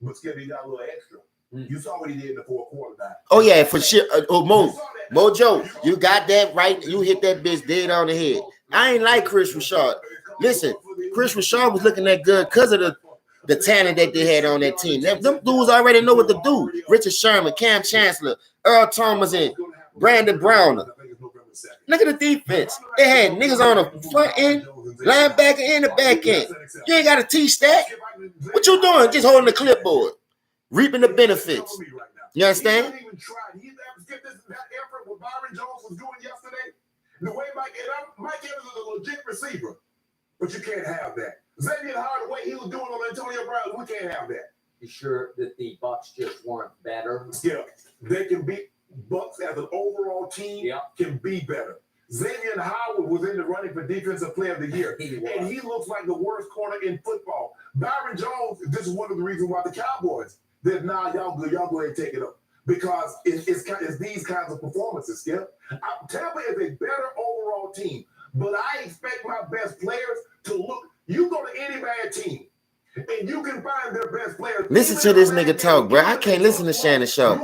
But Skip, he got a little extra. You saw what he did in the fourth quarter now. Oh, yeah, for sure. Mojo, you got that right. You hit that bitch dead on the head. I ain't like Chris Richard. Listen, Chris Richard was looking that good because of the talent that they had on that team. Them dudes already know what to do. Richard Sherman, Cam Chancellor, Earl Thomas, and Brandon Browner. Look at the defense. They had niggas on the front end, linebacker, and the back end. You ain't got to teach that. What you doing? Just holding the clipboard, reaping the benefits. You understand? He even tried. He get that effort what Byron Jones was doing yesterday. The way Mike Evans is a legit receiver, but you can't have that. Xavier Howard, the way he was doing on Antonio Brown, we can't have that. You sure that the Bucks just weren't better? Yeah, they can be. Bucks as an overall team can be better. Xavier Howard was in the running for Defensive Player of the Year, and he looks like the worst corner in football. Byron Jones, this is one of the reasons why the Cowboys, that y'all go ahead and take it up. Because it's these kinds of performances, Skip. Tampa is a better overall team, but I expect my best players to look. You go to any bad team, and you can find their best players. Listen to this nigga talk, bro. I can't listen to Shannon Sharp.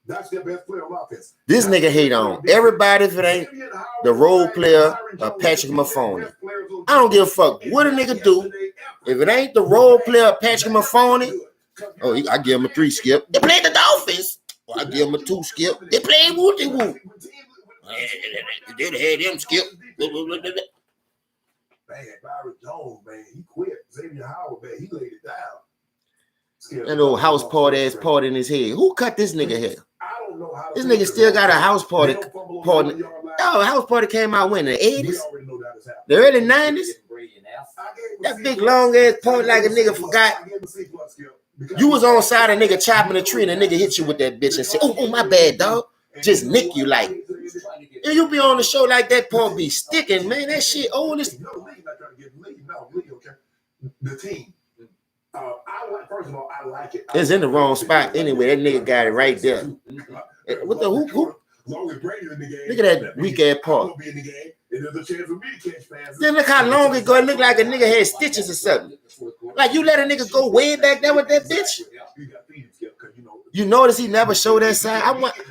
That's their best player on offense. This nigga hate on everybody if it ain't the role player or Patrick Mahomes. I don't give a fuck what a nigga do. If it ain't the role player Patrick Mahomes, oh, I give him a 3, Skip. They played the Dolphins. Well, I give him a 2, Skip. They played Wooty Woo. They had him, Skip. Man, Byron Jones, man, he quit. Xavier Howard, man, he laid it down. That old house party ass part in his head. Who cut this nigga hair? I don't know how. This nigga still got a house party. Oh, house party came out when? In the 80s? The early 90s? I gave That big long ass part like a nigga forgot. You was on side a nigga chopping a tree and a nigga hit you with that bitch and say, oh my bad, dog. Just nick you like. And you be on the show like that part be sticking, man. That shit old as. The team. First of all, I like it. It's in the wrong spot anyway. That nigga got it right there. What the who? As long as Brady's in the game, Look at that weak ass part. be in the game, and there's a chance for me to catch passes. Then look how long it go. It look like a nigga had stitches or something. Like you let a nigga go way back there with that bitch. You notice he never showed that side.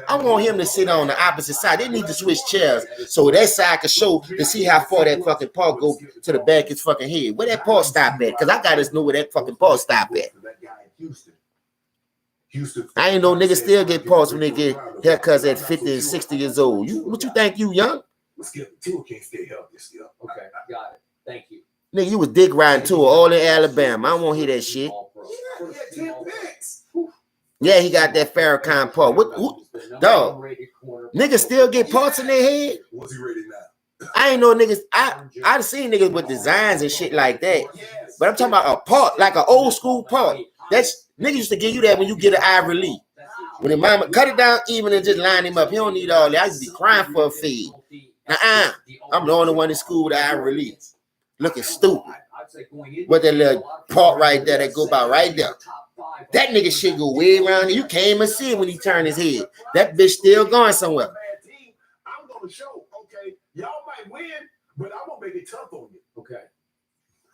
I want him to sit on the opposite side. They need to switch chairs so that side can show to see how far that fucking paw go to the back of his fucking head. Where that paw stop at? Because I gotta know where that fucking paw stop at. I ain't know niggas still get paws when they get haircuts at 50 and 60 years old. What you think you young? Okay, got it. Thank you. Nigga, you was dick riding to all in Alabama. I don't want to hear that shit. Yeah, he got that Farrakhan paw. What dog? Niggas still get parts in their head? What's he rated now? I ain't know niggas. I've seen niggas with designs and shit like that. But I'm talking about a part, like an old school part. That's niggas used to give you that when you get an Ivory Lee. When the mama cut it down even and just line him up. He don't need all that. I used to be crying for a feed. I'm the only one in school with Ivory Lee. Looking stupid. With that little part right there that go by right there. That nigga shit go way around. You can't even see it when he turned his head. That bitch still going somewhere. I'm gonna show, okay, y'all might win, but I'm gonna make it tough on you. Okay.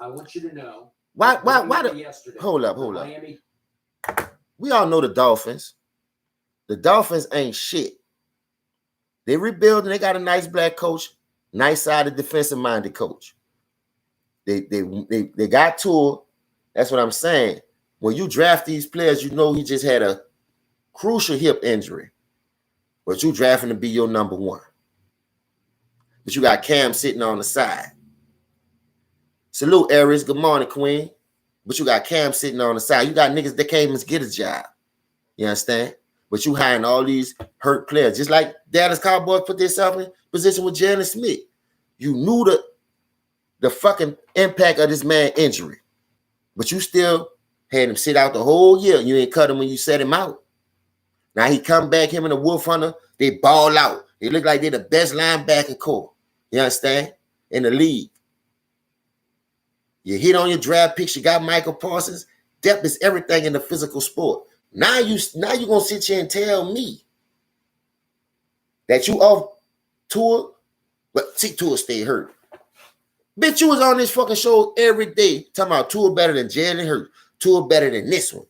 I want you to know. Why hold up. Miami. We all know the Dolphins. The Dolphins ain't shit. They rebuilding. They got a nice black coach, nice sided defensive minded coach. They got Tua. That's what I'm saying. When you draft these players, you know he just had a crucial hip injury. But you drafting to be your number one. But you got Cam sitting on the side. Salute, Aries. Good morning, Queen. But you got Cam sitting on the side. You got niggas that can't even get a job. You understand? But you hiring all these hurt players. Just like Dallas Cowboys put themselves in position with Jalen Smith. You knew the fucking impact of this man's injury. But you still had him sit out the whole year. You ain't cut him when you set him out. Now he come back, him and the Wolf Hunter, they ball out. They look like they're the best linebacker core. You understand? In the league. You hit on your draft picks. You got Michael Parsons. Depth is everything in the physical sport. Now you gonna sit here and tell me that you off Tua, but see Tua stay hurt. Bitch, you was on this fucking show every day talking about Tua better than Jalen Hurts. Tua better than this one.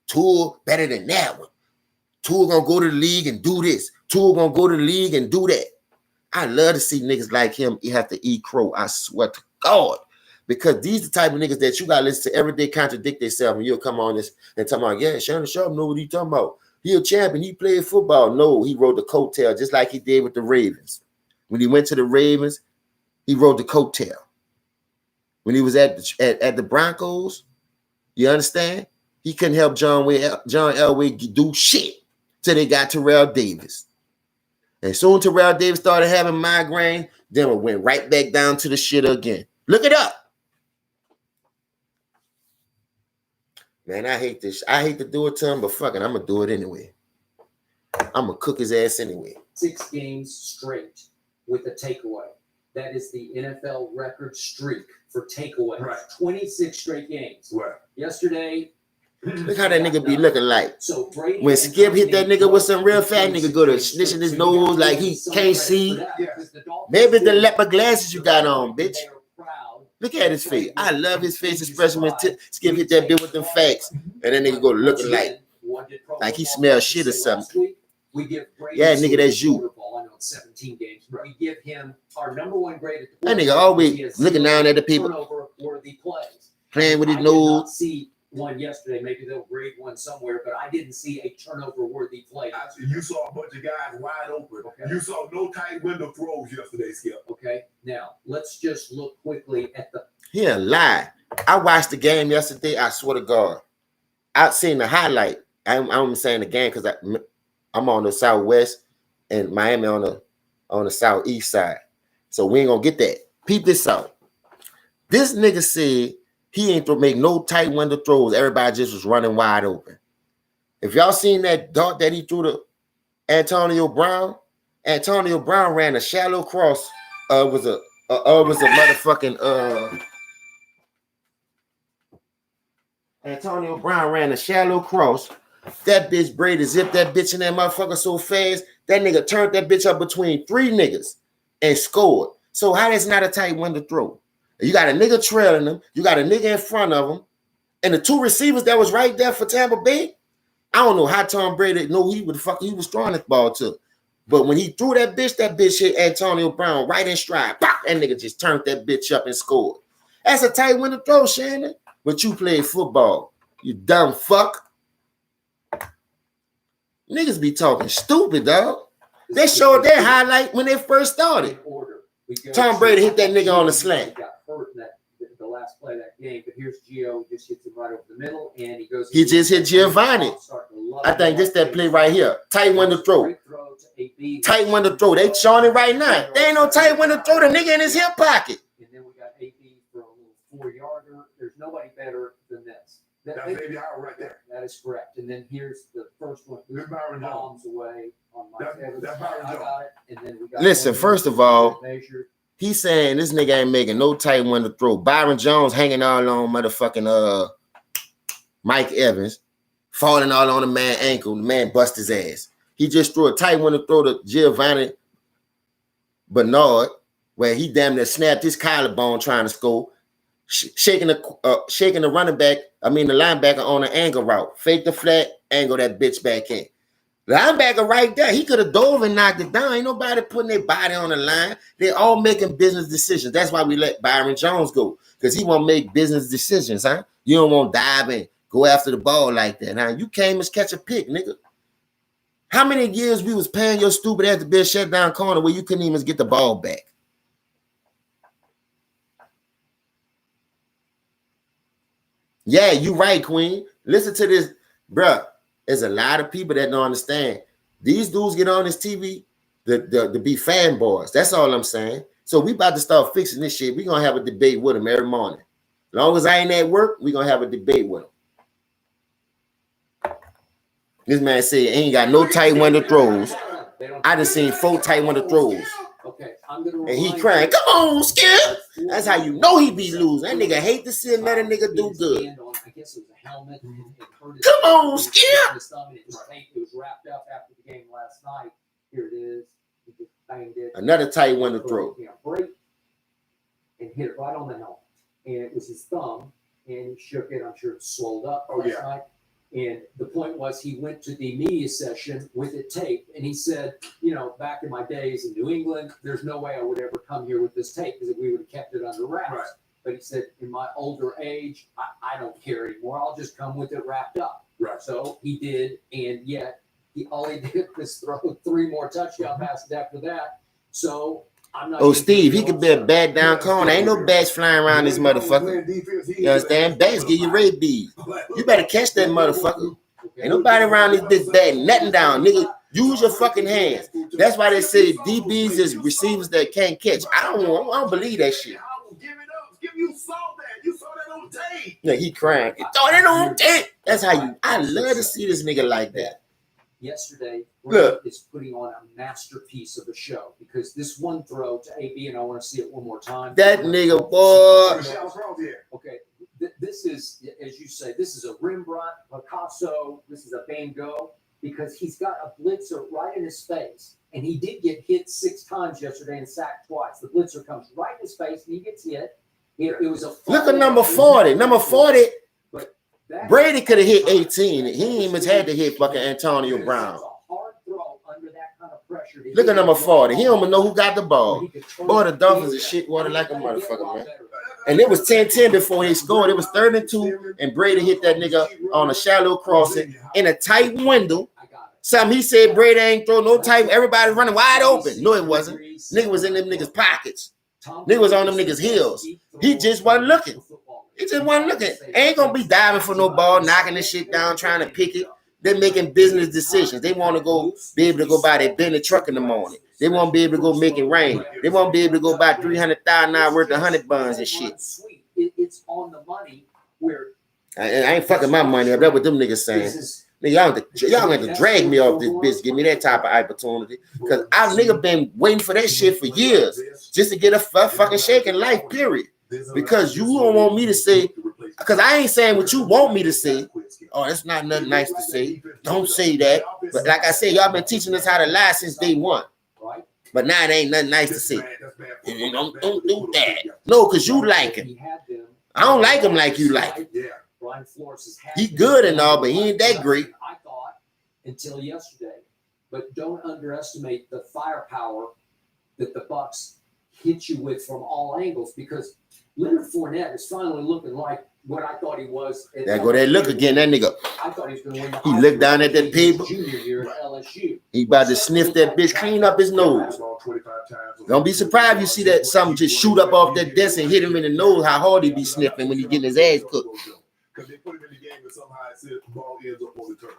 Tua better than that one. Tua gonna go to the league and do this. Tua gonna go to the league and do that. I love to see niggas like him. You have to eat crow. I swear to God. Because these are the type of niggas that you got to listen to every day contradict themselves, and you'll come on this and talk about, yeah, Shannon Sharp know what he talking about. He a champion. He played football. No, he rode the coattail just like he did with the Ravens. When he went to the Ravens, he rode the coattail. When he was at the Broncos, you understand? He couldn't help John Elway do shit till they got Terrell Davis. And soon Terrell Davis started having migraine, then it went right back down to the shit again. Look it up. Man, I hate this. I hate to do it to him, but fucking, I'm going to do it anyway. I'm going to cook his ass anyway. 6 games straight with a takeaway. That is the NFL record streak for takeaways. Right. 26 straight games. Right. Yesterday. Look how that nigga be looking like. So Brady when Skip hit that nigga with some real fat nigga go to snitching his nose like he can't see. Maybe the leopard glasses you got on, bitch. Look at his face. I love his face expression when Skip hit that bitch with them facts. And then nigga go looking like he smells shit or something. Yeah, nigga, that's you. 17 games. We give him our number one grade at the that nigga always looking down at the people. Turnover-worthy plays. Playing with his I nose. did not see one yesterday. Maybe they'll grade one somewhere, but I didn't see a turnover-worthy play. You saw a bunch of guys wide open. Okay. You saw no tight window throws yesterday, Skip. Okay. Now, let's just look quickly at the... He a lie. I watched the game yesterday. I swear to God. I seen the highlight. I'm saying the game because I'm on the southwest and Miami on the southeast side. So we ain't going to get that. Peep this out. This nigga said He ain't make no tight window throws. Everybody just was running wide open. If y'all seen that dart that he threw to Antonio Brown ran a shallow cross. Was a motherfucking Antonio Brown ran a shallow cross. That bitch Brady zipped that bitch in that motherfucker so fast, that nigga turned that bitch up between 3 niggas and scored. So how that's not a tight window throw? You got a nigga trailing him, you got a nigga in front of him, and the 2 receivers that was right there for Tampa Bay. I don't know how Tom Brady knew he was throwing this ball to. But when he threw that bitch hit Antonio Brown right in stride. Bop, that nigga just turned that bitch up and scored. That's a tight window throw, Shannon. But you played football, you dumb fuck. Niggas be talking stupid, dog. They showed their highlight when they first started. Tom Brady hit that nigga on the slant. Got hurt in the last play of that game, but here's Gio, just hits him right over the middle, and he goes. He just hit Giovanni. I think this that play right here. Tight window throw. Tight window throw. They showing it right now. They ain't no tight window throw. The nigga in his hip pocket. And then we got AB for a little 4-yarder. There's nobody better than this. That's AB Howard right there. That is correct. And then here's the first one. There's Byron Jones. Bombs away on my That's Byron I Jones. got it. And then we got Listen, first of all, he's saying this nigga ain't making no tight window throw. Byron Jones hanging all on motherfucking Mike Evans, falling all on the man ankle. The man bust his ass. He just threw a tight window throw to Giovanni Bernard, where he damn near snapped his collarbone trying to score. Shaking the running back, the linebacker on an angle route. Fake the flat, angle that bitch back in. Linebacker right there, he could have dove and knocked it down. Ain't nobody putting their body on the line. They're all making business decisions. That's why we let Byron Jones go, because he won't make business decisions, huh? You don't want to dive and go after the ball like that, huh? You came as catch a pick, nigga. How many years we was paying your stupid ass to be a shutdown corner where you couldn't even get the ball back? Yeah, you right, Queen. Listen to this, bruh. There's a lot of people that don't understand. These dudes get on this TV to be fanboys. That's all I'm saying. So we about to start fixing this shit. We're going to have a debate with them every morning. As long as I ain't at work, we're going to have a debate with them. This man said he ain't got no tight window throws. I just seen 4 tight window throws. Okay, I'm gonna And he crying, come on, Skip. That's how you know he be losing. That nigga hate to see another nigga do good. I guess it was a helmet. Come on, Skip. It was wrapped up after the game last night. Here it is. He just banged it. Another tight window throw. Break and hit it right on the helmet. And it was his thumb, and he shook it. I'm sure it swelled up last night. And the point was, he went to the media session with it taped, and he said, back in my days in New England, there's no way I would ever come here with this tape because we would have kept it under wraps. Right. But he said, in my older age, I don't care anymore. I'll just come with it wrapped up. Right. So he did, and yet all he did was throw 3 more touchdown passes after that. So I'm not. Oh, Steve, he could be a bad down corner. Ain't no bats flying around this motherfucker. You understand? Bats give you rabies. You better catch that motherfucker. Ain't nobody around this bitch batting nothing down, nigga. Use your fucking hands. That's why they say DBs is receivers that can't catch. I don't believe that shit. Give it up. You saw that. You saw that on tape. Yeah, he crying. You saw that on tape. That's how I love to see this nigga like that. Yesterday, Brett is putting on a masterpiece of a show because this one throw to AB, and I want to see it one more time. That nigga, boy. Okay, this is, as you say, this is a Rembrandt, Picasso, this is a Van Gogh, because he's got a blitzer right in his face, and he did get hit 6 times yesterday and sacked twice. The blitzer comes right in his face, and he gets hit. It was a look at number 40. Number 40. Brady could have hit 18. He ain't even had to hit fucking Antonio Brown. Look at number 40. He don't even know who got the ball. Boy, the Dolphins is shit water like a motherfucker, man. And it was 10-10 before he scored. It was 3rd and 2, and Brady hit that nigga on a shallow crossing in a tight window. Something he said Brady ain't throw no tight. Everybody running wide open. No, it wasn't. Nigga was in them niggas' pockets. Nigga was on them niggas' heels. He just wasn't looking. He just wasn't looking. Ain't gonna be diving for no ball, knocking this shit down, trying to pick it. They're making business decisions. They want to be able to go buy their Bentley truck in the morning. They won't be able to go make it rain. They won't be able to go buy $300,000 worth of honey buns and shit. it's on the money where I ain't fucking my money up. That's what them niggas saying. Nigga, y'all have to drag me off this bitch. Give me that type of opportunity. Because I nigga been waiting for that shit for years. Just to get a fucking shake in life, period. Because you don't want me to say, because I ain't saying what you want me to say. Oh, that's not nothing nice to say. Don't say that. But like I said, y'all been teaching us how to lie since day one. But now it ain't nothing nice to say. Don't do that. No, because you like him. I don't like him like you like him. He good and all, but he ain't that great. I thought until yesterday. But don't underestimate the firepower that the Bucks hit you with from all angles, because Leonard Fournette is finally looking like what I thought he was. There go that look again, that nigga. I thought he was going to win. He looked down at that paper. Junior year at LSU. He about to sniff that bitch, clean up his nose. Don't be surprised you see that something just shoot up off that desk and hit him in the nose. How hard he be sniffing when he getting his ass cooked. Because they put him in the game and somehow it said the ball ends up on the turn.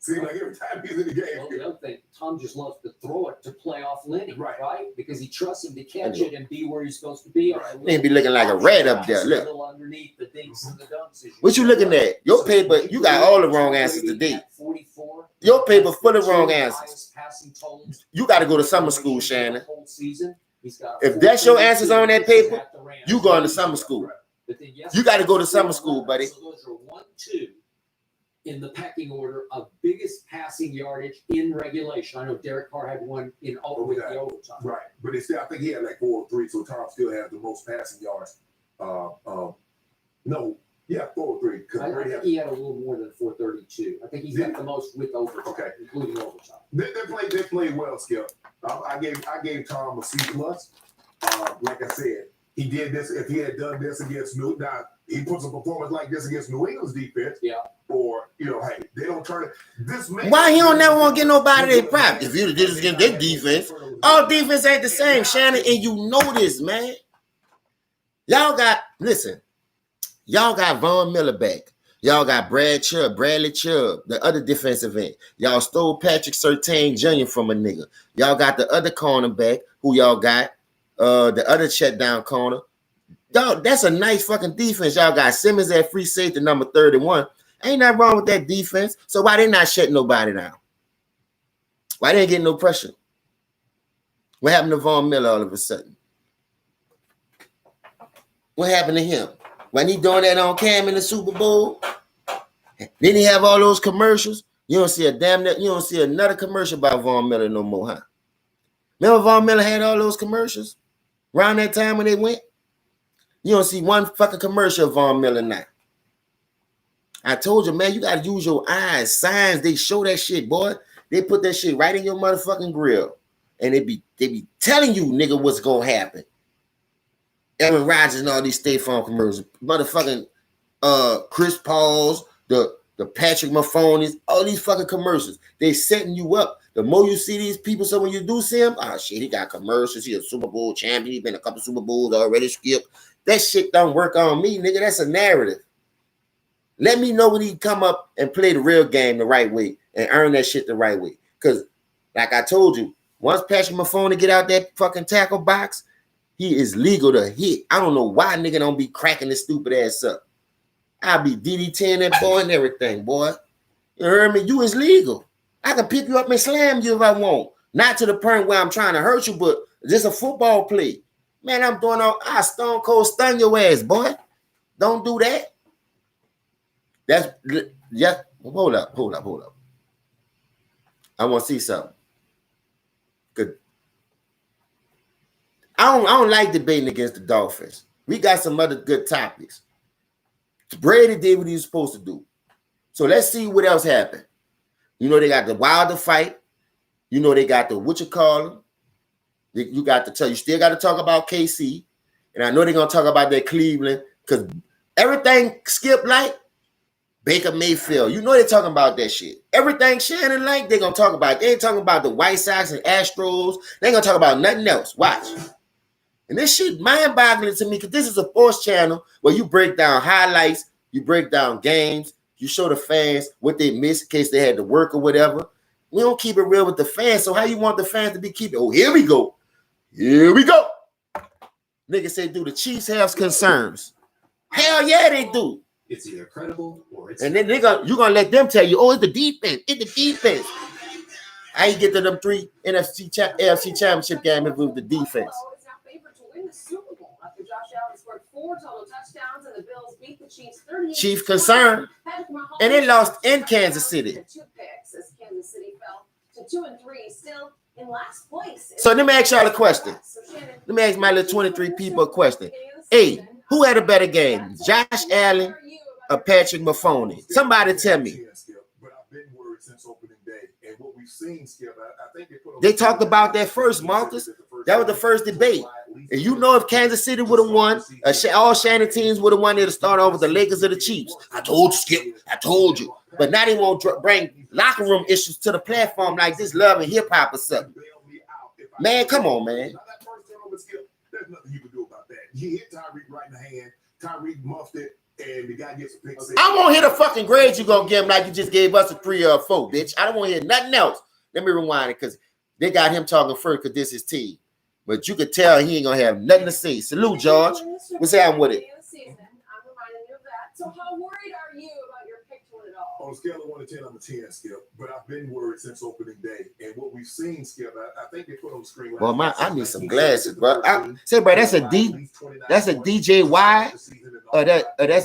Seems like every time he's in the game. Well, the other thing, Tom just loves to throw it to play off Lenny, right? Because he trusts him to catch it and be where he's supposed to be. He be looking like a rat up there. Look. Underneath the dinks and the dunks. What you looking at? Your paper, you got all the wrong answers today. Your paper full of wrong answers. You got to go to summer school, Shannon. If that's your answers on that paper, you going to summer school. You got to go to summer school, buddy. So those are 1, 2 in the pecking order of biggest passing yardage in regulation. I know Derek Carr had one in with the overtime. Right, but it's still, I think he had like 4 or 3, so Tom still has the most passing yards. 4 or 3. I think he had a little more than 432. I think he's got the most with overtime, including overtime. They played well, Skip. I gave Tom a C+. Like I said, he did this. If he had done this against now he puts a performance like this against New England's defense. Yeah. Or hey, they don't turn it. This man. Why he don't never want to get nobody their prop? If you did this against their defense, all defense ain't the same, Shannon, and you know this, man. Y'all got Von Miller back. Y'all got Bradley Chubb, the other defensive end. Y'all stole Patrick Surtain Jr. from a nigga. Y'all got the other cornerback who y'all got, the other shutdown corner. Dog, that's a nice fucking defense. Y'all got Simmons at free safety, number 31. Ain't nothing wrong with that defense. So why they not shutting nobody down? Why they ain't getting no pressure? What happened to Von Miller all of a sudden? What happened to him? When he doing that on Cam in the Super Bowl? Then he have all those commercials. You don't see another commercial about Von Miller no more, huh? Remember Von Miller had all those commercials around that time when they went? You don't see one fucking commercial of Von Miller now. I told you, man, you got to use your eyes. Signs, they show that shit, boy. They put that shit right in your motherfucking grill. And they be telling you, nigga, what's going to happen. Aaron Rodgers and all these State Farm commercials. Motherfucking Chris Paul's, the Patrick Mahomes, all these fucking commercials. They setting you up. The more you see these people, so when you do see him, shit, he got commercials. He a Super Bowl champion. He been a couple Super Bowls already, Skip. That shit don't work on me, nigga. That's a narrative. Let me know when he come up and play the real game the right way and earn that shit the right way. Because, like I told you, once Patrick Mahomes get out that fucking tackle box, he is legal to hit. I don't know why nigga don't be cracking this stupid ass up. I'll be DD10 that boy and everything, boy. You heard me? You is legal. I can pick you up and slam you if I want. Not to the point where I'm trying to hurt you, but just a football play. Man, I'm doing I stone cold stun your ass, boy. Don't do that. Hold up. I want to see something. Good. I don't like debating against the Dolphins. We got some other good topics. Brady did what he was supposed to do. So let's see what else happened. You know, they got the Wilder fight. You know, they got the you still got to talk about KC. And I know they're going to talk about that Cleveland because everything Skip like, Baker Mayfield. You know they're talking about that shit. Everything Shannon like, they're going to talk about. They ain't talking about the White Sox and Astros. They ain't going to talk about nothing else. Watch. And this shit mind-boggling to me because this is a sports channel where you break down highlights, you break down games, you show the fans what they missed in case they had to work or whatever. We don't keep it real with the fans. So how you want the fans to be keeping? Oh, here we go. Nigga said, do the Chiefs have concerns? Hell yeah, they do. It's either credible or it's. And then you're gonna let them tell you, oh, it's the defense. It's the defense. How you get to them 3 AFC championship games if it was the defense? Is now favored to win the Super Bowl after Josh Allen scored 4 total touchdowns and the Bills beat the Chiefs 38. Chief concern. And they lost in Kansas City. 2 picks as Kansas City fell to 2-3, still in last place. So let me ask y'all a question. Let me ask my little 23 people a question. Hey, who had a better game, Josh Allen or Patrick Mahomes? Somebody tell me. But I've been worried since opening day, and what we've seen, Skip, I think they talked about that first, Marcus. That was the first debate. And you know, if Kansas City would have won, all Shannon teams would have won. They'd start over the Lakers or the Chiefs. I told you, Skip. I told you. But now they won't bring locker room issues to the platform like this love and hip hop or something. Man, come on, man. There's nothing you can do about that. You hit Tyreek right in the hand. Tyreek muffed it, and the guy gets a pick. I won't hear the fucking grades you gonna give him like you just gave us a 3 or a 4, bitch. I don't want to hear nothing else. Let me rewind it because they got him talking first because this is team. But you could tell he ain't gonna have nothing to say. Salute, George. What's happening with it? So how worried are you about your pick to win it all? On a scale of 1 to 10, I'm a 10, Skip. But I've been worried since opening day. And what we've seen, Skip, I think they put on the screen. Well, I need some glasses, bro. Say, bro, that's a DJY. That's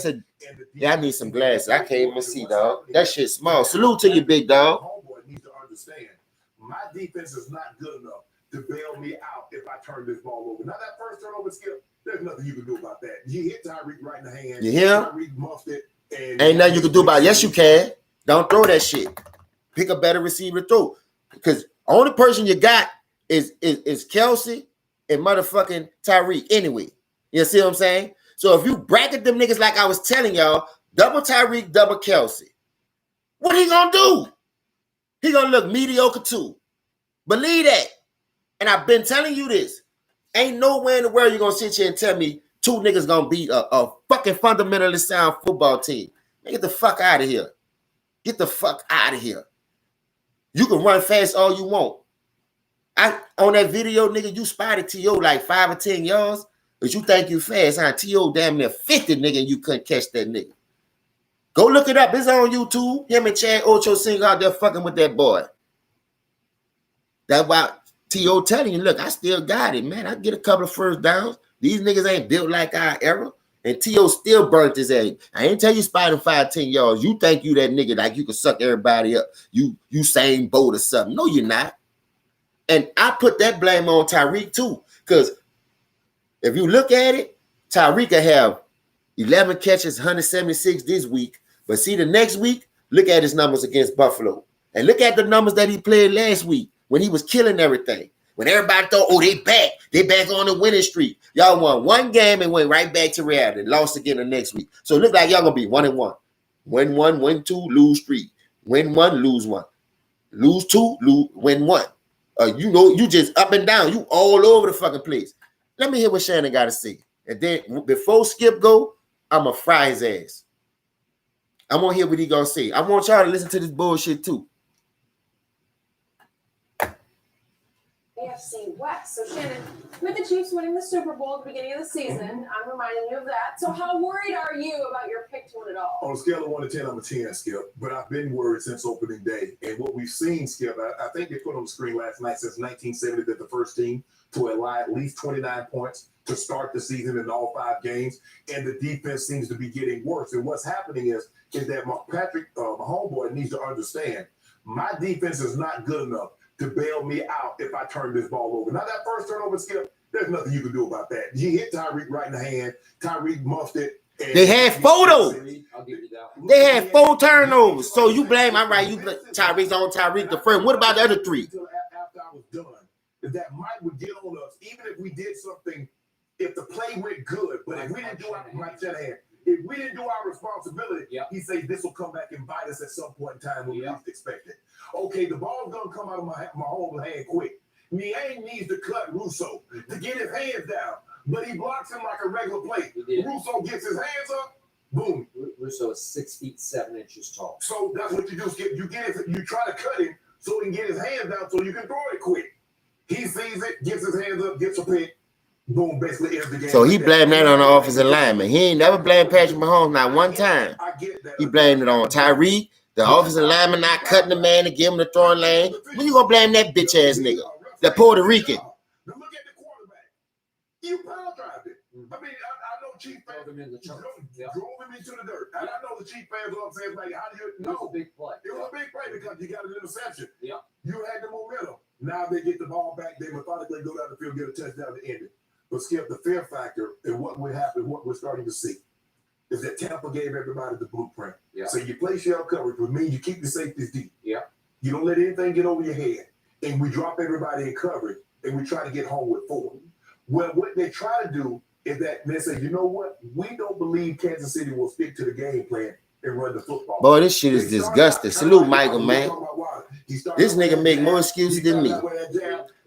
a. Yeah, I need some glasses. I can't even see, dog. That shit small. Salute to you, big dog. Homeboy needs to understand. My defense is not good enough to bail me out if I turn this ball over. Now that first turnover, Skip, there's nothing you can do about that. You hit Tyreek right in the hand. You hear? Tyreek muffed it. And ain't nothing you can do about it. Yes, you can. Don't throw that shit. Pick a better receiver to throw. Because only person you got is Kelsey and motherfucking Tyreek anyway. You see what I'm saying? So if you bracket them niggas like I was telling y'all, double Tyreek, double Kelsey, what he gonna do? He gonna look mediocre too. Believe that. And I've been telling you this. Ain't nowhere in the world you're gonna sit here and tell me 2 niggas gonna beat a fucking fundamentally sound football team. Man, get the fuck out of here. Get the fuck out of here. You can run fast all you want. On that video, nigga, you spotted T.O. like 5 or 10 yards, but you think you fast, huh? T.O. damn near 50, nigga, and you couldn't catch that nigga. Go look it up. It's on YouTube. Him and Chad Ochocinco out there fucking with that boy. That's why T.O. telling you, look, I still got it, man. I get a couple of first downs. These niggas ain't built like our era. And T.O. still burnt his ass. I ain't tell you spotting 5, 10 yards. You think you that nigga like you can suck everybody up. You same boat or something. No, you're not. And I put that blame on Tyreek too. Because if you look at it, Tyreek will have 11 catches, 176 this week. But see the next week, look at his numbers against Buffalo. And look at the numbers that he played last week when he was killing everything. When everybody thought, oh, they back on the winning streak. Y'all won 1 game and went right back to reality. Lost again the next week. So it look like y'all gonna be 1-1. Win 1, win 2, lose 3. Win 1, lose 1. Lose 2, win 1. You know, you just up and down. You all over the fucking place. Let me hear what Shannon got to say. And then before Skip go, I'ma fry his ass. I want to hear what he gonna say. I want y'all to listen to this bullshit too. AFC West. So Shannon, with the Chiefs winning the Super Bowl at the beginning of the season, I'm reminding you of that. So how worried are you about your pick to win it all? On a scale of 1 to 10, I'm a 10, Skip. But I've been worried since opening day. And what we've seen, Skip, I think they put on the screen last night since 1970 that the first team to allow at least 29 points to start the season in all 5 games. And the defense seems to be getting worse. And what's happening is that Patrick, my homeboy, needs to understand my defense is not good enough to bail me out if I turn this ball over. Now, that first turnover, Skip, there's nothing you can do about that. You hit Tyreek right in the hand. Tyreek muffed it. They had photos. They had 4 turnovers. So you blame, I'm right, you blame Tyreek's on Tyreek the first. What about the other 3? After I was done, that might would get on us, even if we did something, if the play went good. But if we didn't do if we didn't do our responsibility, he says this will come back and bite us at some point in time when we least expect it. Okay, the ball's gonna come out of my whole hand quick. Niang needs to cut Russo to get his hands down, but he blocks him like a regular play. Russo gets his hands up, boom. Russo is 6 feet 7 inches tall. So that's what you do. You try to cut him so he can get his hands down so you can throw it quick. He sees it, gets his hands up, gets a pick. boom, basically ends the game. So he blamed that on the offensive lineman. He ain't never blamed Patrick Mahomes not one time. I get that. He blamed it on Tyreek, the offensive lineman not cutting the man to give him the throwing lane. When you gonna blame that bitch ass nigga, the Puerto Rican? Now look at the quarterback. You power drive it. I mean, I know Chief fans Drove him in the church. drove him into the dirt. And I know the Chief fans are upset, like, how do you It was know? a big play. It was a big play because you got an interception. Yeah. You had the momentum. Now they get the ball back. They methodically go down the field, get a touchdown to end it. But Skip, the fear factor and what would happen, what we're starting to see, is that Tampa gave everybody the blueprint. Yeah. So you play shell coverage, which means you keep the safeties deep. Yeah. You don't let anything get over your head. And we drop everybody in coverage, and we try to get home with 4. Well, what they try to do is that they say, you know what? We don't believe Kansas City will stick to the game plan and run the football. Boy, this shit is disgusting. Salute Michael, man. This nigga make more excuses than me.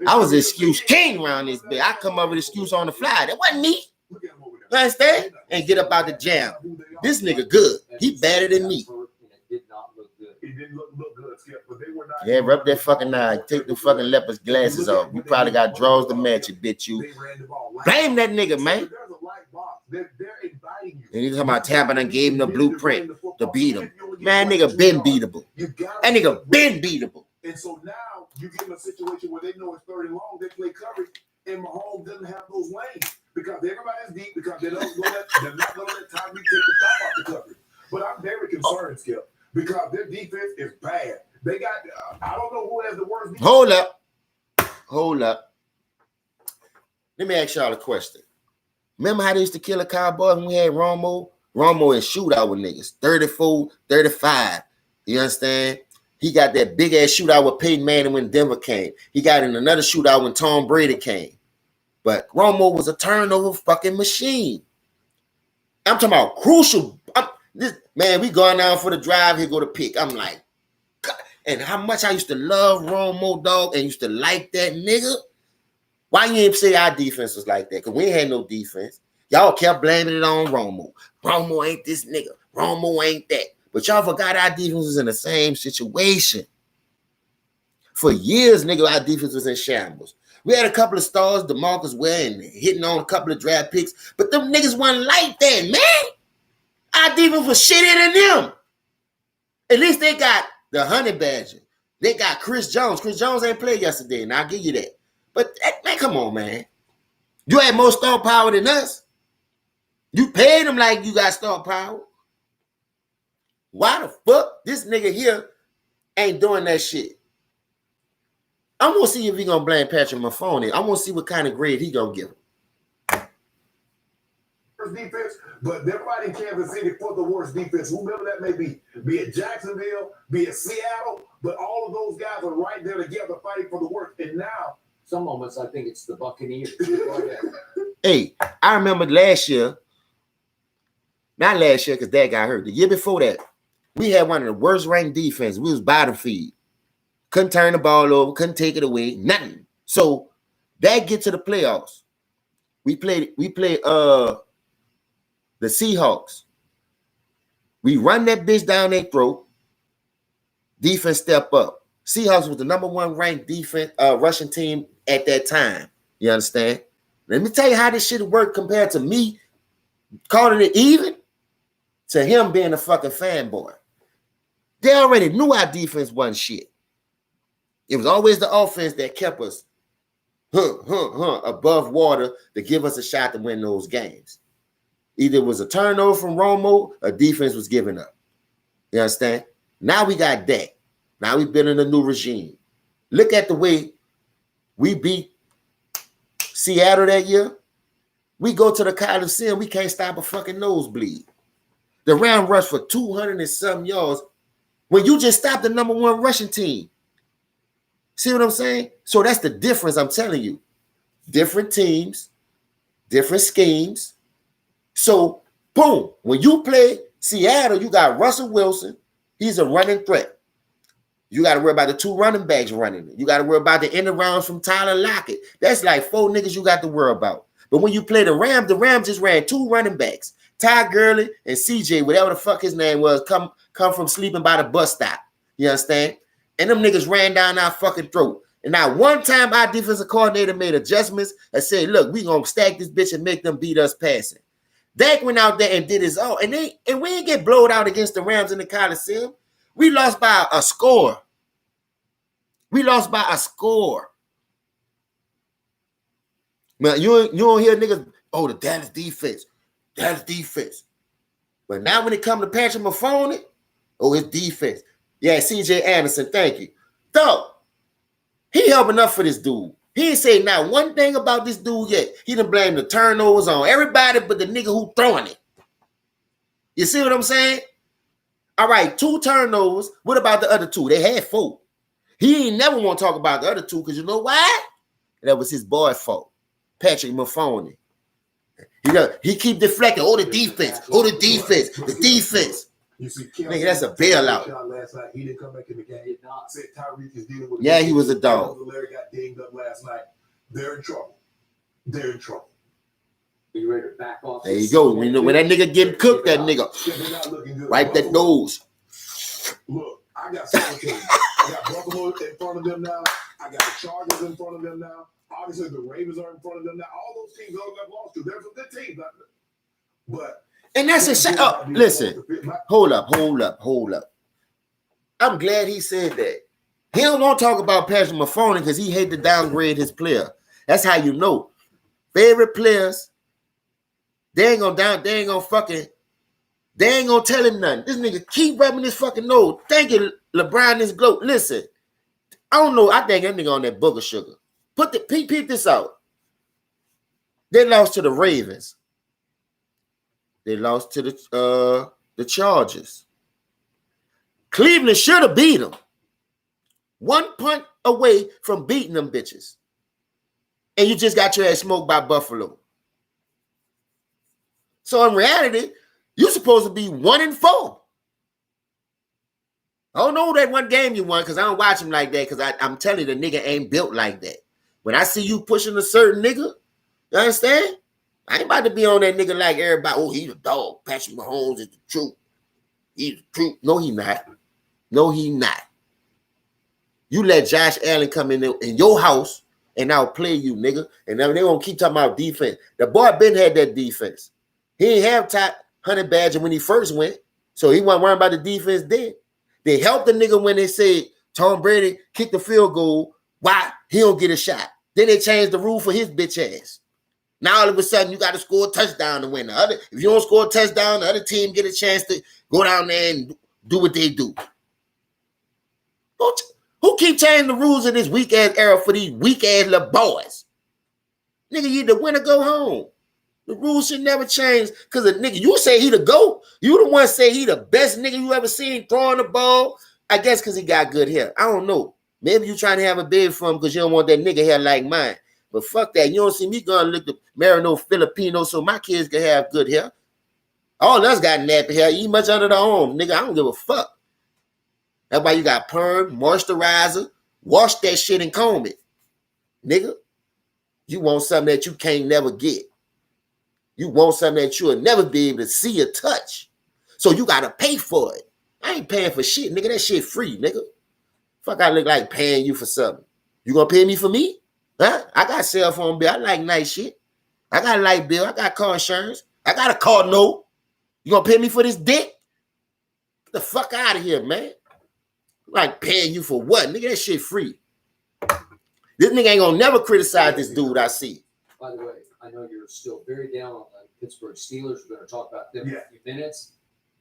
I was an excuse king around this bitch. I come up with excuse on the fly. That wasn't me. You understand? And get up out the jam. This nigga good. He better than me. It did not look good. It didn't look good, Skip, but they were not. Yeah, rub that fucking eye. Take the fucking leopard's glasses off. You probably got draws to match it, bitch. You blame that nigga, man. They're inviting you. And you talking about Tampa and gave him the blueprint to beat him. Man, nigga been beatable. That nigga been beatable. And so now you get in a situation where they know it's 30 long, they play coverage, and Mahomes doesn't have those lanes because everybody's deep because they're not going to let Tyreek take the top off the coverage. But I'm very concerned, Skip, because their defense is bad. They got, I don't know who has the worst defense. Hold up. Let me ask y'all a question. Remember how they used to kill a cowboy when we had Romo? Romo in shootout with niggas, 34, 35. You understand? He got that big ass shootout with Peyton Manning when Denver came. He got in another shootout when Tom Brady came. But Romo was a turnover fucking machine. I'm talking about crucial. Man, we going down for the drive. Here go the pick. I'm like, God. And how much I used to love Romo, dog, and used to like that nigga. Why you ain't say our defense was like that? Because we ain't had no defense. Y'all kept blaming it on Romo. Romo ain't this nigga. Romo ain't that. But y'all forgot our defense was in the same situation. For years, nigga, our defense was in shambles. We had a couple of stars, DeMarcus Ware, and hitting on a couple of draft picks. But them niggas wasn't like that, man. Our defense was shittier than them. At least they got the Honey Badger. They got Chris Jones. Chris Jones ain't played yesterday, and I'll give you that. But, man, come on, man. You had more star power than us. You paid them like you got star power. Why the fuck this nigga here ain't doing that shit? I'm going to see if he going to blame Patrick Mahomes. I'm going to see what kind of grade he going to give him. Defense, but they're fighting Kansas City for the worst defense, whomever that may be it Jacksonville, be it Seattle, but all of those guys are right there together fighting for the worst. And now, some moments I think it's the Buccaneers. Hey, I remember last year, not last year because that got hurt. The year before that, we had one of the worst ranked defenses. We was bottom feed. Couldn't turn the ball over, couldn't take it away, nothing. So that get to the playoffs. We played the Seahawks. We run that bitch down their throat. Defense step up. Seahawks was the number 1 ranked defense rushing team at that time. You understand? Let me tell you how this shit worked compared to me calling it even to him being a fucking fanboy. They already knew our defense wasn't shit. It was always the offense that kept us above water to give us a shot to win those games. Either it was a turnover from Romo, or defense was giving up. You understand? Now we got that. Now we've been in a new regime. Look at the way we beat Seattle that year. We go to the Coliseum, we can't stop a fucking nosebleed. The Rams rushed for 200 and some yards when you just stopped the number 1 rushing team. See what I'm saying? So that's the difference I'm telling you. Different teams, different schemes. So, boom, when you play Seattle, you got Russell Wilson. He's a running threat. You got to worry about the 2 running backs running it. You got to worry about the end arounds from Tyler Lockett. That's like 4 niggas you got to worry about. But when you play the Rams just ran 2 running backs. Ty Gurley and CJ, whatever the fuck his name was, come from sleeping by the bus stop. You understand? And them niggas ran down our fucking throat. And now one time our defensive coordinator made adjustments and said, look, we gonna stack this bitch and make them beat us passing. Dak went out there and did his own. And we didn't get blowed out against the Rams in the Coliseum. We lost by a score. We lost by a score. Man, you don't hear niggas, oh, the Dallas defense. Dallas defense. But now when it comes to Patrick Mahomes, oh, his defense. Yeah, CJ Anderson, thank you. Though, he helping up for this dude. He ain't say not one thing about this dude yet. He done blame the turnovers on everybody but the nigga who throwing it. You see what I'm saying? All right, 2 turnovers. What about the other 2? They had 4. He ain't never want to talk about the other 2 because you know why? That was his boy's fault. Patrick Mahomes. He keep deflecting. Oh, the defense. Oh, the defense. The defense. You see, Nigga, that's a bailout. Last night, he didn't come back in the game. Did not. Said Tyreek is dealing with. Yeah, he was a dog. Larry got dinged up last night. They're in trouble. They're in trouble. Are you ready to back off? There you go. When that nigga getting cooked, that nigga. They're not looking good. Wipe that nose. Look, I got 7 teams. I got Buffalo in front of them now. I got the Chargers in front of them now. Obviously, the Ravens are in front of them now. All those teams all got lost to. There's some good teams. But And that's a shot. Oh, listen. Hold up. I'm glad he said that. He don't want to talk about Patrick Mahomes because he hate to downgrade his player. That's how you know. Favorite players, they ain't gonna tell him nothing. This nigga keep rubbing his fucking nose. Thank you, LeBron, this gloat. Listen, I don't know. I think that nigga on that booger sugar. Peep this out. They lost to the Ravens. They lost to the Chargers. Cleveland should have beat them. 1 punt away from beating them bitches. And you just got your ass smoked by Buffalo. So in reality, you're supposed to be 1-4. I don't know that one game you won because I don't watch him like that because I'm telling you, the nigga ain't built like that. When I see you pushing a certain nigga, you understand? I ain't about to be on that nigga like everybody. Oh, he's a dog. Patrick Mahomes is the truth. He's the truth. No, he not. No, he not. You let Josh Allen come in your house and I'll play you, nigga. And then they gonna keep talking about defense. The boy Ben had that defense. He ain't have top 100 badger when he first went, so he wasn't worrying about the defense then. They helped the nigga when they said Tom Brady kicked the field goal. Why? He don't get a shot. Then they changed the rule for his bitch ass. Now all of a sudden you got to score a touchdown to win. If you don't score a touchdown, the other team get a chance to go down there and do what they do. Who keep changing the rules in this weak ass era for these weak ass little boys? Nigga, you either win or go home. The rules should never change because a nigga, you say he the GOAT. You the one say he the best nigga you ever seen throwing the ball. I guess because he got good hair. I don't know. Maybe you trying to have a beard for him because you don't want that nigga hair like mine. But fuck that. You don't see me going to look the Marino Filipino so my kids can have good hair. All us got nappy hair. Eat much under the arm. Nigga, I don't give a fuck. That's why you got perm, moisturizer. Wash that shit and comb it. Nigga, you want something that you can't never get. You want something that you'll never be able to see or touch. So you got to pay for it. I ain't paying for shit, nigga. That shit free, nigga. Fuck, I look like paying you for something. You gonna pay me for me? Huh? I got cell phone bill. I like nice shit. I got a light bill. I got car insurance. I got a car note. You gonna pay me for this dick? Get the fuck out of here, man. Like paying you for what? Nigga, that shit free. This nigga ain't gonna never criticize this dude I see. By the way, I know you're still very down on the Pittsburgh Steelers. We're going to talk about them in a few minutes.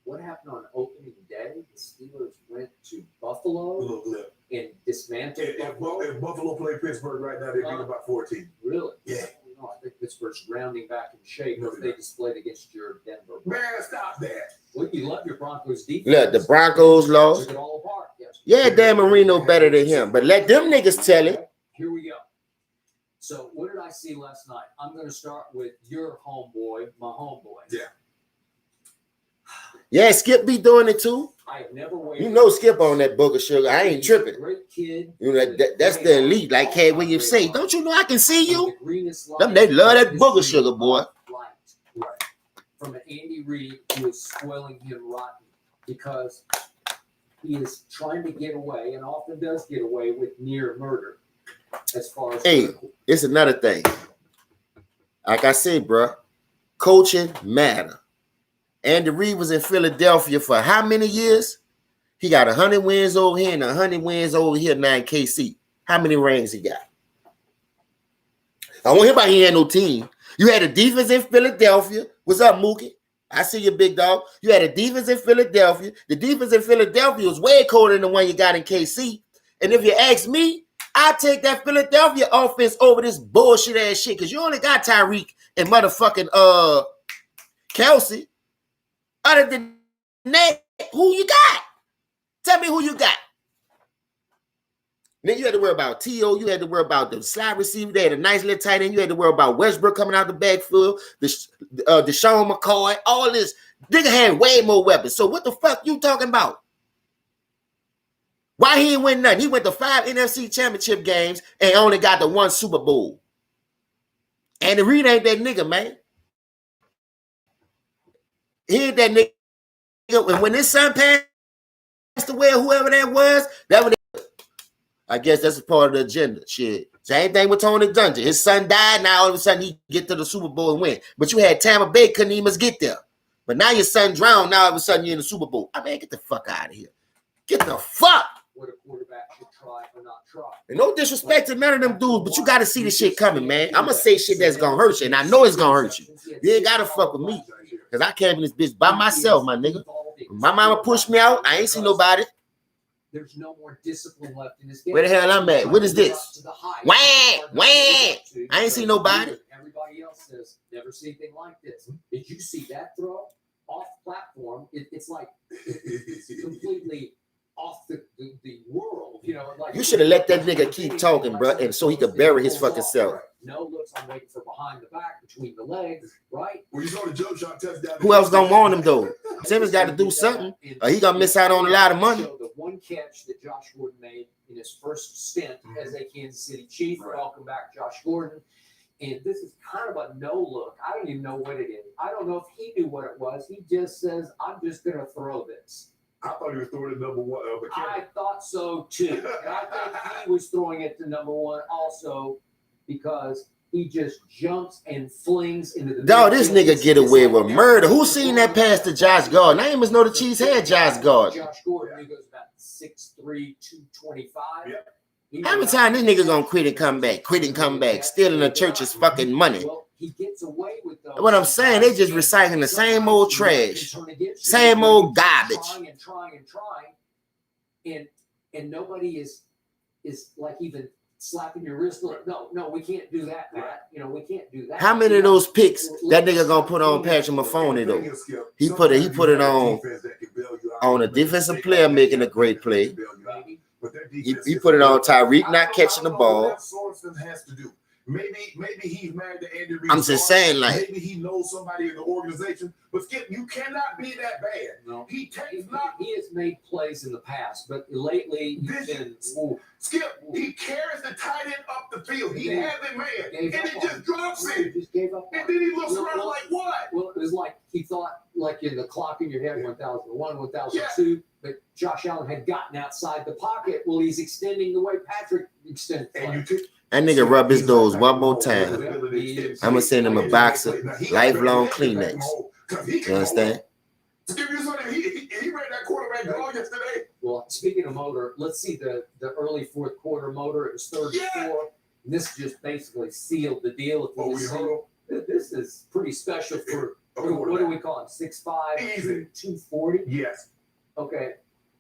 What happened on opening day? The Steelers went to Buffalo and dismantled Buffalo. If Buffalo play Pittsburgh right now, they're beating about 14. Really? Yeah. No, I think Pittsburgh's rounding back in shape if they displayed against your Denver. Man, stop that. Well, you love your Broncos defense. Look, the Broncos lost. Took it all apart. Yes. Yeah, Dan Marino better than him, but let them niggas tell it. Here we go. So what did I see last night? I'm going to start with your homeboy, my homeboy. Yeah. Yeah, Skip be doing it too. I have never waited. You know Skip on that booger sugar. I ain't tripping. Great kid. You know that's the elite. Like Cat Williams say, don't you know I can see you? The greenest light. Them they love that booger sugar, boy. Light. Right. From an Andy Reid who is spoiling him rotten because he is trying to get away and often does get away with near murder. as far as Hey, it's another thing. Like I said, bro, coaching matter. Andy Reid was in Philadelphia for how many years? He got 100 wins over here and 100 wins over here now in KC. How many rings he got? I want everybody he had no team. You had a defense in Philadelphia. What's up, Mookie? I see you, big dog. You had a defense in Philadelphia. The defense in Philadelphia was way colder than the one you got in KC. And if you ask me, I take that Philadelphia offense over this bullshit ass shit because you only got Tyreek and motherfucking Kelsey. Other than that, who you got? Tell me who you got. Then you had to worry about T.O. You had to worry about the slide receiver. They had a nice little tight end. You had to worry about Westbrook coming out the backfield, Deshaun McCoy, all this. Nigga had way more weapons. So what the fuck you talking about? Why he ain't win nothing? He went to 5 NFC championship games and only got the 1 Super Bowl. And the Reid ain't that nigga, man. He ain't that nigga. And when his son passed away or whoever that was I guess that's a part of the agenda. Shit. Same thing with Tony Dungy. His son died. Now all of a sudden he get to the Super Bowl and win. But you had Tampa Bay couldn't even get there. But now your son drowned. Now all of a sudden you're in the Super Bowl. I mean, get the fuck out of here. Get the fuck. what a quarterback should try or not try. And no disrespect to none of them dudes, but you got to see the shit coming, man. I'm going to say shit that's going to hurt you, and I know it's going to hurt you. You ain't got to fuck with me, because I came in this bitch by myself, my nigga. My mama pushed me out. I ain't see nobody. There's no more discipline left in this game. Where the hell I'm at? What is this? Wah, wah. I ain't see nobody. Everybody else says, never see anything like this. Did you see that throw off platform? It's like it's completely off the world. You know, like You should have let that nigga keep talking, bro, and so he could bury his fucking self. No looks, I'm waiting for behind the back, between the legs, right? When you saw the jump shot touchdown, Who else gonna want him though? Simmons got to do something, or he gonna miss out on a lot of money. So the one catch that Josh Gordon made in his first stint as a Kansas City Chief. Right. Welcome back, Josh Gordon. And this is kind of a no look. I don't even know what it is. I don't know if he knew what it was. He just says, I'm just going to throw this. I thought he was throwing it number one. I thought so too. And I think he was throwing it to number one also because he just jumps and flings into the Dog, this midfield. nigga get away with murder. Who seen that pass to Josh Gordon? I ain't even know the Chiefs had Josh Gordon. Josh Gordon, he goes about 6'3", 225. Yep. How many times this nigga gonna quit and come back? Quit and come back, stealing the church's fucking money. Well, he gets away with those. What I'm saying, they just recycling the same old trash, same old garbage. And nobody is like even slapping your wrist. No, we can't do that, Matt. You know, we can't do that. How many of those picks that nigga gonna put on Patrick Mahomes though? He put it on a defensive player making a great play. He put it on Tyreek not catching the ball. Maybe he's married to Andy Reid. I'm just saying, like, maybe he knows somebody in the organization. But Skip, you cannot be that bad. No. He has made plays in the past, but lately he's been. Skip, he carries the tight end up the field. He has it, man, and he just drops it. Just gave up. And then he looks around like, what? Well, it was like he thought, like in the clock in your head, 1001, 1002. But Josh Allen had gotten outside the pocket. Well, he's extending the way Patrick extended. That nigga rub his nose one more time. I'm gonna send him a box of lifelong Kleenex. You understand? To give you something, he ran that quarterback dog yesterday. Well, speaking of motor, let's see the early fourth quarter motor. It was 34. And this just basically sealed the deal. This is pretty special for what do we call him? 6'5", 240? Yes. Okay.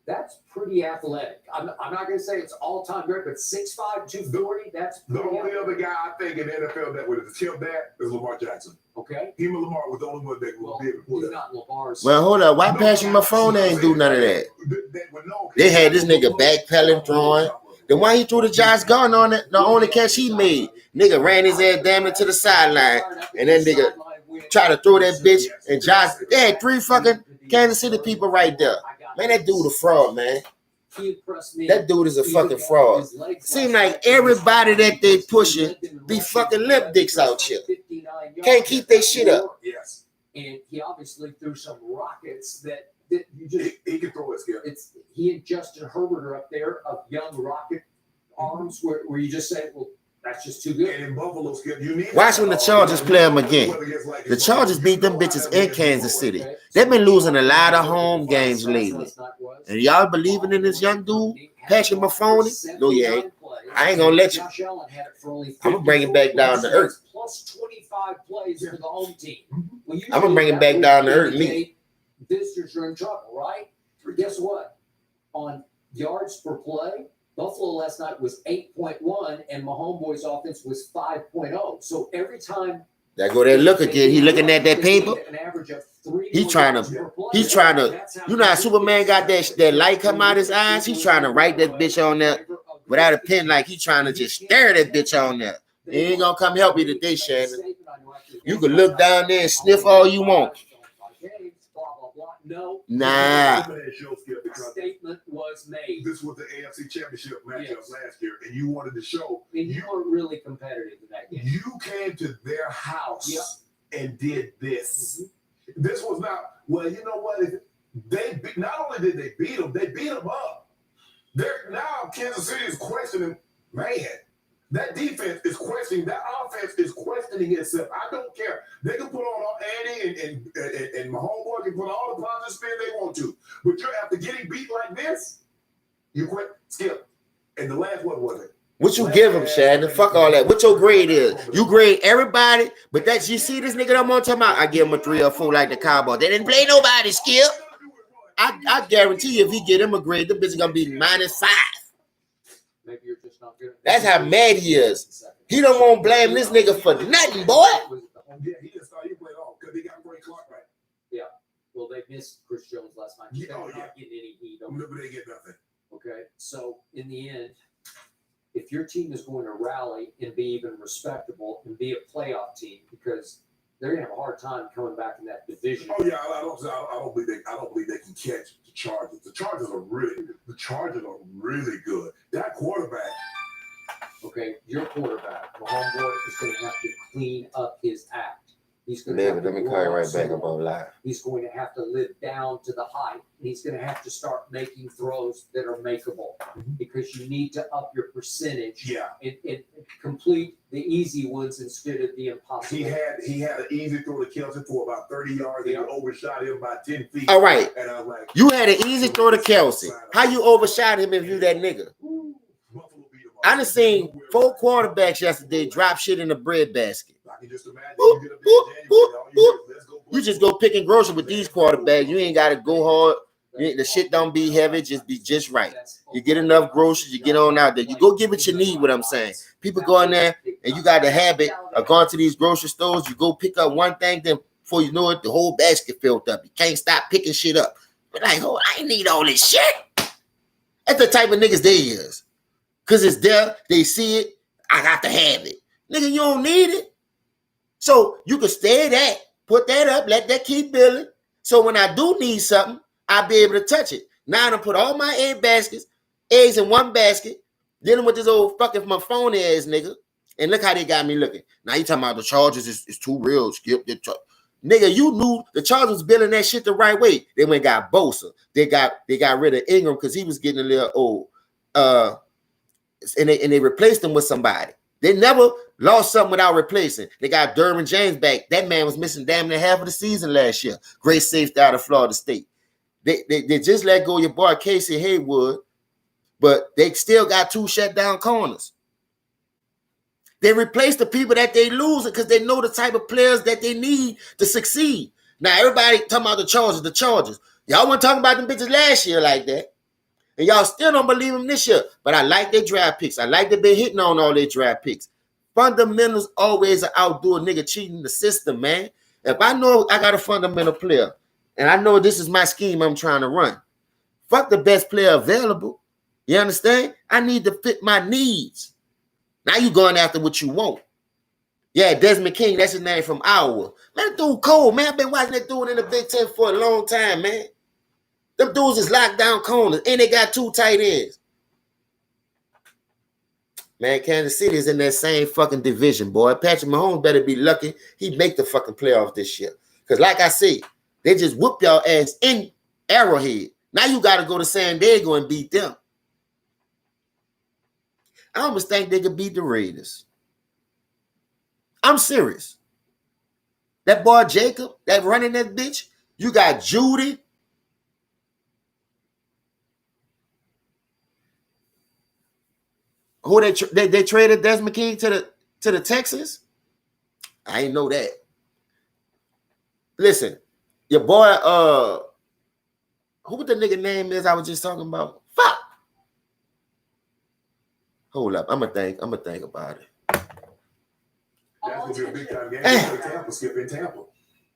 That's pretty athletic. I'm not going to say it's all-time great, but 6'5", 240, that's The pretty only athletic. other guy I think in the NFL that would attempt that is Lamar Jackson. Okay. Him and Lamar was the only one that Well, would be able to pull he's that. not Lamar's. Well, hold up. Why Patrick Mahomes ain't do none of that? They had this nigga backpedaling, throwing. The one he threw to Josh Gordon on it, the only catch he made, nigga ran his ass damn it to the sideline, and then nigga try to throw that bitch, and Josh, they had 3 fucking Kansas City people right there. Man, that dude a fraud, man. That dude is a fucking fraud. Seem like everybody that they pushing be fucking lip dicks out here. Can't keep their shit up. Yes. And he obviously threw some rockets that you just He can throw it, Skip. he and Justin Herbert are up there of young rocket arms where you just say, well, that's just too good. And in Buffalo, Skip, you need. Watch when the Chargers play them again. The Chargers beat them bitches in Kansas City. They've been losing a lot of home games lately. And y'all believing in this young dude, Patrick Mahomes? No, you ain't. I ain't gonna let you. I'm gonna bring it back down to earth. Plus 25 plays for the home team. Well, I'm gonna bring it back down to earth. Me. Visitors are in trouble, right? Guess what? On yards per play, Buffalo last night was 8.1, and my homeboy's offense was 5.0. So every time that go there, look again. He looking at that paper. He trying to. You know how Superman got that light come out his eyes? He's trying to write that bitch on there without a pen, like he trying to just stare that bitch on there. He ain't gonna come help you today, Shannon. You can look down there and sniff all you want. No. Nah. Statement was made. This was the AFC Championship matchup last year, and you wanted to show. And you were really competitive in that game. You came to their house and did this. Mm-hmm. This was not, well, you know what? Not only did they beat them up. Now Kansas City is questioning, man, that defense is questioning, that offense is questioning itself. I don't care. They can put on Andy and my homeboy can put all the positive spin they want to. But you're after getting beat like this, you quit, Skip. And the last one was it? What you give him, Shannon? Fuck all that. What your grade is? You grade everybody, but that you see this nigga that I'm on talking about, I give him a 3 or 4 like the Cowboys. They didn't play nobody, Skip. I guarantee you if he get him a grade, the bitch is gonna be -5. Maybe you're just not good. That's how mad he is. He don't want to blame this nigga for nothing, boy. Yeah, he just thought he played off because they got Ray Clark right. Yeah. Well, they missed Chris Jones last night. Yeah, They're not getting any heat on Never they get nothing. Okay. So in the end, if your team is going to rally and be even respectable and be a playoff team, because they're gonna have a hard time coming back in that division. Oh yeah, I don't believe they can catch the Chargers. The Chargers are really good. That quarterback. Okay, your quarterback, the homeboy, is going to have to clean up his act. He's going to Let me call you right back about live. He's going to have to live down to the hype. He's going to have to start making throws that are makeable because you need to up your percentage. Yeah. And complete the easy ones instead of the impossible. He had an easy throw to Kelce for about 30 yards and you overshot him by 10 feet. All right. And I was like, you had an easy throw to Kelce. How you overshot him if you that nigga? I done seen 4 quarterbacks yesterday drop shit in the bread basket. I can just imagine you just go picking groceries with these quarterbacks. You ain't got to go hard. The shit don't be heavy. Just be just right. You get enough groceries. You get on out there. You go get what you need, what I'm saying. People go in there and you got the habit of going to these grocery stores. You go pick up one thing, then before you know it, the whole basket filled up. You can't stop picking shit up. But like, oh, I ain't need all this shit. That's the type of niggas they is. Because it's there, they see it, I got to have it. Nigga, you don't need it. So you can stay that, put that up, let that keep building. So when I do need something, I'll be able to touch it. Now I done put all my eggs in one basket, dealing with this old fucking my phone ass nigga. And look how they got me looking. Now you talking about the Chargers is too real, Skip. Nigga, you knew the Chargers was building that shit the right way. They went and got Bosa. They got rid of Ingram because he was getting a little old. And they replaced him with somebody. They never lost something without replacing. They got Derwin James back. That man was missing damn near half of the season last year. Great safety out of Florida State. They just let go of your boy Casey Haywood, but they still got 2 shutdown corners. They replaced the people that they losing because they know the type of players that they need to succeed. Now everybody talking about the Chargers. Y'all weren't talking about them bitches last year like that. And y'all still don't believe them this year. But I like their draft picks. I like that they're hitting on all their draft picks. Fundamentals always outdo a nigga cheating the system, man. If I know I got a fundamental player, and I know this is my scheme I'm trying to run, fuck the best player available. You understand? I need to fit my needs. Now you going after what you want. Yeah, Desmond King, that's his name from Iowa. Man, that dude cold, man. I've been watching that dude in the Big Ten for a long time, man. Them dudes is locked down corners, and they got 2 tight ends. Man, Kansas City is in that same fucking division, boy. Patrick Mahomes better be lucky he make the fucking playoff this year. Because like I say, they just whoop y'all ass in Arrowhead. Now you got to go to San Diego and beat them. I almost think they could beat the Raiders. I'm serious. That boy Jacob, that running that bitch. You got Judy. Who they traded Desmond King to the Texans? I ain't know that. Listen, your boy, who the nigga name is I was just talking about? Fuck. Hold up. I'm gonna think about it. That's gonna be a big time game. Tampa, skip in Tampa.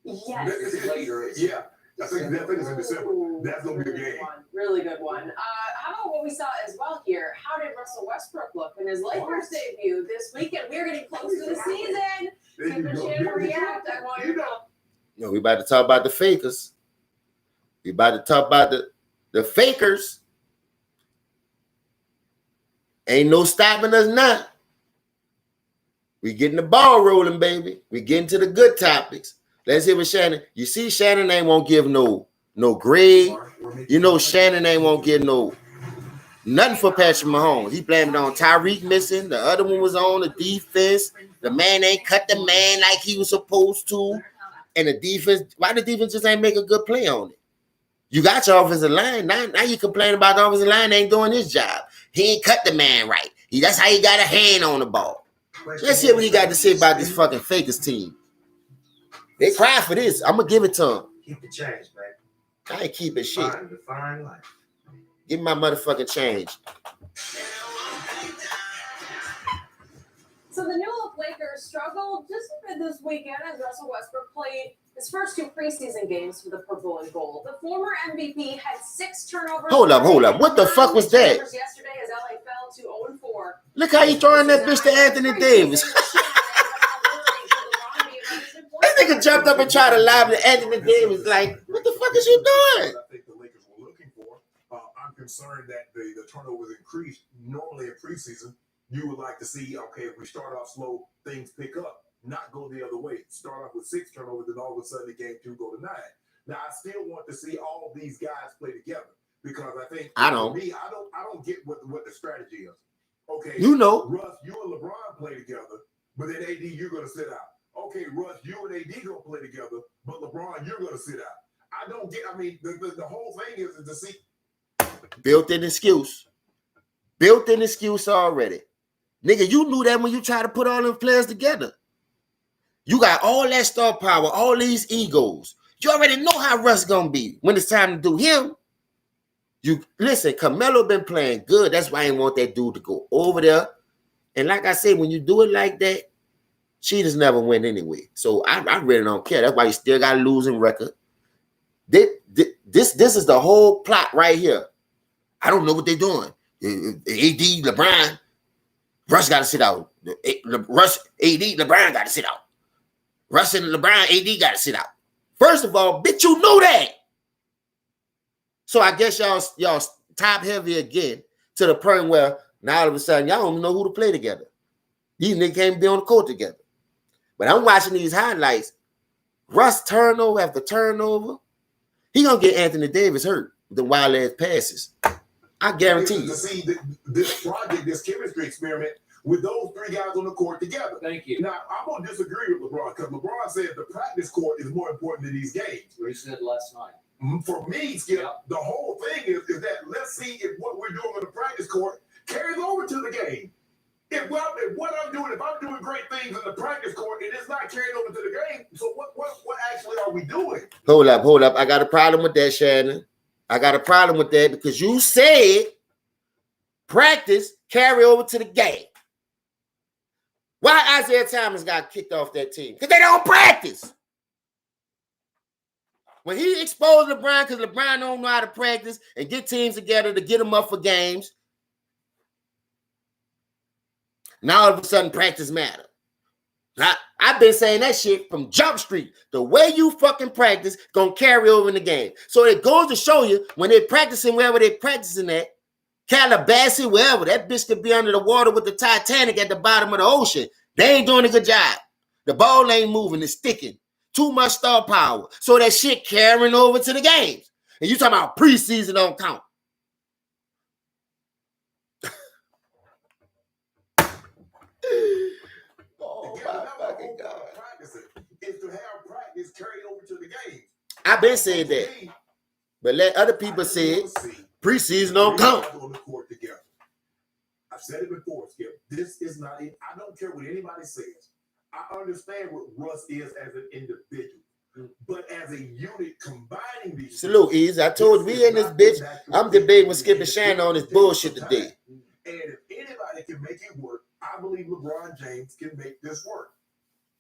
Yes. This is later. Yeah. I think it's in December. That's gonna be a game. Really good one. How about what we saw as well here? How did Russell Westbrook look in his Lakers debut this weekend? We're getting close to the season. Keep the channel react. I want you to know. No, we about to talk about the fakers. We about to talk about the fakers. Ain't no stopping us now. We getting the ball rolling, baby. We getting to the good topics. Let's hear what Shannon. You see, Shannon ain't won't give no grade. You know, Shannon ain't won't give nothing for Patrick Mahomes. He blamed it on Tyreek missing. The other one was on the defense. The man ain't cut the man like he was supposed to. And the defense, why the defense just ain't make a good play on it? You got your offensive line. Now you complain about the offensive line ain't doing his job. He ain't cut the man right. That's how he got a hand on the ball. Let's hear what he got to say about this fucking Fakers team. They cry for this. I'm going to give it to him. Keep the change, man. I ain't keeping shit. Define life. Give me my motherfucking change. So the New York Lakers struggled just a bit this weekend as Russell Westbrook played his first 2 preseason games for the purple and gold. The former MVP had 6 turnovers. Hold up. What the fuck was that? Yesterday as LA fell to 0-4. Look how you throwing that bitch to Anthony Davis. This nigga jumped up and tried to lob to Anthony Davis. Like, what the fuck is you doing? I think the Lakers were looking for. I'm concerned that the turnovers increased. Normally in preseason, you would like to see, okay, if we start off slow, things pick up. Not go the other way. Start off with 6 turnovers, then all of a sudden the game 2 go to 9. Now I still want to see all these guys play together because I think I don't get what the strategy is. Okay, you know, Russ, you and LeBron play together, but then AD you're gonna sit out. Okay, Russ, you and AD gonna play together, but LeBron you're gonna sit out. I don't get. I mean, the whole thing is to see built-in excuse. Built-in excuse already. Nigga, you knew that when you tried to put all them players together. You got all that star power, all these egos. You already know how Russ gonna be when it's time to do him. You listen, Carmelo been playing good. That's why I didn't want that dude to go over there. And like I said, when you do it like that, cheaters never win anyway. So I really don't care. That's why you still got a losing record. This is the whole plot right here. I don't know what they're doing. AD, LeBron, Russ got to sit out. Russ, AD, LeBron got to sit out. Russ and LeBron, AD got to sit out. First of all, bitch, you knew that. So I guess y'all top heavy again to the point where now all of a sudden y'all don't know who to play together. These niggas can't be on the court together. But I'm watching these highlights. Russ turnover after turnover. He gonna get Anthony Davis hurt with the wild ass passes. I guarantee you. To see this project, this chemistry experiment with those 3 guys on the court together. Thank you. Now, I'm going to disagree with LeBron because LeBron said the practice court is more important than these games. What he said last night. For me, Skip, the whole thing is that let's see if what we're doing on the practice court carries over to the game. If I'm doing great things in the practice court and it's not carried over to the game, so what actually are we doing? Hold up. I got a problem with that, Shannon. I got a problem with that because you said practice carry over to the game. Why Isaiah Thomas got kicked off that team? Because they don't practice. When he exposed LeBron, because LeBron don't know how to practice and get teams together to get them up for games, now all of a sudden practice matter. Now, I've been saying that shit from Jump Street. The way you fucking practice gonna carry over in the game. So it goes to show you when they're practicing wherever they're practicing at, Calabasas, wherever, that bitch could be under the water with the Titanic at the bottom of the ocean. They ain't doing a good job. The ball ain't moving, it's sticking. Too much star power. So that shit carrying over to the games. And you talking about preseason don't count. fucking God. Practicing is to have practice carried over to the game. I've been saying that. But let other people say it. Preseason don't count. On the court together. I've said it before, Skip. This is not it. I don't care what anybody says. I understand what Russ is as an individual. But as a unit combining these. Salute, Ease. I told we in this bitch. I'm debating with Skip and Shannon on this bullshit today. And if anybody can make it work, I believe LeBron James can make this work.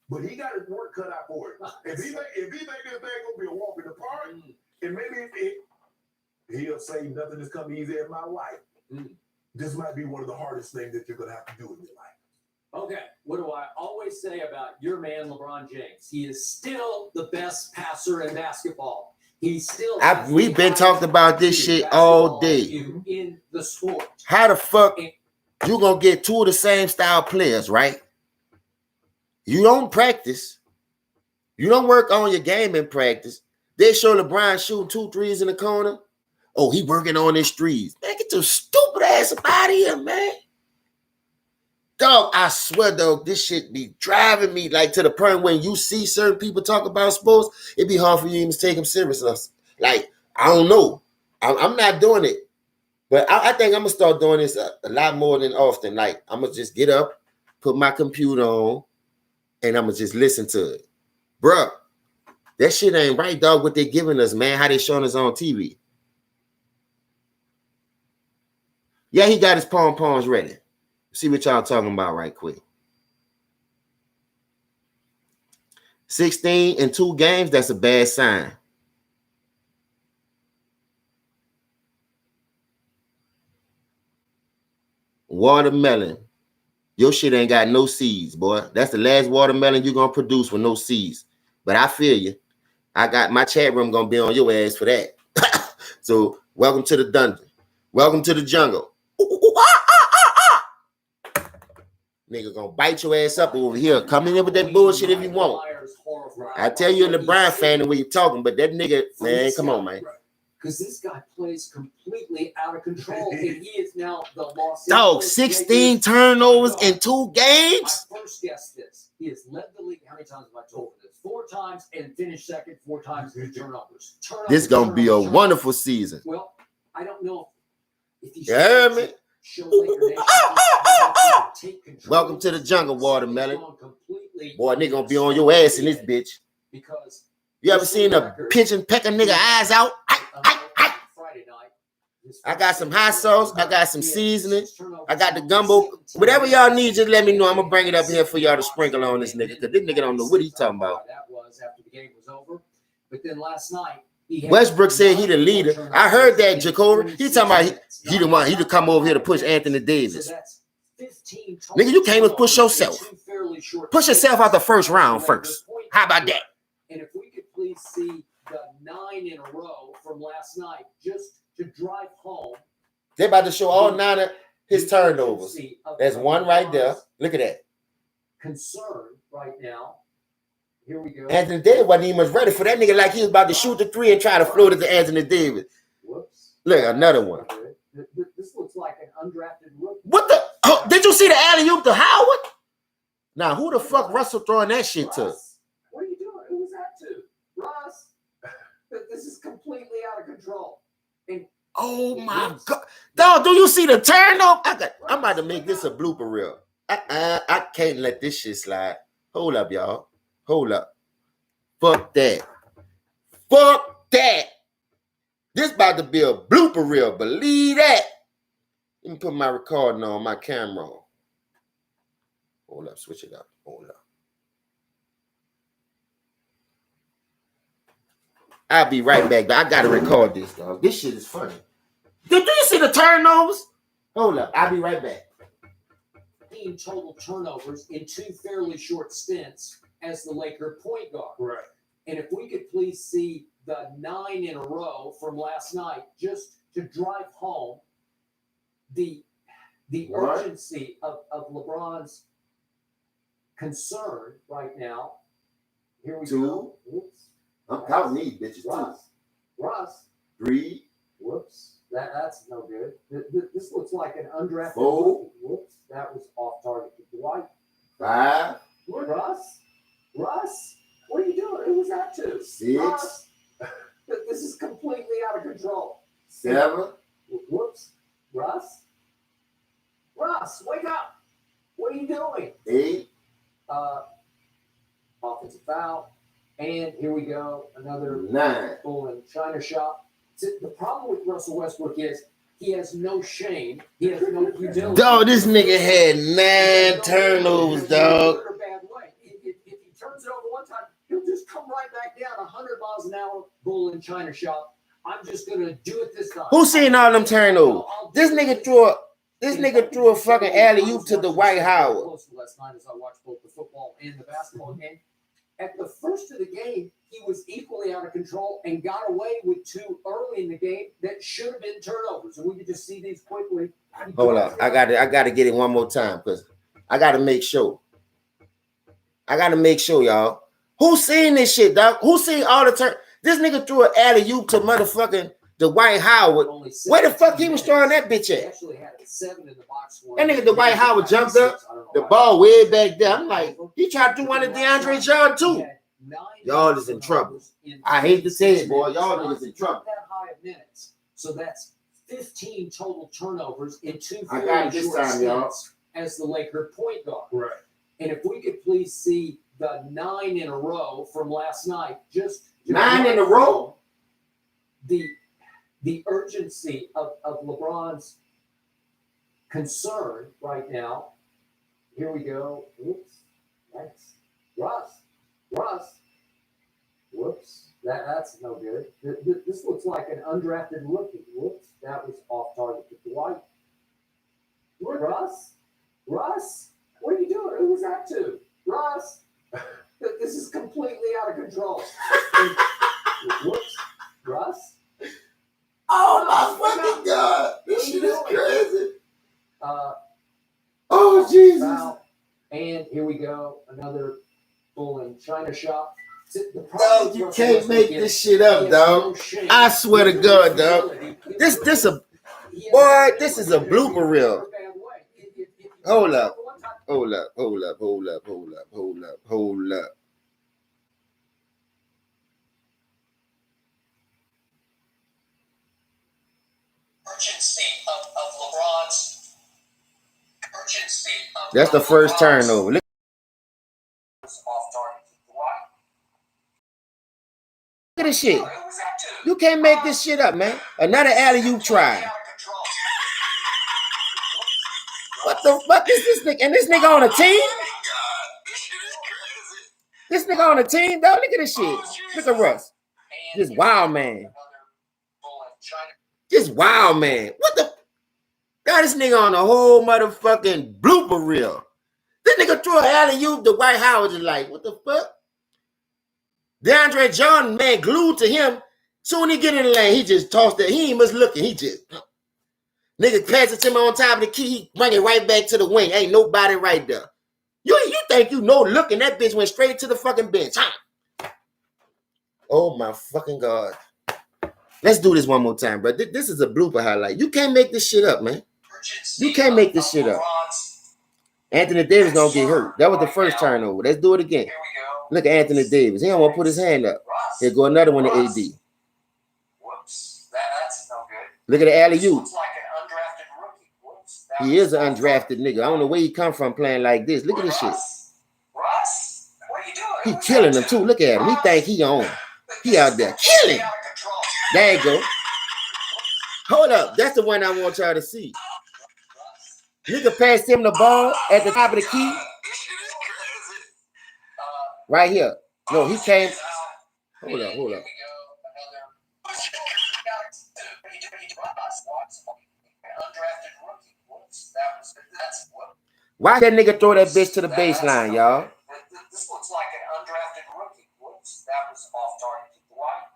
But he got his work cut out for it. If he think this thing gonna be a walk in the park, and maybe he'll say nothing has come easy in my life. This might be one of the hardest things that you're gonna have to do in your life. Okay, what do I always say about your man, LeBron James? He is still the best passer in basketball. He's still. We've been talking about this shit all day. In the sport. How the fuck you gonna get two of the same style players, right? You don't practice. You don't work on your game in practice. They show LeBron shooting 2 threes in the corner. Oh, he working on his threes. Man, get your stupid ass up out of here, man. Dog, I swear, dog, this shit be driving me like to the point when you see certain people talk about sports, it be hard for you even to take them serious. Like, I don't know. I'm not doing it. But I think I'm going to start doing this a lot more than often. Like, I'm going to just get up, put my computer on, and I'm going to just listen to it. Bruh, that shit ain't right, dog, what they giving us, man, how they showing us on TV. Yeah, he got his pom-poms ready. See what y'all talking about right quick. 16 in 2 games, that's a bad sign. Watermelon. Your shit ain't got no seeds, boy. That's the last watermelon you're going to produce with no seeds. But I feel you. I got my chat room going to be on your ass for that. So, welcome to the dungeon. Welcome to the jungle. Nigga gonna bite your ass up over here. Come in with that bullshit if you want. I tell you, a LeBron fan, the way you talking, but that nigga, man, come on, man. Because this guy plays completely out of control, and he is now the Los Dog, Angeles 16 Lakers. turnovers in 2 games. I first guessed this. He has led the league. How many times have I told you this? 4 times and finished second 4 times in turnovers. This gonna be a wonderful season. Well, I don't know if he's Welcome to the jungle, watermelon. Boy, nigga gonna be on your ass in this bitch. Because you ever seen a pinch and peck a nigga eyes out? I got some hot sauce. I got some seasoning. I got the gumbo. Whatever y'all need, just let me know. I'm gonna bring it up here for y'all to sprinkle on this nigga. Because this nigga don't know what he talking about. That was after the game was over. But then last night, Westbrook said he the leader. I heard that, Jacoby. He talking about he the one. He to come over here to push Anthony Davis. Nigga, you can't even push yourself. Push yourself out the first round first. How about that? And if we could please see the 9 in a row from last night, just to drive home. They're about to show all 9 of his turnovers. There's one right there. Look at that. Concern right now. Here we go. Anthony Davis wasn't even much ready for that nigga like he was about to shoot the 3 and try to float it to Anthony Davis. Whoops. Look, another one. This looks like an undrafted rookie. What the? Oh, did you see the alley-oop to Howard? Now, who the fuck Russell throwing that shit to? What are you doing? Who was that to? Russ. This is completely out of control. And oh my God. Dog, do you see the turnover? I'm about to make this a blooper reel. I can't let this shit slide. Hold up, y'all. Hold up. Fuck that. Fuck that. This about to be a blooper reel. Believe that. Let me put my recording on, my camera on. Hold up. Switch it up. Hold up. I'll be right back. I got to record this, dog. This shit is funny. Did you see the turnovers? Hold up. I'll be right back. Total turnovers in 2 fairly short stints as the Laker point guard. Right. And if we could please see the 9 in a row from last night, just to drive home the urgency of LeBron's concern right now. Here we go. Whoops. I'm counting these bitches. Russ. 3. Whoops. That's no good. This looks like an undrafted. 4. Whoops. That was off target to Dwight. 5. Russ. Russ, what are you doing? Who was that to? 6, Russ, this is completely out of control. 7, Whoops. Russ, wake up. What are you doing? 8. Offensive foul. And here we go. Another 9. bull in China shop. The problem with Russell Westbrook is he has no shame. He has no humility. Dog, this nigga had 9 turnovers, dog. In a bad way. If he turns it over one time, he'll just come right back down 100 miles an hour, bull in China shop. I'm just gonna do it this time. Who seen all them turnovers? This nigga threw a fucking alley-oop to the White Howard. Last night as I watched both the football and the basketball game. At the first of the game, he was equally out of control and got away with 2 early in the game that should have been turnovers. And we could just see these quickly. Hold up. I gotta get it one more time because I gotta make sure. Y'all. Who seen this shit, dog? Who seen all the turn? This nigga threw an alley-oop to motherfucking the White Howard. Where the fuck he was throwing that bitch at? Actually had 7 in the box. That nigga, the White Howard jumped up. The ball way back there. I'm like, he tried to do one of DeAndre Jordan too. Y'all is in trouble. I hate to say it, boy. Y'all niggas in trouble. That high of minutes. So that's 15 total turnovers in 2 I got it this time, y'all. as the Laker point guard. Right. And if we could please see the 9 in a row from last night, just 9 in a row. The urgency of LeBron's concern right now. Here we go. Oops. That's Russ. Whoops. That's no good. This looks like an undrafted rookie. Whoops. That was off target to Dwight. Russ. What are you doing? Who was that to? Russ. This is completely out of control. Whoops. Russ. Oh my fucking God. This shit is crazy. Oh, Jesus. Foul. And here we go. Another bull in China shop. Dog, you can't make this shit up, dog. I swear to God, dog. This is a blooper reel. Hold up. That's the first turnover. Look at this shit. You can't make this shit up, man. Another alley-oop try. What the fuck is this nigga? And this nigga on a team? This nigga on a team, dog. Look at this shit. Look at Russ. Just wild man. What the? Got this nigga on a whole motherfucking blooper reel. This nigga threw an alley-oop to White Howard just like, what the fuck? DeAndre Jordan, man, glued to him. Soon he get in the lane, he just tossed it. He ain't much looking. He just nigga pass it to him on top of the key. He bring it right back to the wing. Ain't nobody right there. You think you know looking? That bitch went straight to the fucking bench. Huh? Oh my fucking God. Let's do this one more time, bro. This is a blooper highlight. You can't make this shit up, man. You can't make this shit up. Anthony Davis gonna get hurt. That was the first turnover. Let's do it again. Look at Anthony Davis. He don't want to put his hand up. Here go another one to AD. Whoops. That's no good. Look at the alley-oop. Looks like an undrafted rookie. Whoops. He is an undrafted nigga. I don't know where he come from playing like this. Look at this shit. Russ, what are you doing? He killing them too. Look at him. He think he on. He out there killing. There you go. Hold up. That's the one I want y'all to see. Nigga passed him the ball at the top of the key. Right here. No, he came. Hold up. Why that nigga throw that bitch to the baseline, y'all? This looks like an undrafted rookie. Whoops, that was off target to Dwight.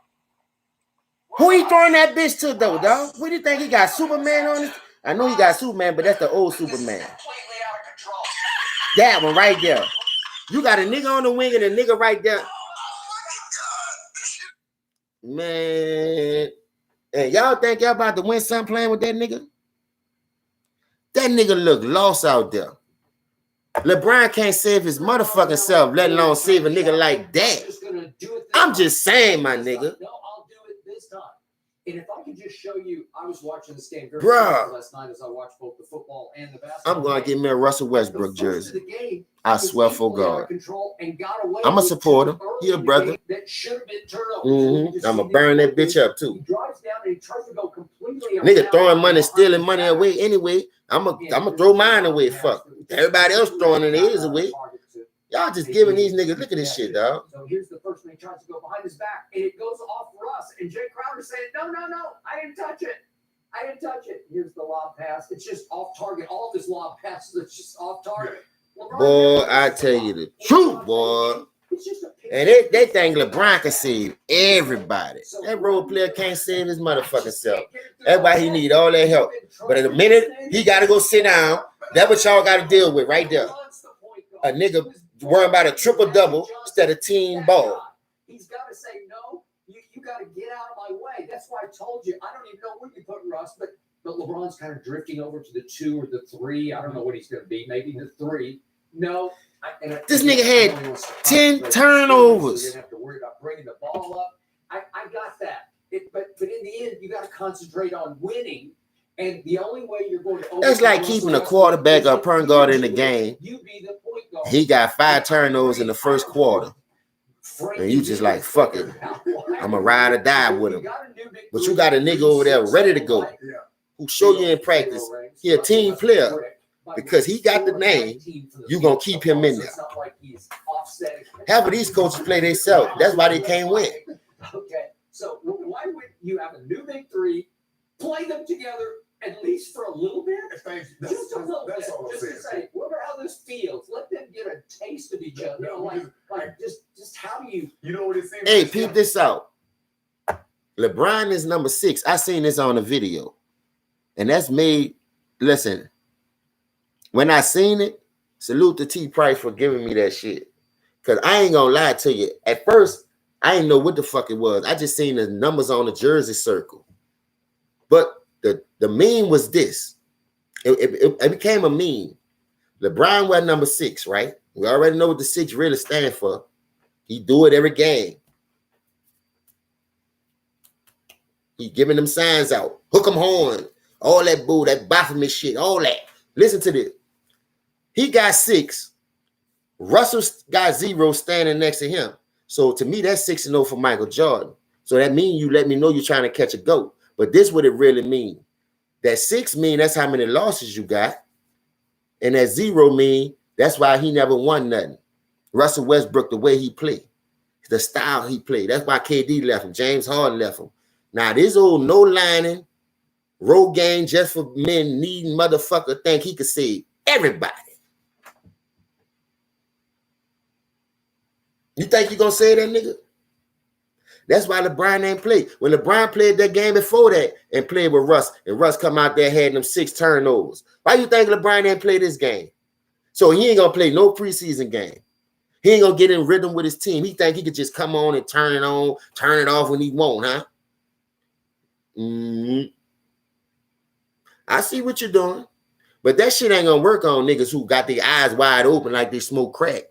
Who he throwing that bitch to though, dog? What do you think he got Superman on it? I know he got Superman, but that's the old Superman. That one right there. You got a nigga on the wing and a nigga right there. Man. Hey, y'all think y'all about to win something playing with that nigga? That nigga look lost out there. LeBron can't save his motherfucking self, let alone save a nigga like that. I'm just saying, my nigga. No, I'll do it this time. And if I could just show you, I was watching this game very Bruh. last night as I watched both the football and the basketball. I'm gonna get me a Russell Westbrook jersey. I swear for God. I'm a supporter. He a brother. I'ma burn that bitch up too. Nigga throwing money, stealing money away anyway. I'ma throw mine away. Fuck. Everybody else throwing theirs away. Y'all just giving these niggas. Look at this shit, dog. So here's the first one. He tries to go behind his back, and it goes off Russ. And Jay Crowder saying, "No, I didn't touch it. I didn't touch it." Here's the lob pass. It's just off target. All of his lob passes, it's just off target. Boy, I tell you the truth, boy. And they think LeBron can save everybody. That role player can't save his motherfucking self. That's why he need all that help. But in a minute, he got to go sit down. That's what y'all got to deal with right there. A nigga worrying about a triple-double instead of team ball. He's got to say, no, you got to get out of my way. That's why I told you. I don't even know where you put Russ, but LeBron's kind of drifting over to the 2 or the 3. I don't know what he's going to be. Maybe the 3. No. This nigga had 10 turnovers. You didn't have to worry about bringing the ball up. I got that. But in the end, you got to concentrate on winning. And the only way you're going to that's like keeping a quarterback or point guard in the game. You be the point guard. He got 5 turnovers in the first quarter. And you just like, fuck it. I'm going to ride or die with him. But you got a nigga over there ready to go who show you in practice he a team player. Because he got the name, you going to keep him in there. Half of these coaches play themselves. That's why they can't win. Okay, so why would you have a new big 3, play them together at least for a little bit? Just a little bit. Just to say, wonder how this feels. Let them get a taste of each other. You know, like just how do you... You know what it seems Hey, like? peep this out. LeBron is number 6. I seen this on a video. And that's made... Listen... When I seen it, salute to T Price for giving me that shit. Because I ain't going to lie to you. At first, I didn't know what the fuck it was. I just seen the numbers on the jersey circle. But the meme was this. It became a meme. LeBron was number 6, right? We already know what the 6 really stand for. He do it every game. He giving them signs out. Hook 'em horn. All that bull, that Baphomet shit, all that. Listen to this. He got 6. Russell got 0 standing next to him. So to me, that's 6-0 for Michael Jordan. So that means you let me know you're trying to catch a goat. But this what it really mean. That 6 mean that's how many losses you got. And that 0 mean that's why he never won nothing. Russell Westbrook, the way he played. The style he played. That's why KD left him. James Harden left him. Now this old no lining, road game just for men needing motherfucker think he could save everybody. You think you gonna say that, nigga? That's why LeBron ain't played. When LeBron played that game before that and played with Russ, and Russ come out there had them 6 turnovers. Why you think LeBron ain't play this game? So he ain't gonna play no preseason game. He ain't gonna get in rhythm with his team. He think he could just come on and turn it on, turn it off when he want, huh? I see what you're doing. But that shit ain't gonna work on niggas who got their eyes wide open like they smoke crack.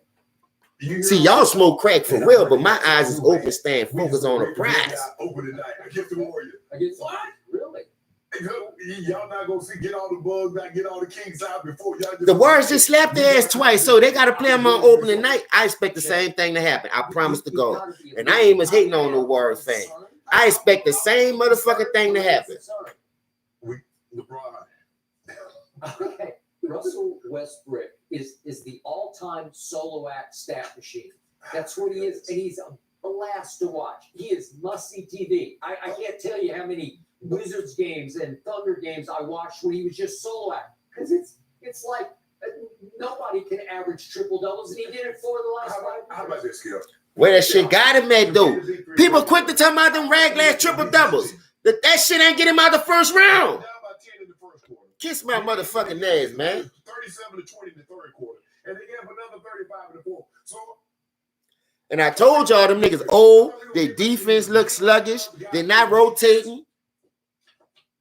See, y'all smoke crack for real, but my eyes is open, staying focused on the prize. Open tonight against the Warriors. Against what? Really? Y'all not gonna see get all the bugs out, get all the kinks out before y'all. The Warriors just slapped their ass twice, so they got to play them on opening night. I expect the same thing to happen. I promise to God. And I ain't even hating on no Warriors fan. I expect the same motherfucking thing to happen. LeBron. Okay, Russell Westbrook is the all-time solo act stat machine. That's what he is, and he's a blast to watch. He is must-see TV. I can't tell you how many Wizards games and Thunder games I watched when he was just solo act, because it's like nobody can average triple doubles, and he did it for the last 5 years. How about this, Skip? Where that shit got him at, though? People quick to talk about them rag-glass triple doubles. That shit ain't get him out the first round. Down by 10 in the first quarter. Kiss my motherfucking ass, man. 37-20 in the third quarter, and they gave up another 35 in the fourth. So. And I told y'all them niggas old. Their defense looks sluggish. They're not rotating.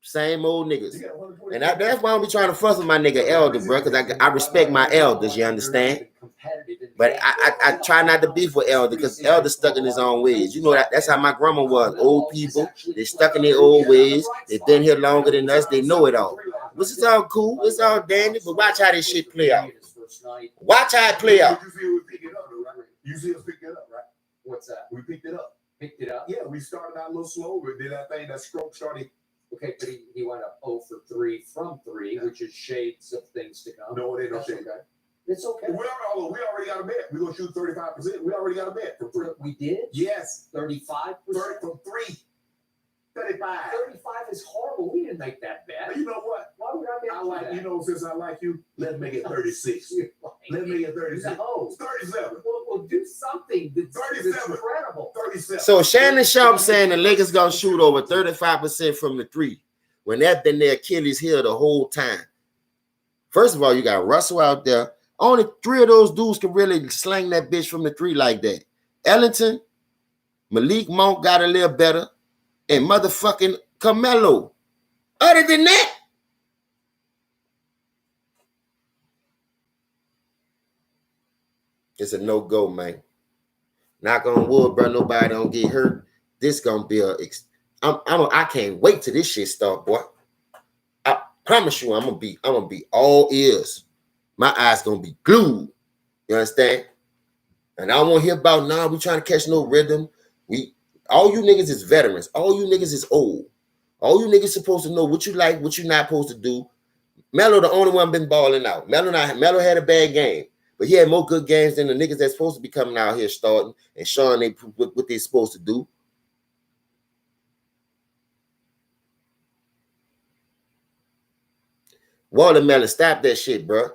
Same old niggas. You got 120. And that's why I don't be trying to fuss with my nigga elder, bro, because I respect my elders, you understand? But I try not to beef with elder because elder stuck in his own ways. You know that's how my grandma was. Old people, they stuck in their old ways. They've been here longer than us. They know it all. Which is all cool. It's all dandy, but watch how this shit play out. Watch how it play out. You see us pick it up, though, right? You see us pick it up, right? What's that? We picked it up. Picked it up? Yeah, we started out a little slow, but then that thing, that stroke started. Okay, but he went up 0 for 3 from 3, which is shades of things to come. No, it ain't no That's shade. okay. It's okay. We already got a bet. We're going to shoot 35%. We already got a bet from 3. We did? Yes. 35%? 30 from 3. 35. 35 is horrible. We didn't make that bet. You know what? Why would I bet I like, that? you know, since I like you, let's make it 36. Let's make it 36. No. 37. We'll do something that's 37. incredible. 37. So Shannon Sharp saying the Lakers gonna shoot over 35% from the 3 when that's been their Achilles heel the whole time. First of all, you got Russell out there. Only 3 of those dudes can really slang that bitch from the 3 like that. Ellington, Malik Monk got a little better, and motherfucking Carmelo. Other than that, it's a no-go, man. Knock on wood, bro. Nobody don't get hurt. This gonna be I can't wait till this shit start, boy. I promise you, I'm gonna be all ears. My eyes gonna be glued. You understand? And I won't hear about we trying to catch no rhythm. All you niggas is veterans. All you niggas is old. All you niggas supposed to know what you like, what you not supposed to do. Melo the only one been balling out. Melo had a bad game, but he had more good games than the niggas that's supposed to be coming out here starting and showing what they supposed to do. Watermelon, stop that shit, bro.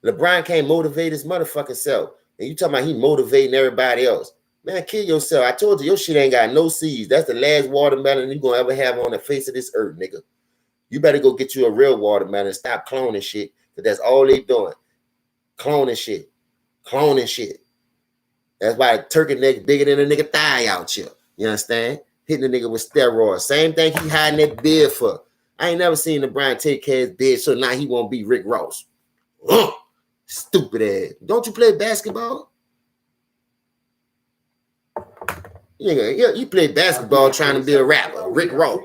LeBron can't motivate his motherfucking self. And you talking about he motivating everybody else. Man, kill yourself. I told you, your shit ain't got no seeds. That's the last watermelon you gonna ever have on the face of this earth, nigga. You better go get you a real watermelon and stop cloning shit, because that's all they doing. Cloning shit. Cloning shit. That's why the turkey neck bigger than a nigga thigh out here. You understand? Hitting the nigga with steroids. Same thing he hiding that beard for. I ain't never seen LeBron take care of his beard, so now he won't be Rick Ross. Stupid ass. Don't you play basketball? You play basketball trying to be a rapper, Rick Ross.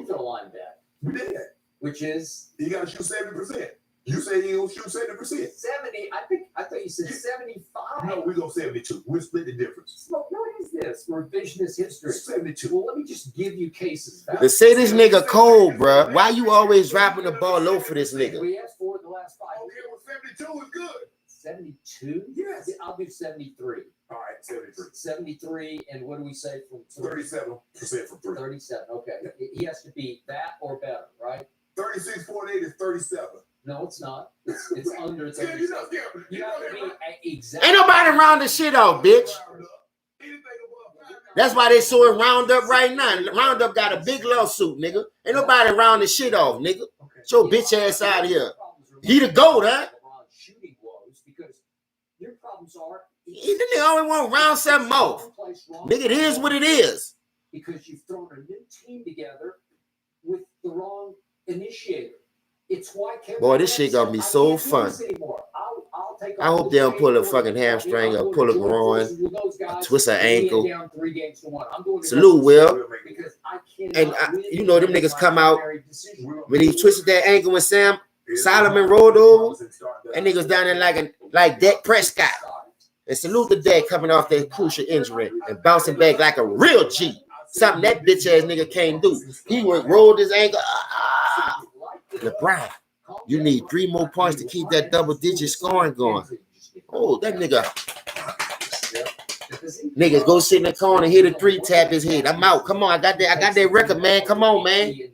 We did. Which is You got to shoot 70%. You say you gonna shoot 70%. 70. I thought you said 75. No, we go 72. We'll split the difference. What is this? Revisionist history. 72. Well, let me just give you cases. To say this nigga cold, bro. Why you always dropping the ball low for this nigga? We asked for it the last 5 Okay, years. well, 72 is good. 72? Yes. I'll do 73. All right, 73. 73, and what do we say from 37% from 3. 37? Okay. He has to be that or better, right? 36.8 is 37. No, it's not. It's under 37. You have to be exactly. Ain't nobody round the shit off, bitch. That's why they suing Roundup right now. Roundup got a big lawsuit, nigga. Ain't nobody round the shit off, nigga. Get your bitch ass out of here. He the GOAT, huh? Because your problems are. He the nigga only want round 7 off. Nigga, it is what it is. Because you've thrown a new team together with the wrong initiator. It's why boy, this shit gonna be so fun. I hope they don't pull a fucking hamstring or pull a groin, or twist an ankle. Salute, Will. And you know them niggas come out when he twisted that ankle when Solomon rolled over, and niggas down there like Dak Prescott. And salute the Dak coming off that crucial injury and bouncing back like a real G. Something that bitch ass nigga can't do. He rolled his ankle. LeBron, you need 3 more points to keep that double-digit scoring going. Oh, that nigga. Niggas go sit in the corner, hit a 3, tap his head. I'm out. Come on, I got that record, man. Come on, man. We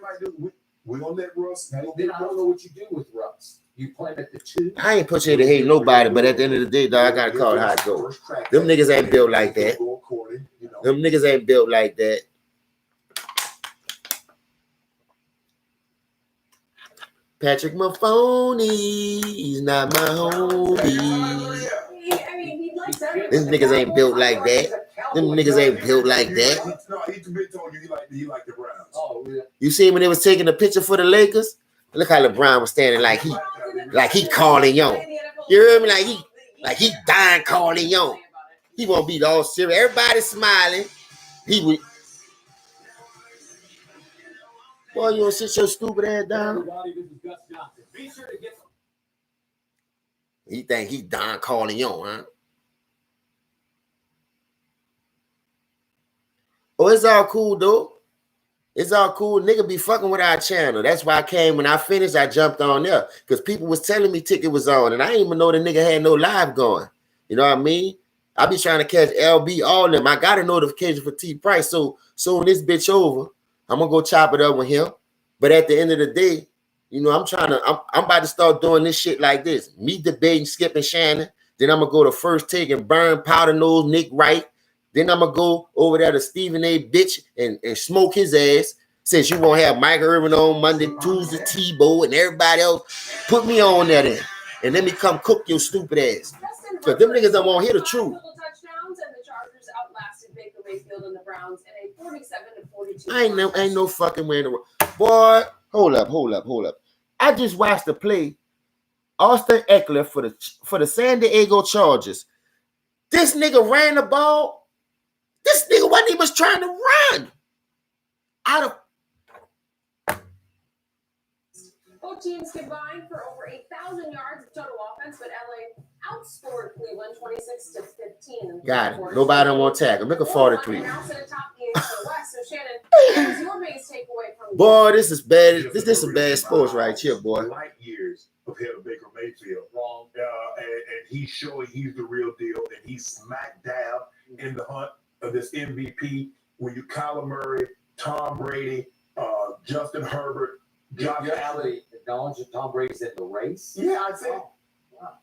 might do. We gonna let Russ. Then I don't know what you do with Russ. You play him at the 2. I ain't put you to hate nobody, but at the end of the day, dog, I gotta call it how it goes. Them niggas ain't built like that. Them niggas ain't built like that. Patrick Mafoney, he's not my homie. I mean, he'd like that. Them niggas ain't built like that. Them niggas ain't built like that. No, he told you he liked the Browns. Oh, yeah. You see when they was taking the picture for the Lakers? Look how LeBron was standing like he calling Young. You hear me? Like he dying calling Young. He won't be all serious. Everybody smiling. He would. Boy, you don't sit your stupid ass down. Everybody, this is Gus Johnson. Be sure to get. He think he dying calling Young, huh? Oh, it's all cool, though. It's all cool. Nigga be fucking with our channel. That's why I came. When I finished, I jumped on there. Because people was telling me ticket was on. And I didn't even know the nigga had no live going. You know what I mean? I be trying to catch LB, all of them. I got a notification for T Price. So when this bitch over, I'm going to go chop it up with him. But at the end of the day, you know, I'm about to start doing this shit like this. Me debating Skip and Shannon. Then I'm going to go to First Take and burn Powder Nose Nick Wright. Then I'm going to go over there to Stephen A. Bitch and smoke his ass. Since you won't have Mike Irvin on Monday, Tuesday, Tebow, and everybody else. Put me on there then. And let me come cook your stupid ass. Because them niggas don't want to hear the truth. Touchdowns and the Chargers outlasted Baker Mayfield and the Browns in a 47-42. Ain't no fucking way in the world. Boy, hold up. I just watched the play. Austin Eckler for the San Diego Chargers. This nigga ran the ball. This nigga wasn't even trying to run. Both teams combined for over 8,000 yards of total offense, but LA outscored Cleveland 26-15. Got it. Nobody don't want to tackle. Make a 43. Now sit atop the AFC West. So Shannon, what was your biggest takeaway from? Boy, this is bad. This is some bad sports right here, boy. Light years ahead of Baker Mayfield. Wrong. And he's showing he's the real deal, and he's smack dab in the hunt of this MVP. When you Kyler Murray, Tom Brady, Justin Herbert, Josh Allen. Acknowledge that Tom Brady's in the race? Yeah, I said.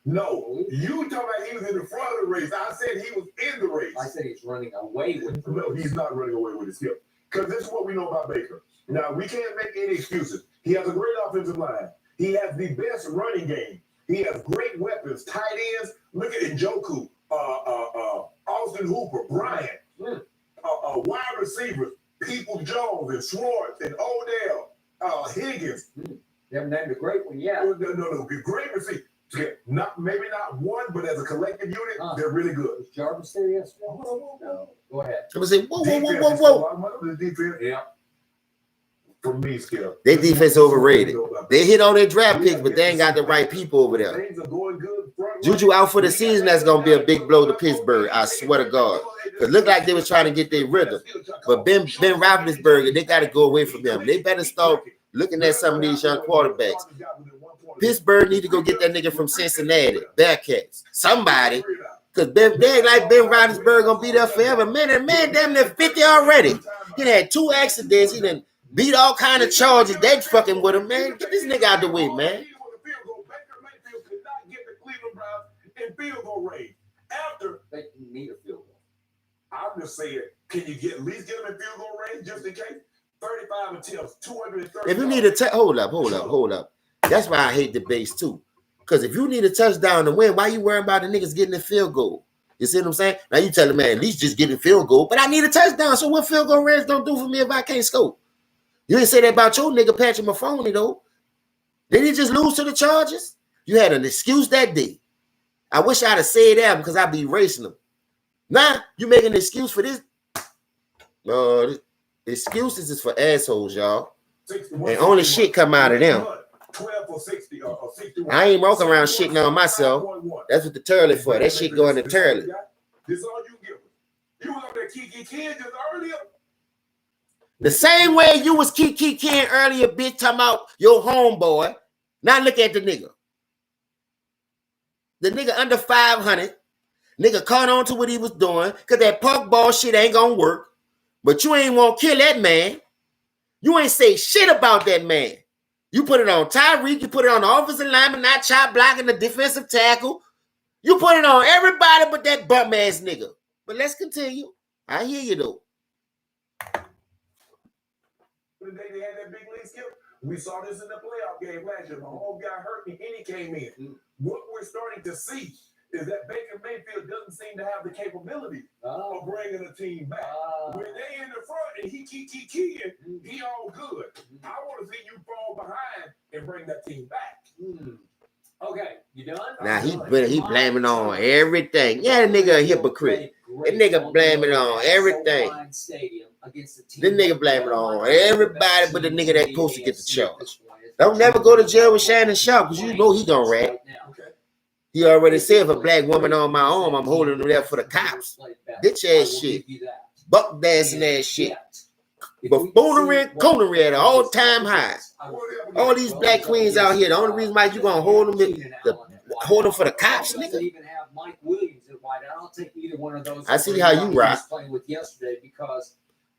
No, you talking about he was in the front of the race. I said he was in the race. I said he's running away with the race. No, he's not running away with his skip. Because this is what we know about Baker. Now, we can't make any excuses. He has a great offensive line. He has the best running game. He has great weapons, tight ends. Look at Njoku, Austin Hooper, Bryant, wide receivers, People-Jones and Schwartz and Odell, Higgins. You haven't named a great one yet. No, great receivers. Maybe not one, but as a collective unit, they're really good. Was Jarvis there yesterday? No. Go ahead. I was saying, whoa. The defense. Yeah. For me, Skip. Their defense overrated. They hit all their draft picks, but they ain't got the right people over there. Things are going good. Juju out for the season. That's gonna be a big blow to Pittsburgh. I swear to God. Cause look like they was trying to get their rhythm, but Ben Roethlisberger, they got to go away from them. They better start looking at some of these young quarterbacks. Pittsburgh need to go get that nigga from Cincinnati, Bearcats, somebody. Because they like Ben Roethlisberger gonna be there forever. Man, damn near 50 already. He had 2 accidents. He done beat all kind of charges. They fucking with him, man. Get this nigga out the way, man. Field goal range. After they need a field goal. I'm just saying, can you at least get them in field goal range just in case? 35 attempts, 230. If you need a hold up. That's why I hate debates too. Because if you need a touchdown to win, why you worrying about the niggas getting a field goal? You see what I'm saying? Now you tell the man, at least just get a field goal, but I need a touchdown. So what field goal range don't do for me if I can't score? You didn't say that about your nigga Patrick Mahomes though. Did he just lose to the Chargers? You had an excuse that day. I wish I'd have said that because I'd be racing them. Nah, you making an excuse for this? Excuses is for assholes, y'all. And only shit come out of them. 12 or 60 or 61. I ain't walking around shitting on myself. That's what the toilet for. That shit going to the toilet. This is all you give. You was on that Kiki Kid just earlier. The same way you was Kiki Ken earlier, bitch, talking about your homeboy. Now look at the nigga. The nigga under 500. Nigga caught on to what he was doing because that punk ball shit ain't gonna work. But you ain't want to kill that man. You ain't say shit about that man. You put it on Tyreek. You put it on the offensive lineman, not chop blocking the defensive tackle. You put it on everybody but that bum ass nigga. But let's continue. I hear you though. The day they had that big league skip, we saw this in the playoff game last year. My home got hurt and he came in. What we're starting to see is that Baker Mayfield doesn't seem to have the capability of bringing a team back. When they in the front and he keying, he all good. I want to see you fall behind and bring that team back. Okay, you done? Now he blaming on everything. Yeah, the nigga a hypocrite. That nigga blaming on everything. This nigga blaming on everybody but the nigga that supposed to get the charge. Don't never go to jail with Shannon Sharp because you know he gonna rat. He already said if a black woman on my arm, I'm holding her there for the cops. Bitch ass shit. Buck dancing ass shit. Buffoonery and coonery at an all-time high. All these black queens out here, the only reason why you gonna hold them for the cops, nigga. I see how you rock.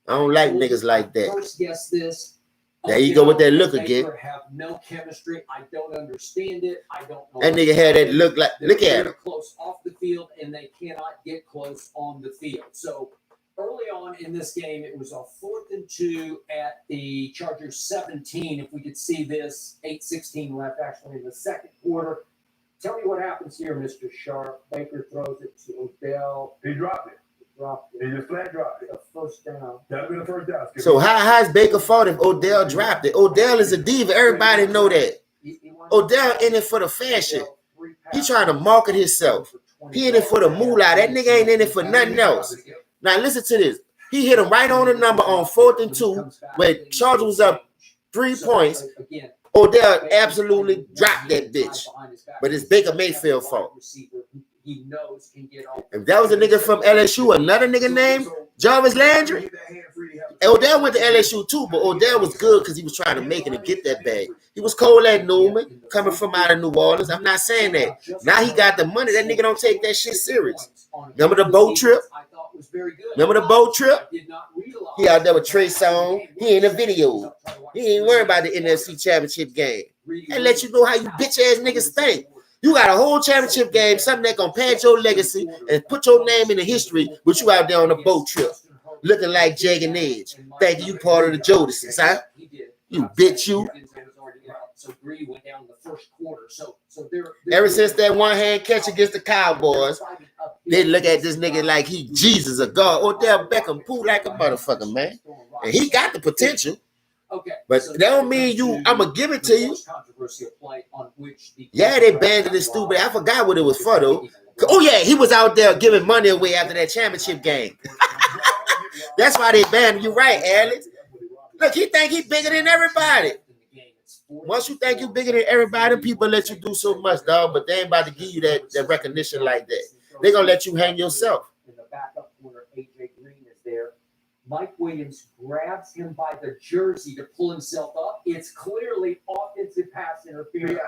I don't like niggas like that. First guess this. There you go with that look again. Have no chemistry. I don't understand it. I don't know. That nigga had that look like. Look at him. Close off the field, and they cannot get close on the field. So early on in this game, it was a 4th and 2 at the Chargers 17. If we could see this, 8:16 left actually in the second quarter. Tell me what happens here, Mr. Sharp. Baker throws it to Odell. He dropped it. He just flat dropped it. A first down. That'll be the first down. So how's Baker fault if Odell dropped it? Odell is a diva. Everybody know that. Odell in it for the fashion. He trying to market himself. He in it for the moolah. That nigga ain't in it for nothing else. Now listen to this. He hit him right on the number on 4th and 2 when Chargers was up 3 points. Odell absolutely dropped that bitch. But it's Baker Mayfield fault. If that was a nigga from LSU, another nigga named Jarvis Landry, Odell went to LSU too, but Odell was good because he was trying to make it and get that bag. He was cold at Newman, coming from out of New Orleans. I'm not saying that. Now he got the money. That nigga don't take that shit serious. Remember the boat trip? Remember the boat trip? He out there with Trey Songz. He in the video. He ain't worried about the NFC Championship game. And let you know how you bitch ass niggas think. You got a whole championship game, something that gonna pad your legacy and put your name in the history, but you out there on a boat trip, looking like Jag and Edge, thinking you part of the Jodeci's, huh? You bitch, you. Ever since that one-hand catch against the Cowboys, they look at this nigga like he Jesus or God. Odell Beckham poo like a motherfucker, man. And he got the potential. But that don't mean I'm going to give it to you. Yeah, they banned it stupid. I forgot what it was for, though. Oh, yeah, he was out there giving money away after that championship game. That's why they banned him. You're right, Alex. Look, he think he bigger than everybody. Once you think you bigger than everybody, people let you do so much, dog, but they ain't about to give you that recognition like that. They're going to let you hang yourself. In the backup corner, A.J. Green is there. Mike Williams grabs him by the jersey to pull himself up. It's clearly offensive pass interference.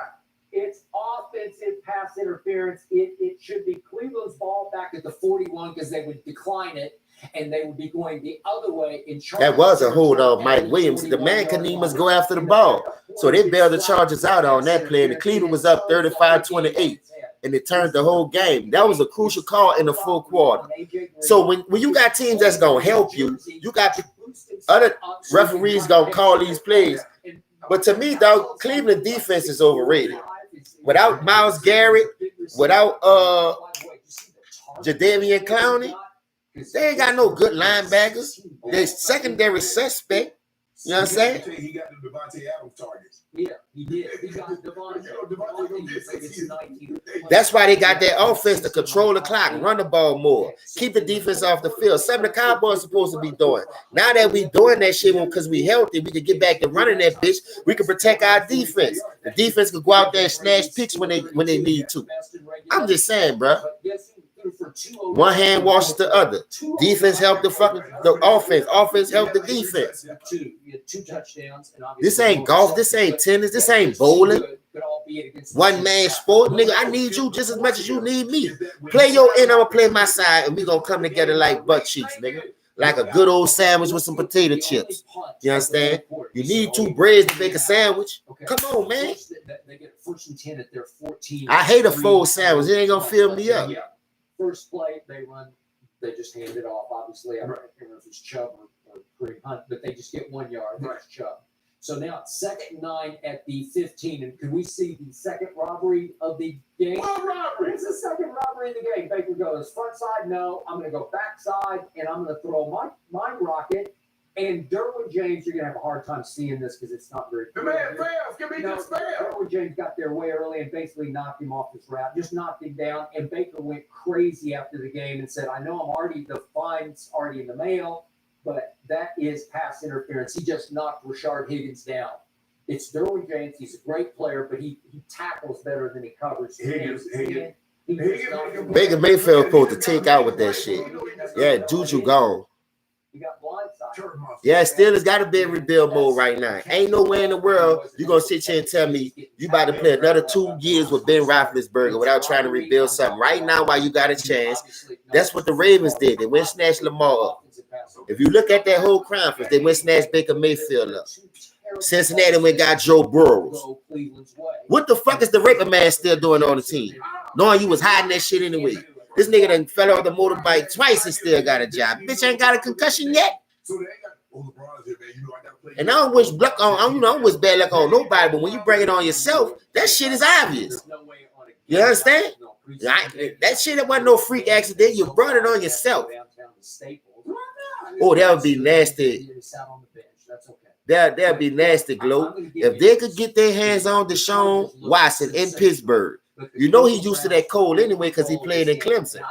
It's offensive pass interference. It should be Cleveland's ball back at the 41 because they would decline it, and they would be going the other way in charge. That was a hold on Mike Williams. The man couldn't even go after the ball. So they bailed the Chargers out on that play, and the Cleveland was up 35-28. And it turned the whole game. That was a crucial call in the full quarter. So when you got teams that's going to help you, you got other referees going to call these plays. But to me, though, Cleveland defense is overrated. Without Myles Garrett, without Jadeveon Clowney, they ain't got no good linebackers. They're secondary suspect. You know what I'm saying? He got the Devontae Adams targets. Yeah, he did. He got Devontae. That's why they got that offense to control the clock, run the ball more, keep the defense off the field. Something the Cowboys supposed to be doing. Now that we doing that shit because we healthy, we can get back to running that bitch. We can protect our defense. The defense can go out there and snatch picks when they need to. I'm just saying, bro. One hand washes the other. Defense help the offense. Offense help the defense. Two touchdowns. This ain't golf. This ain't tennis. This ain't bowling. One man sport, nigga. I need you just as much as you need me. Play your end, I'm gonna play my side, and we gonna come together like butt cheeks, nigga. Like a good old sandwich with some potato chips. You understand? You need two breads to make a sandwich. Come on, man. I hate a full sandwich. It ain't gonna fill me up. First play, they just hand it off. Obviously, I don't remember if it's Chubb or Kareem Hunt, but they just get 1 yard. Right. Chubb. So now it's 2nd and 9 at the 15. And can we see the second robbery of the game? What robbery? It's the second robbery of the game. Baker goes front side, no. I'm going to go back side, and I'm going to throw my rocket. And Derwin James, you're going to have a hard time seeing this because it's not very The clear. man fails. Give me just fail. Derwin James got there way early and basically knocked him off his route, just knocked him down. And Baker went crazy after the game and said, I know the fine's already in the mail, but that is pass interference. He just knocked Rashard Higgins down. It's Derwin James. He's a great player, but he tackles better than he covers. Higgins. Baker Mayfield supposed to take out with that shit. Yeah, Juju gone. He got blindsided. Yeah, Steelers got to be in rebuild mode right now. Ain't nowhere in the world you going to sit here and tell me you about to play another 2 years with Ben Roethlisberger without trying to rebuild something right now while you got a chance. That's what the Ravens did. They went snatch Lamar up. If you look at that whole conference, they went snatch Baker Mayfield up. Cincinnati went got Joe Burrows. What the fuck is the Raper man still doing on the team? Knowing you was hiding that shit anyway. This nigga done fell off the motorbike twice and still got a job. Bitch ain't got a concussion yet. So they ain't got LeBron's here, man. You know I gotta play. And I don't wish luck on, I don't wish bad luck on nobody, but when you bring it on yourself, that shit is obvious. You understand? That shit that wasn't no freak accident. You brought it on yourself. Oh, that would be nasty. That'd be nasty, Glow. If they could get their hands on Deshaun Watson in Pittsburgh, you know he used to that cold anyway because he played in Clemson.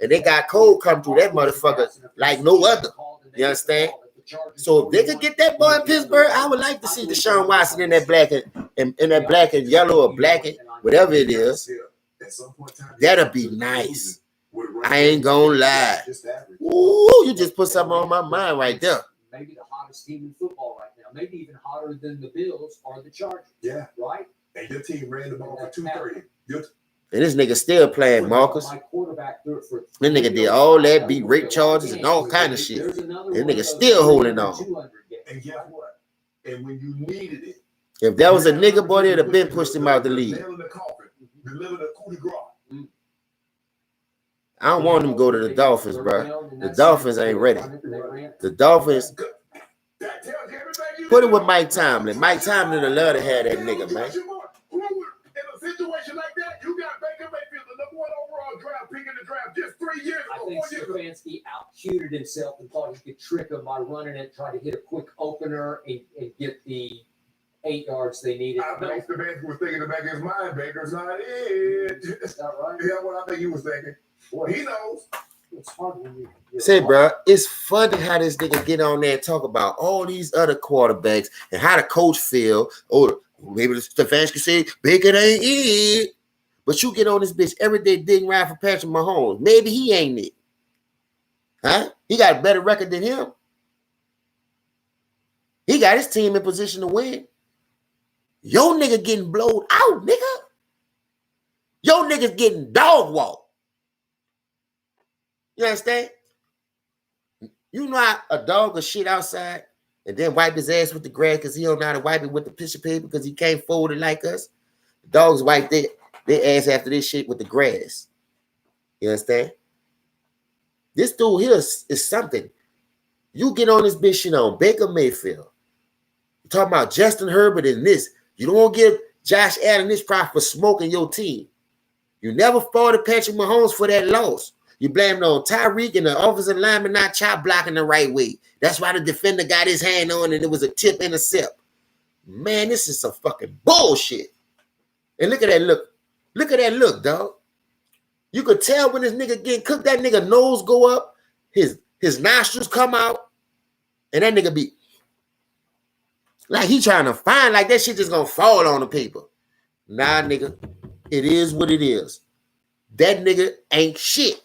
And they got cold come through that motherfucker like no other. You understand? So if they could get that boy in Pittsburgh, I would like to see Deshaun Watson in that black and yellow or black and whatever it is. That'll be nice. I ain't gonna lie. Ooh, you just put something on my mind right there. Maybe the hottest team in football right now. Maybe even hotter than the Bills or the Chargers. Yeah. Right? And your team ran the ball for 230. And this nigga still playing, Marcus. My quarterback threw it for This nigga did all that, beat rape charges and all kind of shit. This nigga still holding on. And guess what? And when you needed it, If that was a nigga boy, they'd have been pushed him out the league. nail in the coffin, deliver the coup de grace. I don't want him to go to the Dolphins, bro. The Dolphins ain't ready. The Dolphins, That tells you everything you put it need. with Mike Tomlin. Mike Tomlin would love to have that nigga, man. Who would, in a situation like that, you got Baker Mayfield, the number 1 overall draft pick in the draft just 3 years I ago, think 4 years ago. Stefanski out-cuted himself and thought he could trick him by running it, try to hit a quick opener and get the 8 yards they needed. I think Stefanski was thinking in the back of his mind, Baker's not it. Is that right? Yeah, what I think he was thinking. Well, he knows. It's hard when you get Say, bro, it's funny how this nigga get on there and talk about all these other quarterbacks and how the coach feel. Or maybe Stefanski say Baker ain't it. But you get on this bitch every day digging around for Patrick Mahomes. Maybe he ain't it. Huh? He got a better record than him. He got his team in position to win. Yo nigga getting blowed out, nigga. Yo niggas getting dog walked. You understand? You know how a dog will shit outside and then wipe his ass with the grass because he don't know how to wipe it with the tissue paper because he can't fold it like us. The dogs wipe their ass after this shit with the grass. You understand? This dude here is something. You get on this bitch shit on Baker Mayfield. You're talking about Justin Herbert and this. You don't want to give Josh Allen this prop for smoking your team. You never faulted Patrick Mahomes for that loss. You blamed it on Tyreek and the offensive lineman not chop blocking the right way. That's why the defender got his hand on and it was a tip intercept. Man, this is some fucking bullshit. And look at that look. Look at that look, dog. You could tell when this nigga getting cooked, that nigga nose go up, his nostrils come out, and that nigga be like he trying to find like that shit just gonna fall on the paper. Nah, nigga. It is what it is. That nigga ain't shit.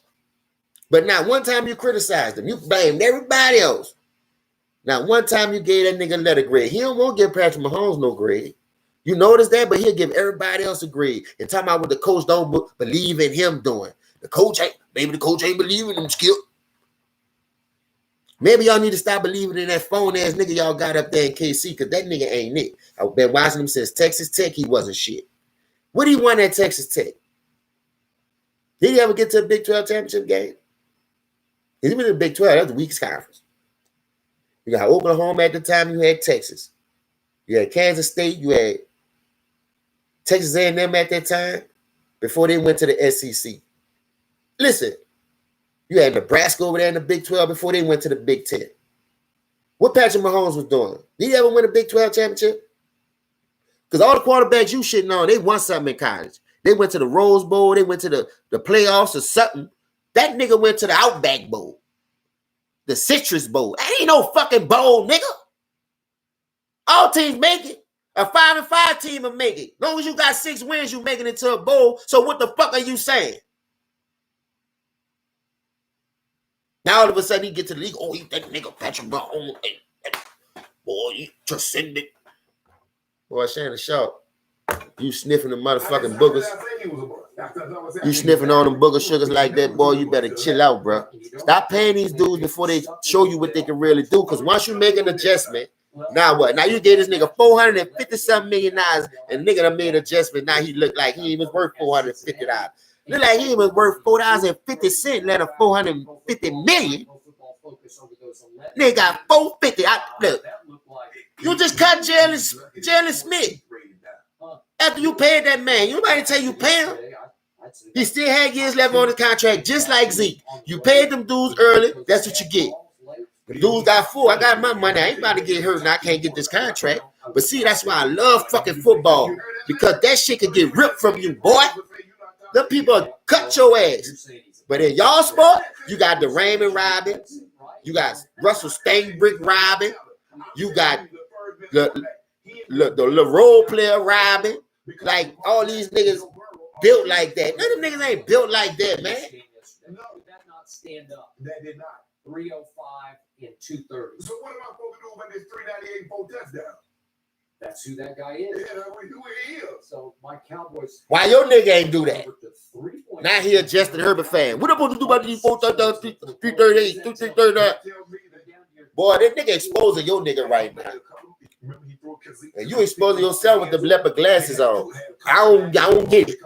But not one time you criticized him. You blamed everybody else. Not one time you gave that nigga a letter grade. He don't want to give Patrick Mahomes no grade. You notice that? But he'll give everybody else a grade. And talking about what the coach don't believe in him doing. The coach ain't believing him, Skip. Maybe y'all need to stop believing in that phone-ass nigga y'all got up there in KC because that nigga ain't it. I've been watching him since Texas Tech. He wasn't shit. What did he won at Texas Tech? Did he ever get to a Big 12 championship game? He been in the Big 12. That's the weakest conference. You got Oklahoma at the time. You had Texas. You had Kansas State. You had Texas A&M at that time before they went to the SEC. Listen, you had Nebraska over there in the Big 12 before they went to the Big 10. What Patrick Mahomes was doing? Did he ever win a Big 12 championship? Because all the quarterbacks you shitting on, they won something in college. They went to the Rose Bowl. They went to the playoffs or something. That nigga went to the Outback Bowl. The Citrus Bowl. That ain't no fucking bowl, nigga. All teams make it. A 5-5 team will make it. As long as you got 6 wins, you make it into a bowl. So what the fuck are you saying? Now all of a sudden he get to the league. Oh, you that nigga Patrick Mahomes. Boy, you transcended. Boy, Shannon Sharp, you sniffing the motherfucking boogers. You sniffing on them booger sugars like that, boy, you better chill out, bro. Stop paying these dudes before they show you what they can really do. Because once you make an adjustment, now what? Now you gave this nigga $450-something million, and nigga done made an adjustment. Now he look like he was worth $450. Look like he was worth $4.50, let him $450 million. Nigga got $450. Look, you just cut Jalen Smith. After you paid that man, you nobody tell you pay him. He still had years left on the contract, just like Zeke. You paid them dudes early, that's what you get. The dudes got full. I got my money. I ain't about to get hurt and I can't get this contract. But see, that's why I love fucking football. Because that shit can get ripped from you, boy. Them people cut your ass. But in y'all sport, you got the Raymond robbing. You got Russell Stainbrick robbing. You got the role player robbing. Like all these niggas built like that. None of them niggas ain't built like that, man. No, did that not stand up? That did not. 305 and 230. So what am I supposed to do about this 398 4 touchdown? That's who that guy is. Yeah, who he is. So my Cowboys. Why your nigga ain't do that? Now he adjusted Herbert fan. What am I supposed to do about these 4 touchdowns, 338, 339? Boy, that nigga exposing your nigga right now. And you exposing yourself with the leopard glasses on. I don't get it.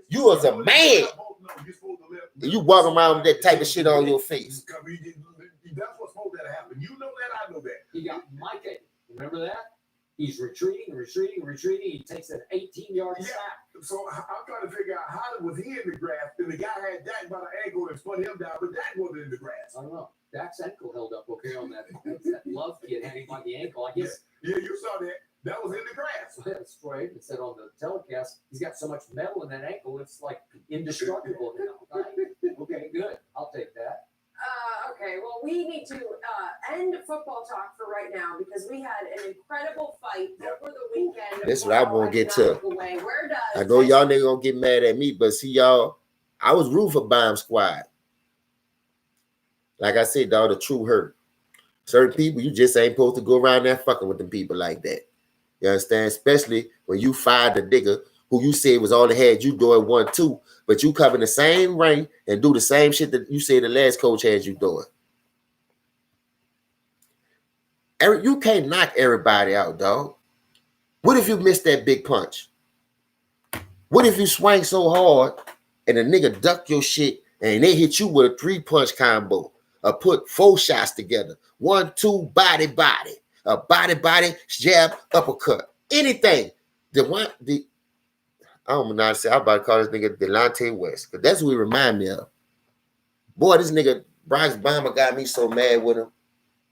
You was a man. And you walk around with that type of shit on your face. That's what's supposed to happen. You know that, I know that. He got Micah. Remember that? He's retreating. He takes an 18-yard sack. So I'm trying to figure out how was he in the grass and the guy had Dak by the ankle and spun him down, but Dak wasn't in the grass. I don't know. Dak's ankle held up okay on that Love kid had him by the ankle. I guess. Yeah, you saw that. That was in the grass. That's right. It said on the telecast, he's got so much metal in that ankle, it's like indestructible now. Okay, good. I'll take that. Okay, well, we need to end football talk for right now because we had an incredible fight over the weekend. This is what I want to get to. I know y'all niggas gonna get mad at me, but see y'all, I was rooting for Bomb Squad. Like I said, dog, the true hurt. Certain people, you just ain't supposed to go around there fucking with them people like that. You understand? Especially when you fired the nigga who you said was all the had you doing 1-2, but you come in the same ring and do the same shit that you said the last coach had you doing. You can't knock everybody out, dog. What if you missed that big punch? What if you swing so hard and a nigga duck your shit and they hit you with a 3-punch combo or put 4 shots together? 1-2, body, a body, jab, uppercut, anything. I don't know how to say. I'm about to call this nigga Delonte West because that's who he remind me of. Boy, this nigga Bryce Bomber got me so mad with him.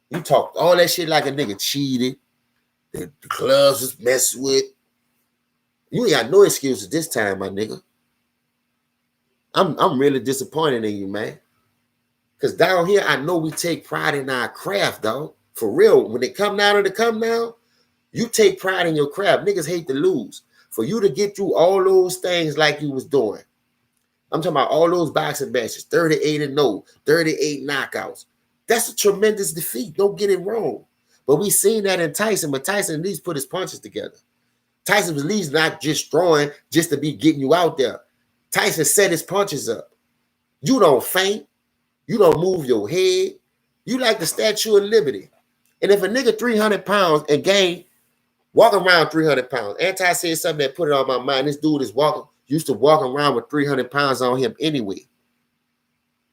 You talk all that shit like a nigga cheated. The clubs was messed with. You ain't got no excuses this time, my nigga. I'm really disappointed in you, man. Because down here, I know we take pride in our craft, dog. For real, when it come down to the come down, you take pride in your craft. Niggas hate to lose. For you to get through all those things like you was doing. I'm talking about all those boxing matches, 38-0, 38 knockouts. That's a tremendous defeat. Don't get it wrong. But we seen that in Tyson, but Tyson at least put his punches together. Tyson was at least not just throwing just to be getting you out there. Tyson set his punches up. You don't faint. You don't move your head. You like the Statue of Liberty. And if a nigga 300 pounds and gain, walk around 300 pounds. Anti said something that put it on my mind. This dude used to walk around with 300 pounds on him anyway.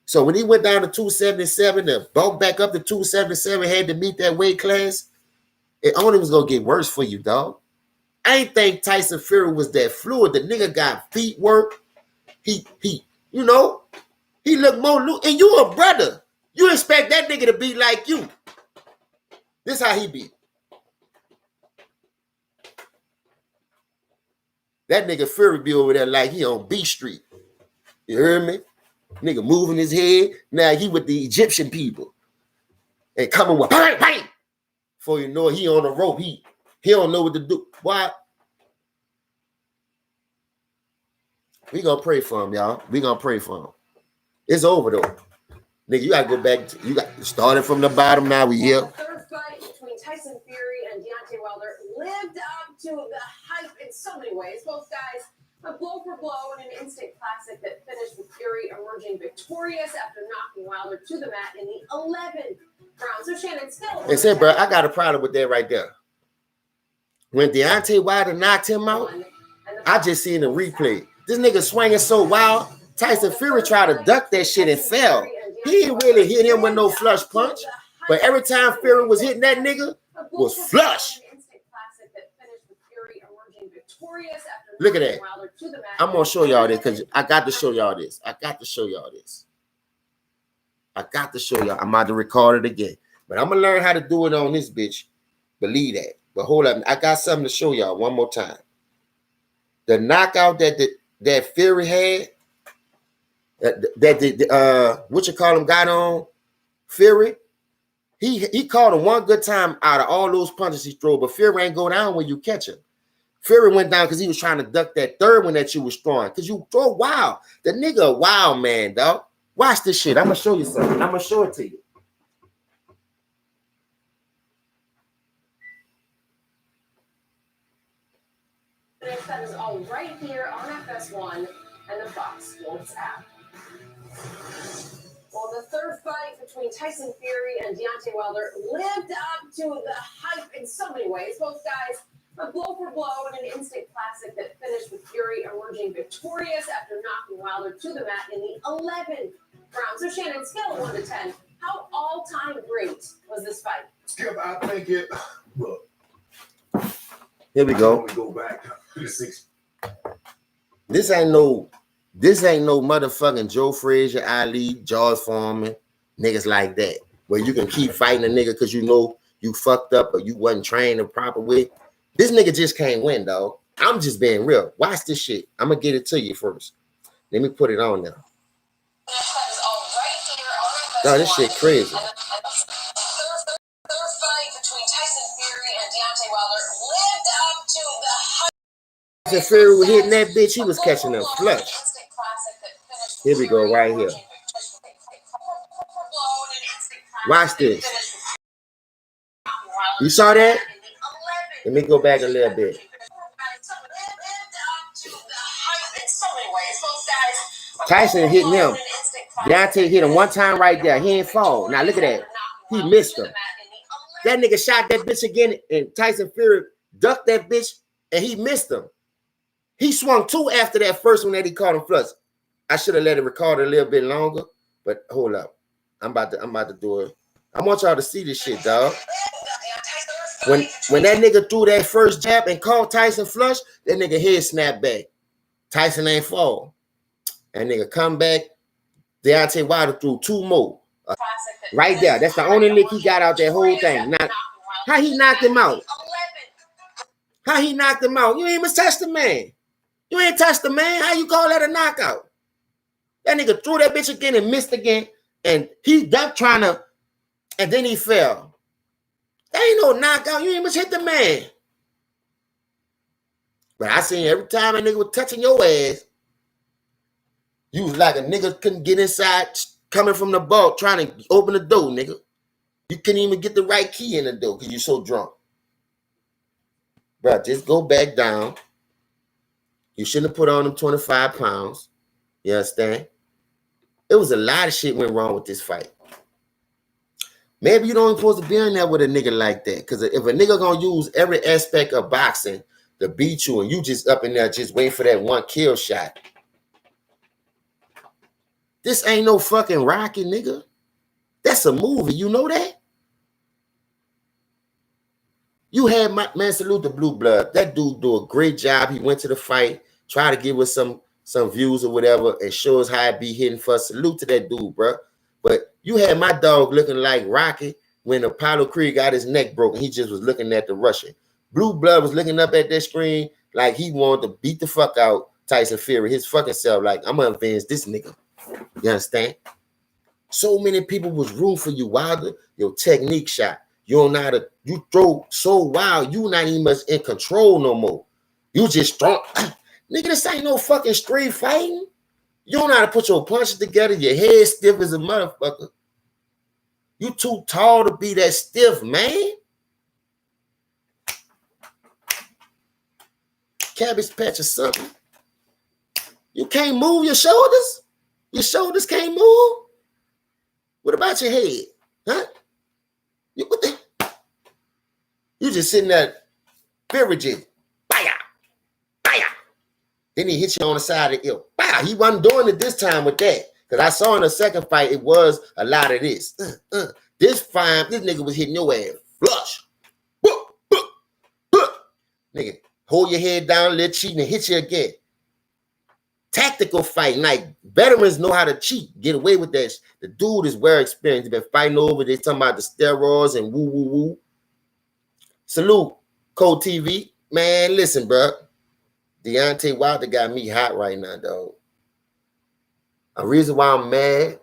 So when he went down to 277 and bumped back up to 277, had to meet that weight class, It only was gonna get worse for you, dog. I ain't think Tyson Fury was that fluid. The nigga got feet work. He, you know, he looked more loose. And you a brother. You expect that nigga to be like you. This how he be. That nigga Fury be over there like he on B Street. You heard me? Nigga moving his head. Now he with the Egyptian people. And coming with bang, bang. Before you know it, he on the rope. He don't know what to do. Why? We gonna pray for him, y'all. We gonna pray for him. It's over though. Nigga, you gotta go back. You got started from the bottom. Now we here. The third fight between Tyson Fury and Deontay Wilder lived up to the hype in so many ways. Both guys went blow for blow in an instant classic that finished with Fury emerging victorious after knocking Wilder to the mat in the 11th round. So Shannon still. They said, bro, I got a problem with that right there. When Deontay Wilder knocked him out, I just seen the replay. This nigga swinging so wild. Tyson Fury tried to duck that shit and fell. He didn't really hit him with no flush punch. But every time Fury was hitting that nigga, was flush. Look at that. I'm going to show y'all this because I got to show y'all this. I got to show y'all this. I got to show y'all. I'm about to record it again. But I'm going to learn how to do it on this bitch. Believe that. But hold up. I got something to show y'all one more time. The knockout that Fury had, what you call him, got on Fury, he caught him one good time out of all those punches he threw, but Fury ain't go down when you catch him. Fury went down because he was trying to duck that third one that you was throwing, because you throw wild. The nigga a wild man, dog. Watch this shit. I'm going to show you something. I'm going to show it to you. That is all right here on FS1 and the Fox Sports app. Well, the third fight between Tyson Fury and Deontay Wilder lived up to the hype in so many ways. Both guys went blow for blow in an instant classic that finished with Fury emerging victorious after knocking Wilder to the mat in the 11th round. So Shannon, scale of 1 to 10, how all-time great was this fight? Skip, I think it. Look. Here we go. We go back to the 60s. This ain't no motherfucking Joe Frazier, Ali, George Foreman, niggas like that. Where you can keep fighting a nigga because you know you fucked up or you wasn't trained the proper way. This nigga just can't win, dog. I'm just being real. Watch this shit. I'm gonna get it to you first. Let me put it on now. Dog, this shit crazy. If Fury was hitting that bitch, he was catching a flush. Here we go, right here. Watch this. You saw that? Let me go back a little bit. Tyson hitting him. Deontay hit him one time right there. He ain't fall. Now look at that. He missed him. That nigga shot that bitch again, and Tyson Fury ducked that bitch, and he missed him. He swung two after that first one that he caught him flush. I should have let it record a little bit longer, but hold up. I'm about to do it. I want y'all to see this shit, dog. When that nigga threw that first jab and called Tyson flush, that nigga head snapped back. Tyson ain't fall. That nigga come back. Deontay Wilder threw two more. Right there. That's the only lick he got out that whole thing. Now, how he knocked him out? How he knocked him out? You ain't even touched the man. You ain't touched the man. How you call that a knockout? That nigga threw that bitch again and missed again. And he ducked trying to, and then he fell. That ain't no knockout. You ain't even hit the man. But I seen every time a nigga was touching your ass, you was like a nigga couldn't get inside coming from the vault trying to open the door, nigga. You couldn't even get the right key in the door because you're so drunk. Bro, just go back down. You shouldn't have put on them 25 pounds. You understand? It was a lot of shit went wrong with this fight. Maybe you don't even supposed to be in there with a nigga like that. Because if a nigga gonna use every aspect of boxing to beat you and you just up in there just waiting for that one kill shot. This ain't no fucking Rocky, nigga. That's a movie. You know that? You had my man, salute the Blue Blood. That dude do a great job. He went to the fight, try to give us some views or whatever, and show us how it be hitting for. Salute to that dude, bro. But you had my dog looking like Rocky when Apollo Creed got his neck broken. He just was looking at the Russian. Blue Blood was looking up at that screen like he wanted to beat the fuck out Tyson Fury, his fucking self. Like, I'm gonna avenge this nigga. You understand? So many people was rooting for you, Wilder. Your technique shot. You don't know how to, you throw so wild, you not even much in control no more. You just strong. Nigga, this ain't no fucking street fighting. You don't know how to put your punches together. Your head stiff as a motherfucker. You too tall to be that stiff, man. Cabbage patch or something. You can't move your shoulders? Your shoulders can't move? What about your head? Huh? You just sitting there, very just, baya, baya. Then he hit you on the side of the ear. Baya. He wasn't doing it this time with that. Because I saw in the second fight, it was a lot of this. This fight, this nigga was hitting your ass. Flush. Nigga, hold your head down, let cheat, and hit you again. Tactical fighting. Like, veterans know how to cheat. Get away with that. The dude is well experienced. He's been fighting over. They talking about the steroids and woo. Salute, Code TV. Man, listen, bro. Deontay Wilder got me hot right now, dog. A reason why I'm mad,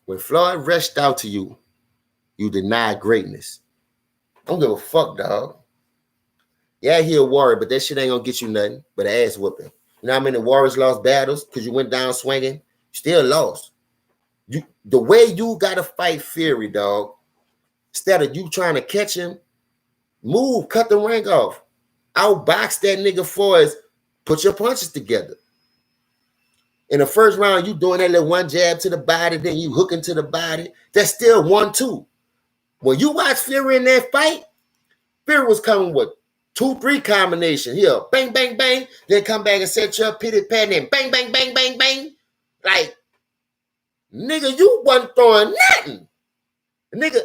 when Floyd rushed out to you, you denied greatness. I don't give a fuck, dog. Yeah, he a warrior, but that shit ain't gonna get you nothing but an ass whooping. You know how many warriors lost battles because you went down swinging? You still lost. The way you gotta fight Fury, dog, instead of you trying to catch him, move, cut the ring off. Outbox that nigga for us. Put your punches together. In the first round, you doing that little one jab to the body, then you hooking to the body. That's still 1-2. When you watch Fury in that fight, Fury was coming with 2-3 combination. Here, bang, bang, bang. Then come back and set you up, pitty pat, and bang, bang, bang, bang, bang. Like, nigga, you wasn't throwing nothing. Nigga,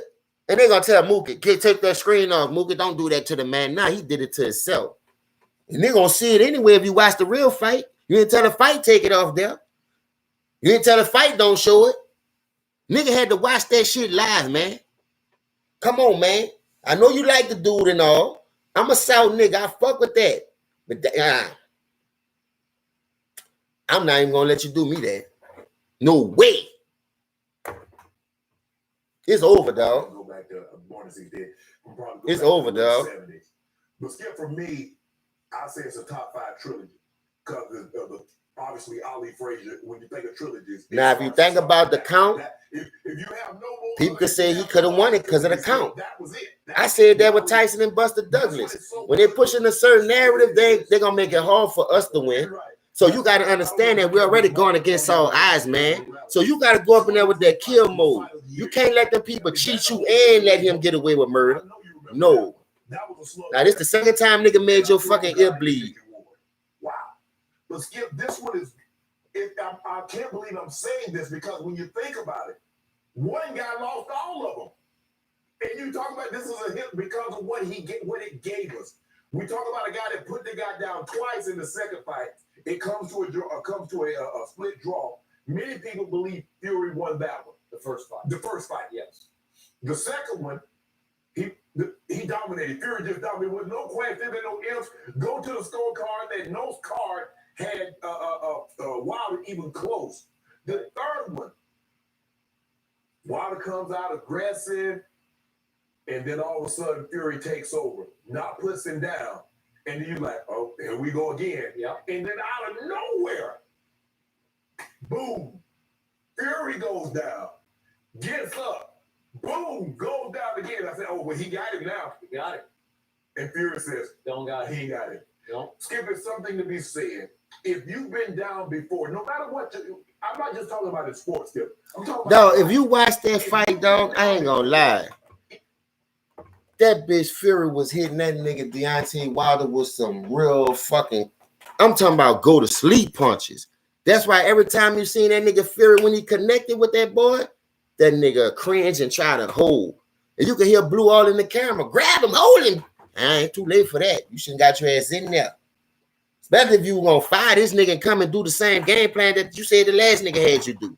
and they gonna tell Mookie, take that screen off. Mookie, don't do that to the man. Nah, he did it to himself. And they gonna see it anyway if you watch the real fight. You didn't tell the fight, take it off there. You didn't tell the fight, don't show it. Nigga had to watch that shit live, man. Come on, man. I know you like the dude and all. I'm a South nigga. I fuck with that. But I'm not even gonna let you do me that. No way. It's over, dog. Go back to Born to See Dead. It's over, dog. 70s. But Skip, for me, I say it's a top 5 trilogy. Because obviously Ali Frazier, when you think of trilogies. Now, if you think about the count, if you have no more, people could say he could have won it because of the count. That was it. I said that with Tyson and Buster Douglas. When they're pushing a certain narrative, they're going to make it hard for us to win. So you got to understand that we're already going against all odds, man. So you got to go up in there with that kill mode. You can't let them people cheat you and let him get away with murder. No. Now, this the second time nigga made your fucking ear bleed. Wow. But Skip, this one is, I can't believe I'm saying this because when you think about it, one guy lost all of them. And you talk about this is a hit because of what it gave us. We talk about a guy that put the guy down twice in the second fight. It comes to a split draw. Many people believe Fury won that one. The first fight. The first fight, Yes. The second one, he dominated. Fury just dominated with no question, no ifs. Go to the scorecard. That no card had Wilder even close. The third one, Wilder comes out aggressive, and then all of a sudden Fury takes over, not puts him down. And then you're like, oh, here we go again. Yeah. And then out of nowhere, boom, Fury goes down, gets up, boom, goes down again. I said, oh, well, he got it now. He got it. And Fury says, Don't got it. he got it. No. Skip, it's something to be said. If you've been down before, no matter what, I'm not just talking about in sports, Skip. I'm talking about. Dog, if you watch that fight, dog, I ain't gonna lie. That bitch Fury was hitting that nigga Deontay Wilder with some real fucking, I'm talking about go to sleep punches. That's why every time you seen that nigga Fury when he connected with that boy, that nigga cringe and try to hold. And you can hear Blue all in the camera. Grab him, hold him. I ain't too late for that. You shouldn't got your ass in there. Especially if you were going to fire this nigga and come and do the same game plan that you said the last nigga had you do.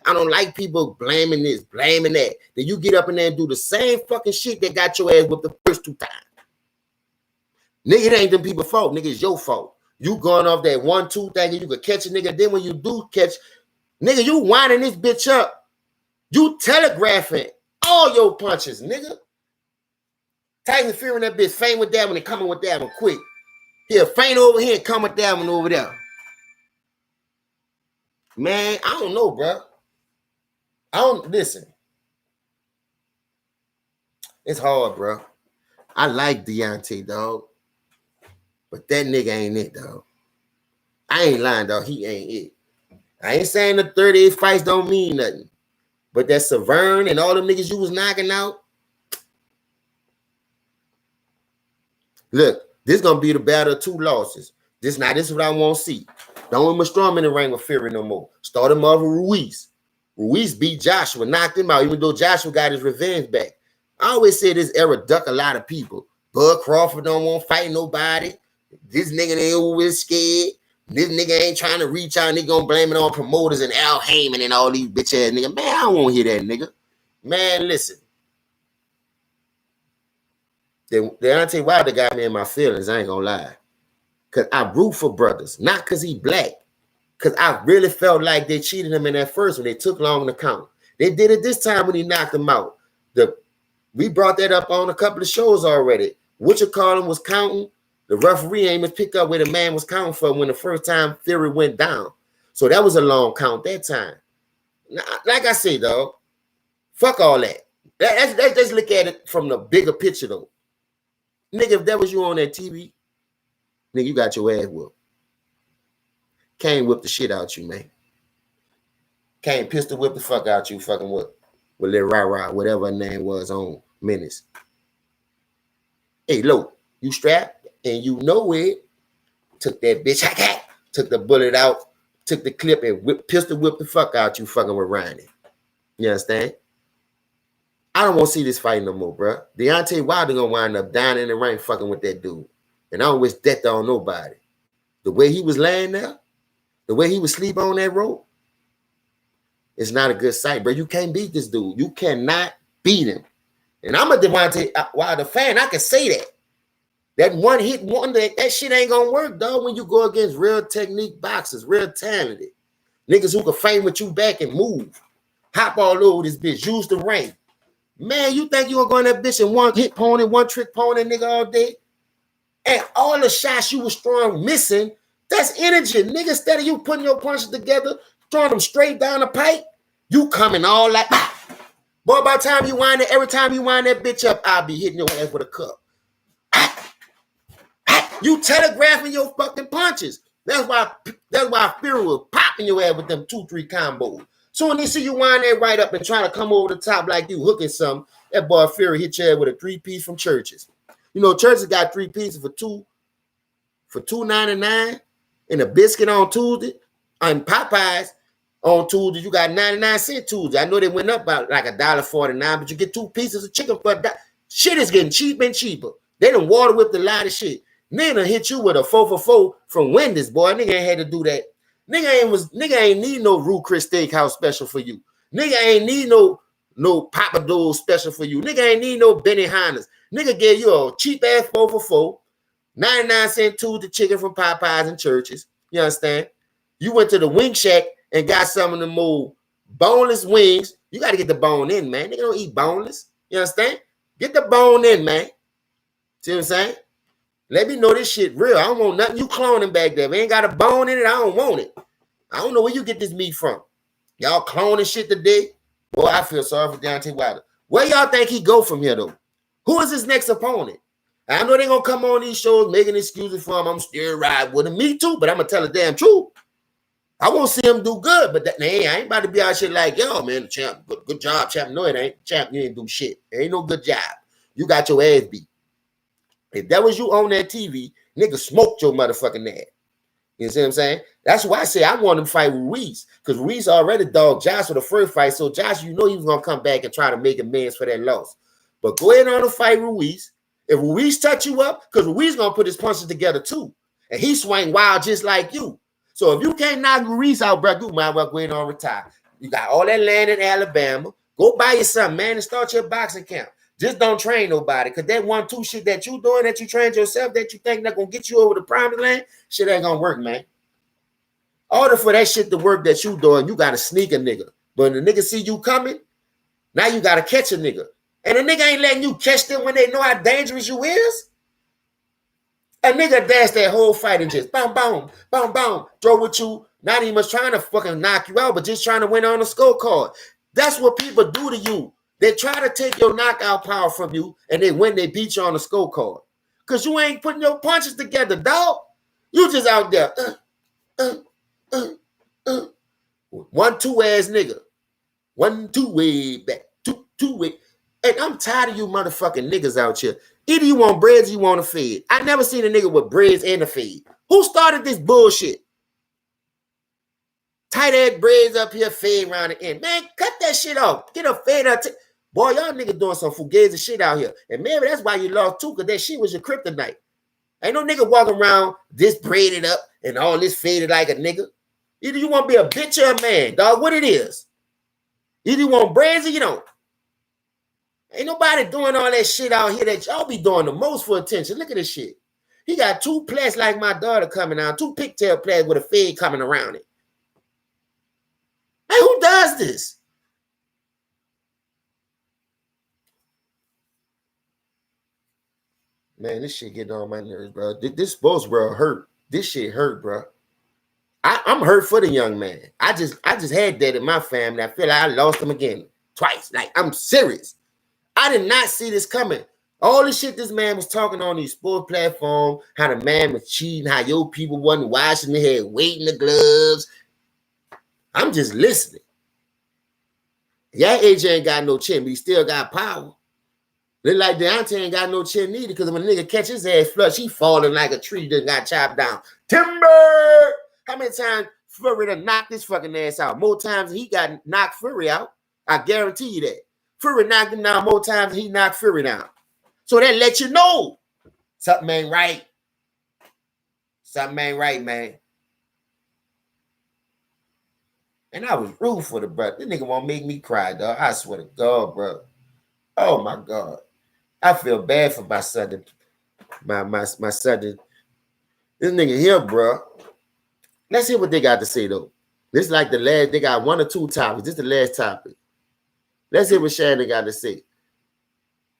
I don't like people blaming this, blaming that. Then you get up in there and do the same fucking shit that got your ass with the first 2 times. Nigga, it ain't them people's fault. Nigga, it's your fault. You going off that 1-2 thing and you could catch a nigga. Then when you do catch, nigga, you winding this bitch up. You telegraphing all your punches, nigga. Tyson Fury and that bitch faint with that one and coming with that one quick. He'll faint over here and come with that one over there. Man, I don't know, bro. Listen. It's hard, bro. I like Deontay, dog. But that nigga ain't it, dog. I ain't lying, dog. He ain't it. I ain't saying the 38 fights don't mean nothing. But that Severn and all them niggas you was knocking out. Look, this gonna be the battle of 2 losses. This is what I want to see. Don't want Strom in the ring with Fury no more. Start him off with Ruiz. Ruiz beat Joshua, knocked him out, even though Joshua got his revenge back. I always say this era duck a lot of people. Bud Crawford don't want to fight nobody. This nigga ain't always scared. This nigga ain't trying to reach out. Nigga gonna blame it on promoters and Al Heyman and all these bitch ass niggas. Man, I don't want to hear that nigga. Man, listen. Deontay Wilder got me in my feelings. I ain't gonna lie. Because I root for brothers. Not because he black. Because I really felt like they cheated him in that first one. They took long to count. They did it this time when he knocked him out. We brought that up on a couple of shows already. What you call him was counting. The referee ain't even pick up where the man was counting for when the first time Fury went down. So that was a long count that time. Now, like I say, dog, fuck all that. Let's look at it from the bigger picture, though. Nigga, if that was you on that TV, nigga, you got your ass whooped. Can't whip the shit out you, man. Can't pistol whip the fuck out you fucking with Lil Rah, whatever her name was on Menace. Hey, Lo, you strapped and you know it. Took that bitch, took the bullet out, took the clip and pistol whipped the fuck out you fucking with Ronnie. You understand? I don't want to see this fight no more, bro. Deontay Wilder gonna wind up down in the ring fucking with that dude. And I don't wish death on nobody. The way he was laying there, the way he was sleep on that rope, it's not a good sight, bro. You can't beat this dude. You cannot beat him. And I'm a Deontay Wilder fan. I can say that. That one hit wonder, that shit ain't gonna work, dog, when you go against real technique boxers, real talented. Niggas who can feint with you back and move. Hop all over this bitch. Use the ring. Man, you think you gonna go in that bitch and one hit pony, one trick pony nigga all day? And all the shots you was throwing missing, that's energy. Nigga, instead of you putting your punches together, throwing them straight down the pipe, you coming all like, boy, by the time you wind it, every time you wind that bitch up, I'll be hitting your ass with a cup. You telegraphing your fucking punches. That's why Fury was popping your ass with them 2-3 combos. So when they see you wind that right up and trying to come over the top like you hooking something, that boy Fury hit your ass with a 3-piece from Church's. You know, Church's got 3 pieces for $2.99 and a biscuit on Tuesday. On Popeyes on Tuesday, you got 99-cent Tuesday. I know they went up about like $1.49, but you get 2 pieces of chicken for $1. Shit is getting cheaper and cheaper. They done water whipped a lot of shit. Nigga done hit you with a 4 for $4 from Wendy's, boy. Nigga ain't had to do that. Nigga ain't need no Ruth Chris Steakhouse special for you. Nigga ain't need no Papa Do's special for you. Nigga ain't need no Benny Hanna's. Nigga gave you a cheap ass 4 for $4, 99-cent Tuesday chicken from Popeyes and Church's. You understand? You went to the Wing Shack and got some of the more boneless wings. You got to get the bone in, man. Nigga don't eat boneless. You understand? Get the bone in, man. See what I'm saying? Let me know this shit real. I don't want nothing you cloning back there. If it ain't got a bone in it, I don't want it. I don't know where you get this meat from. Y'all cloning shit today? Boy, I feel sorry for Deontay Wilder. Where y'all think he go from here, though? Who is his next opponent? I know they're going to come on these shows making excuses for him. I'm still riding with him. Me too, but I'm going to tell the damn truth. I won't see him do good, but I ain't about to be out shit like, yo, man, champ, good job, champ. No, it ain't. Champ, you ain't do shit. It ain't no good job. You got your ass beat. If that was you on that TV, nigga smoked your motherfucking ass. You see what I'm saying? That's why I say I want him to fight with Ruiz, because Ruiz already dogged Josh for the first fight. So Josh, you know he was gonna come back and try to make amends for that loss. But go ahead on and fight Ruiz. If Ruiz touch you up, because Ruiz gonna put his punches together too. And he swing wild just like you. So if you can't knock Ruiz out, bro, you might well go ahead on retire. You got all that land in Alabama. Go buy you something, man, and start your boxing camp. Just don't train nobody. Because that 1-2 shit that you doing, that you trained yourself, that you think that's gonna get you over the promised land, shit ain't gonna work, man. In order for that shit to work that you doing, you gotta sneak a nigga. But when the nigga see you coming, now you gotta catch a nigga. And the nigga ain't letting you catch them when they know how dangerous you is. A nigga dash that whole fight and just boom, boom, boom, boom, throw with you, not even much trying to fucking knock you out, but just trying to win on the scorecard. That's what people do to you. They try to take your knockout power from you, and then when they beat you on the scorecard. Because you ain't putting your punches together, dog. You just out there. 1-2 ass nigga. 1-2 way back. 2 way. And I'm tired of you motherfucking niggas out here. Either you want breads or you want a fade. I never seen a nigga with breads and a fade. Who started this bullshit? Tight ass braids up here, fade around the end. Man, cut that shit off. Get a fade out. Boy, y'all niggas doing some fugazi shit out here. And maybe that's why you lost too, because that shit was your kryptonite. Ain't no nigga walking around this braided up and all this faded like a nigga. Either you want to be a bitch or a man, dog. What it is. Either you want braids or you don't. Ain't nobody doing all that shit out here that y'all be doing the most for attention. Look at this shit. He got 2 plaits like my daughter coming out, 2 pigtail plaits with a fade coming around it. Man, who does this? Man, this shit getting on my nerves, bro. This sports world hurt. This shit hurt, bro. I'm hurt for the young man. I just had that in my family. I feel like I lost him again twice. Like, I'm serious. I did not see this coming. All the shit this man was talking on these sports platforms, how the man was cheating, how your people wasn't washing their head, waiting the gloves. I'm just listening. Yeah, AJ ain't got no chin, but he still got power. Look like Deontay ain't got no chin either, because when a nigga catch his ass flush, he falling like a tree that got chopped down. Timber! How many times Fury done knocked this fucking ass out? More times than he got knocked Fury out. I guarantee you that. Fury knocked him down more times than he knocked Fury down. So that let you know something ain't right. Something ain't right, man. And I was rooting for the brother. This nigga won't make me cry, dog. I swear to God, bro. Oh my God. I feel bad for my son. My son. This nigga here, bro. Let's hear what they got to say, though. This is like the last, they got 1 or 2 topics. This is the last topic. Let's hear what Shannon got to say.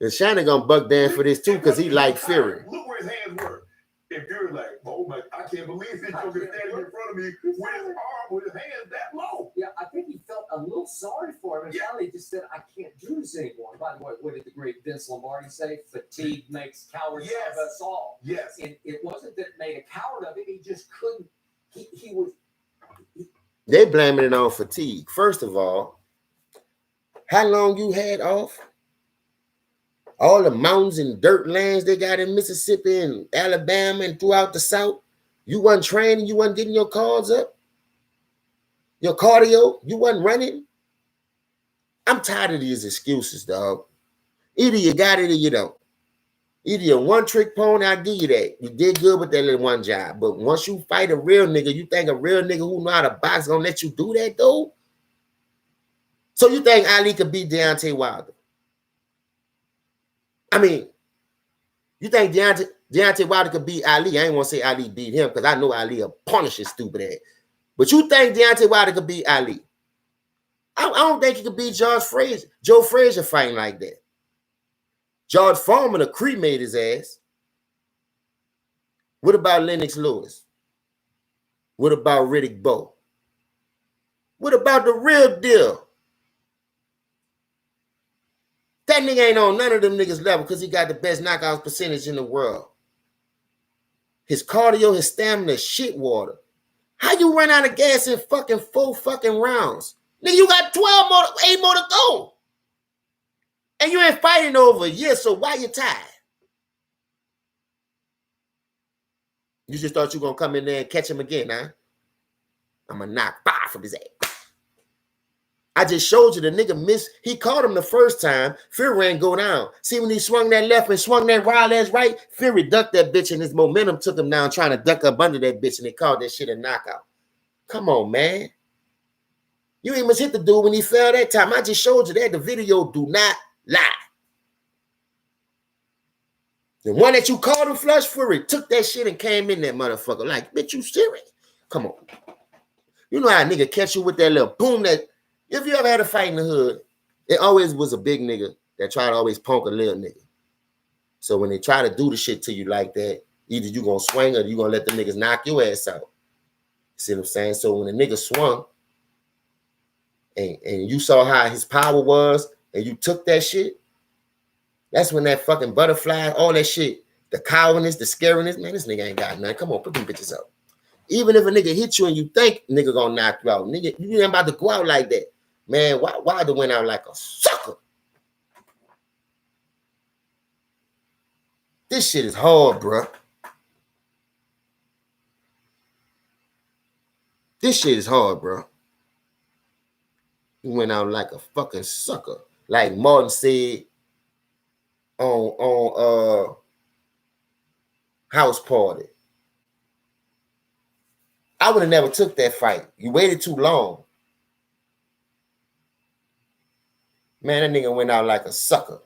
And Shannon gonna buck down for this too, because he like Fury. Look where his hands were. If you're like, oh my, I can't believe this joker standing in front of me with his arm, with his hands that low. Yeah, I think he felt a little sorry for him. And finally he just said, I can't do this anymore. By the way, what did the great Vince Lombardi say? Fatigue makes cowards of us all. Yes. And it wasn't that it made a coward of him. He just couldn't. He was. They blaming it on fatigue. First of all, how long you had off? All the mountains and dirt lands they got in Mississippi and Alabama and throughout the South. You wasn't training, you wasn't getting your cards up. Your cardio, you wasn't running. I'm tired of these excuses, dog. Either you got it or you don't. Either you're one trick pony, I'll give you that. You did good with that little one job. But once you fight a real nigga, you think a real nigga who know how to box gonna let you do that, though? So you think Ali could beat Deontay Wilder? I mean, you think Deontay Wilder could beat Ali? I ain't want to say Ali beat him, because I know Ali will punish his stupid ass. But you think Deontay Wilder could beat Ali? I don't think he could beat Joe Frazier fighting like that. George Foreman will cremate his ass. What about Lennox Lewis? What about Riddick Bowe? What about the real deal? That nigga ain't on none of them niggas' level because he got the best knockout percentage in the world. His cardio, his stamina, shit water. How you run out of gas in fucking 4 fucking rounds? Nigga, you got 8 more to go. And you ain't fighting over a year, so why you tired? You just thought you were going to come in there and catch him again, huh? I'm going to knock 5 from his ass. I just showed you the nigga missed. He caught him the first time. Fury ain't go down. See, when he swung that left and swung that wild ass right, Fury ducked that bitch and his momentum took him down trying to duck up under that bitch and they called that shit a knockout. Come on, man. You ain't must hit the dude when he fell that time. I just showed you that. The video do not lie. The one that you called him flush Fury took that shit and came in that motherfucker. Like, bitch, you serious? Come on. You know how a nigga catch you with that little boom that... If you ever had a fight in the hood, it always was a big nigga that tried to always punk a little nigga. So when they try to do the shit to you like that, either you gonna swing or you gonna let the niggas knock your ass out. See what I'm saying? So when the nigga swung and you saw how his power was and you took that shit, that's when that fucking butterfly, all that shit, the cowardness, the scariness, man, this nigga ain't got nothing. Come on, put them bitches up. Even if a nigga hit you and you think nigga gonna knock you out, nigga, you ain't about to go out like that. Man, why the went out like a sucker? This shit is hard, bro. This shit is hard, bro. You went out like a fucking sucker. Like Martin said on House Party. I would have never took that fight. You waited too long. Man, that nigga went out like a sucker.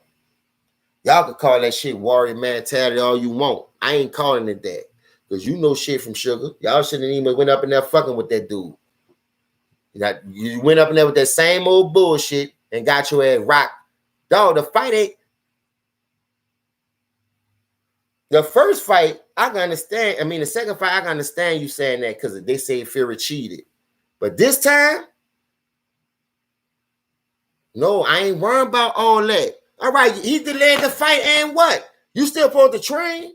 Y'all could call that shit warrior mentality all you want. I ain't calling it that. Because you know shit from Sugar. Y'all shouldn't even went up in there fucking with that dude. You went up in there with that same old bullshit and got your ass rocked. Dog, the fight ain't... The first fight, I can understand. I mean, the second fight, I can understand you saying that because they say Fury cheated. But this time... No, I ain't worrying about all that. All right, he delayed the fight and what? You still supposed to train?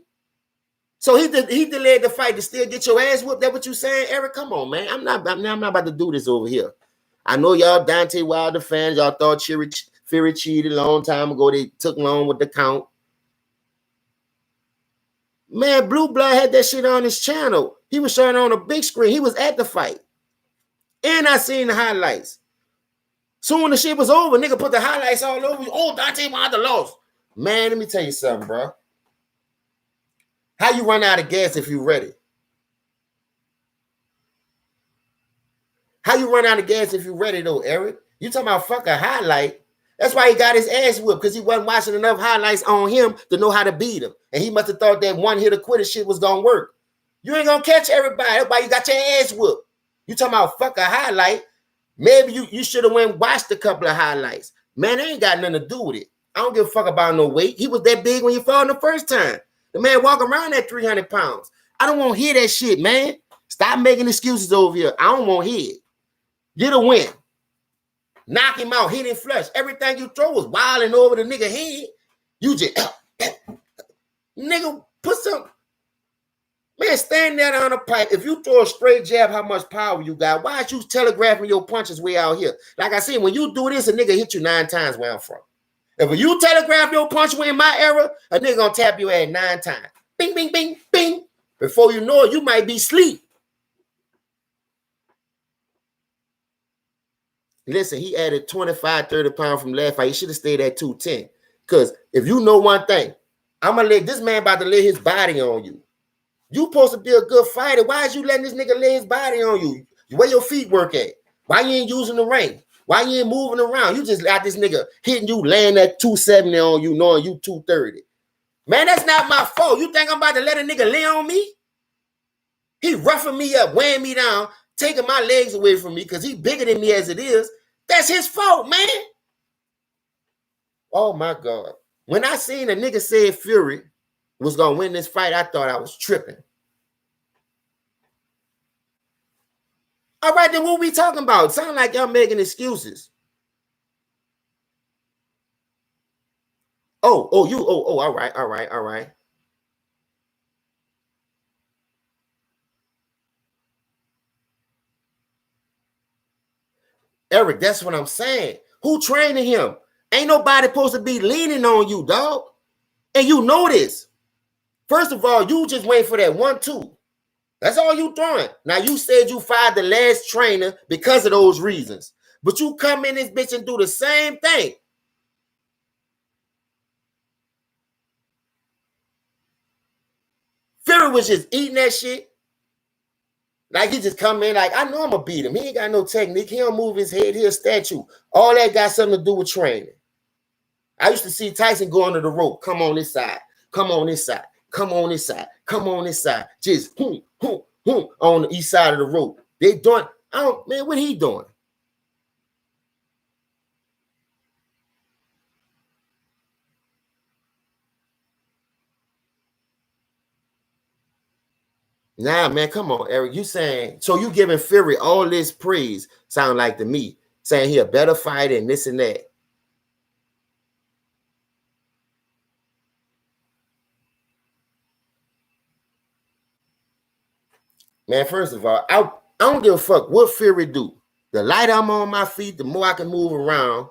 So he delayed the fight to still get your ass whooped. That what you saying, Eric? Come on, man. I'm not about to do this over here. I know y'all Dante Wilder fans. Y'all thought Fury cheated a long time ago. They took long with the count. Man, Blue Blood had that shit on his channel. He was showing on a big screen. He was at the fight. And I seen the highlights. Soon when the shit was over, nigga put the highlights all over. Oh, Dante Wilder lost. Man, let me tell you something, bro. How you run out of gas if you ready? How you run out of gas if you ready, though, Eric? You talking about fuck a highlight. That's why he got his ass whipped, because he wasn't watching enough highlights on him to know how to beat him. And he must have thought that one hit or quitter shit was going to work. You ain't going to catch everybody. That's why you got your ass whipped. You talking about fuck a highlight. Maybe you should have went and watched a couple of highlights. Man, they ain't got nothing to do with it. I don't give a fuck about no weight. He was that big when you fought him the first time. The man walking around at 300 pounds. I don't want to hear that shit, man. Stop making excuses over here. I don't want to hear it. Get a win. Knock him out. Hit him flush. Everything you throw was wilding over the nigga head. You just... nigga, put some... Man, stand there on a pipe. If you throw a straight jab, how much power you got? Why aren't you telegraphing your punches way out here? Like I said, when you do this, a nigga hit you 9 times where I'm from. If you telegraph your punch way in my era, a nigga gonna tap your ass 9 times. Bing, bing, bing, bing. Before you know it, you might be asleep. Listen, he added 25, 30 pounds from last fight. He should have stayed at 210. Because if you know one thing, I'm gonna let this man about to lay his body on you. You supposed to be a good fighter. Why is you letting this nigga lay his body on you? Where your feet work at? Why you ain't using the ring? Why you ain't moving around? You just got this nigga hitting you, laying at 270 on you, knowing you 230. Man, that's not my fault. You think I'm about to let a nigga lay on me? He roughing me up, weighing me down, taking my legs away from me because he bigger than me as it is. That's his fault, man. Oh, my God. When I seen a nigga say Fury was going to win this fight, I thought I was tripping. All right, then what we talking about? Sound like y'all making excuses. Oh, all right. Eric, that's what I'm saying. Who training him? Ain't nobody supposed to be leaning on you, dog. And you know this. First of all, you just wait for that 1-2. That's all you throwing. Now, you said you fired the last trainer because of those reasons. But you come in this bitch and do the same thing. Fury was just eating that shit. Like he just come in like, I know I'm gonna beat him. He ain't got no technique. He don't move his head. He a statue. All that got something to do with training. I used to see Tyson go under the rope. Come on this side. Come on this side. Come on this side. Come on this side. Just on the east side of the rope. They doing, man, what he doing? Nah, man, come on, Eric. You saying, so you giving Fury all this praise, sound like to me, saying he a better fighter and this and that. Man, first of all, I don't give a fuck what Fury do. The lighter I'm on my feet, the more I can move around.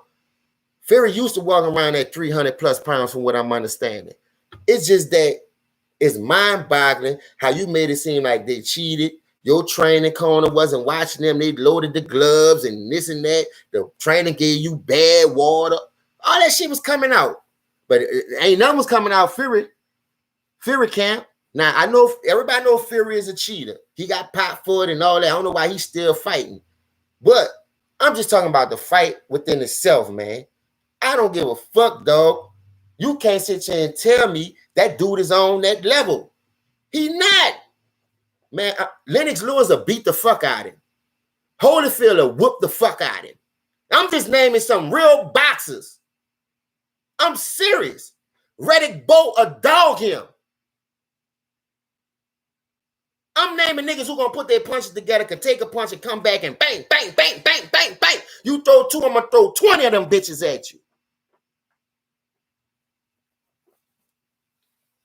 Fury used to walk around at 300 plus pounds from what I'm understanding. It's just that it's mind-boggling how you made it seem like they cheated. Your training corner wasn't watching them. They loaded the gloves and this and that. The trainer gave you bad water. All that shit was coming out. But ain't nothing was coming out Fury camp. Now, I know everybody knows Fury is a cheater. He got pot foot and all that. I don't know why he's still fighting. But I'm just talking about the fight within itself, man. I don't give a fuck, dog. You can't sit here and tell me that dude is on that level. He not. Man, Lennox Lewis will beat the fuck out of him. Holyfield will whoop the fuck out of him. I'm just naming some real boxers. I'm serious. Reddick Bolt will dog him. I'm naming niggas who gonna put their punches together, can take a punch and come back and bang, bang, bang, bang, bang, bang. You throw 2, I'm gonna throw 20 of them bitches at you.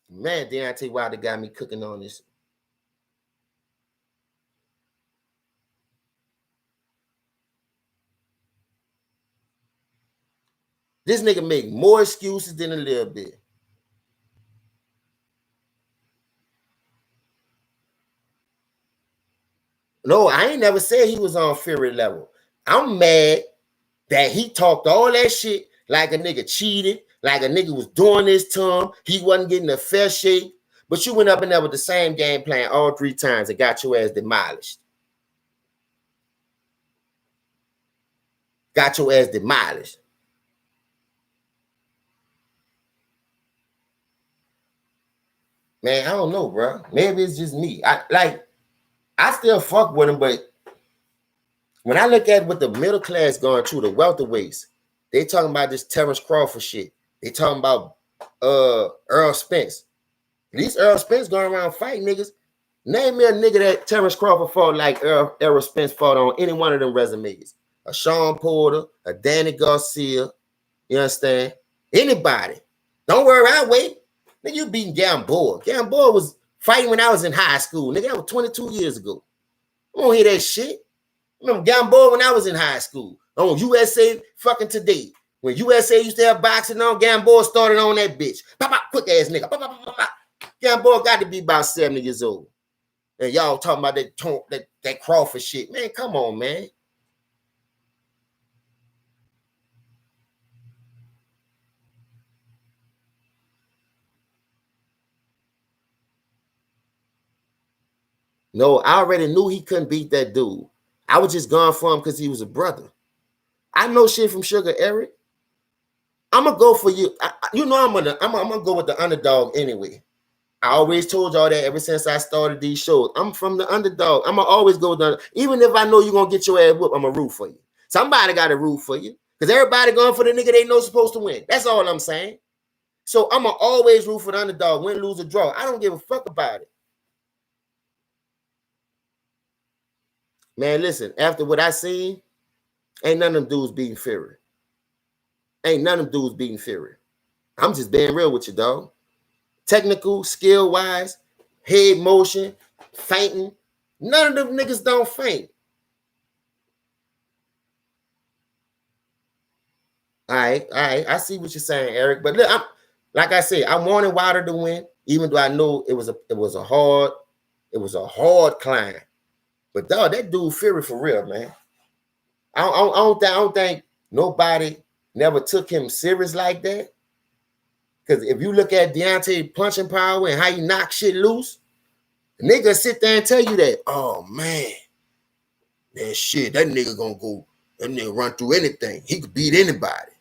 Man, Deontay Wilder got me cooking on this. This nigga make more excuses than a little bit. No, I ain't never said he was on Fury level. I'm mad that he talked all that shit like a nigga cheated, like a nigga was doing this to him. He wasn't getting a fair shake. But you went up in there with the same game plan all 3 times and got your ass demolished. Got your ass demolished. Man, I don't know, bro. Maybe it's just me. I still fuck with him, but when I look at what the middle class going through, the welterweights, they talking about this Terrence Crawford shit. They talking about Earl Spence. At least Earl Spence going around fighting niggas. Name me a nigga that Terrence Crawford fought like Earl Spence fought on any one of them resumes. A Sean Porter, a Danny Garcia. You understand? Anybody. Don't worry, I'll wait. Nigga, you beating Gamboa. Gamboa was fighting when I was in high school. Nigga, that was 22 years ago. I don't hear that shit. Remember Gamboa when I was in high school. On USA fucking Today. When USA used to have boxing on, Gamboa started on that bitch. Pop, pop, quick ass nigga. Pop, pop, pop, pop. Gamboa got to be about 70 years old. And y'all talking about that Crawford shit. Man, come on, man. No, I already knew he couldn't beat that dude. I was just going for him because he was a brother. I know shit from Sugar Eric. I'm gonna go for you. You know I'm gonna go with the underdog anyway. I always told y'all that ever since I started these shows. I'm from the underdog. I'm gonna always go with even if I know you're gonna get your ass whooped, I'm gonna root for you. Somebody gotta root for you. Because everybody going for the nigga they know supposed to win. That's all I'm saying. So I'm gonna always root for the underdog, win, lose, or draw. I don't give a fuck about it. Man, listen, after what I seen, ain't none of them dudes beating Fury. Ain't none of them dudes beating Fury. I'm just being real with you, dog. Technical, skill-wise, head motion, fainting. None of them niggas don't faint. All right. I see what you're saying, Eric. But look, like I said, I wanted Wilder to win, even though I know it was a hard climb. But dog, that dude Fury for real, man. I don't think nobody never took him serious like that. Because if you look at Deontay punching power and how he knock shit loose, nigga sit there and tell you that, oh man, that shit, that nigga gonna go, that nigga run through anything. He could beat anybody.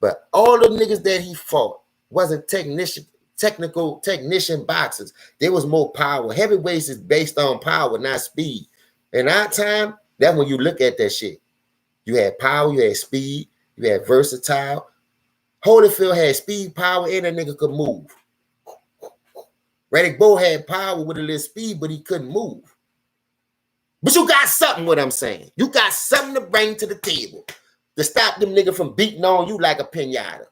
But all the niggas that he fought wasn't technical technician boxers. There was more power. Heavyweights is based on power, not speed. In our time, that's when you look at that shit. You had power, you had speed, you had versatile. Holyfield had speed, power, and that nigga could move. Riddick Bowe had power with a little speed, but he couldn't move. But you got something, what I'm saying. You got something to bring to the table to stop them nigga from beating on you like a pinata.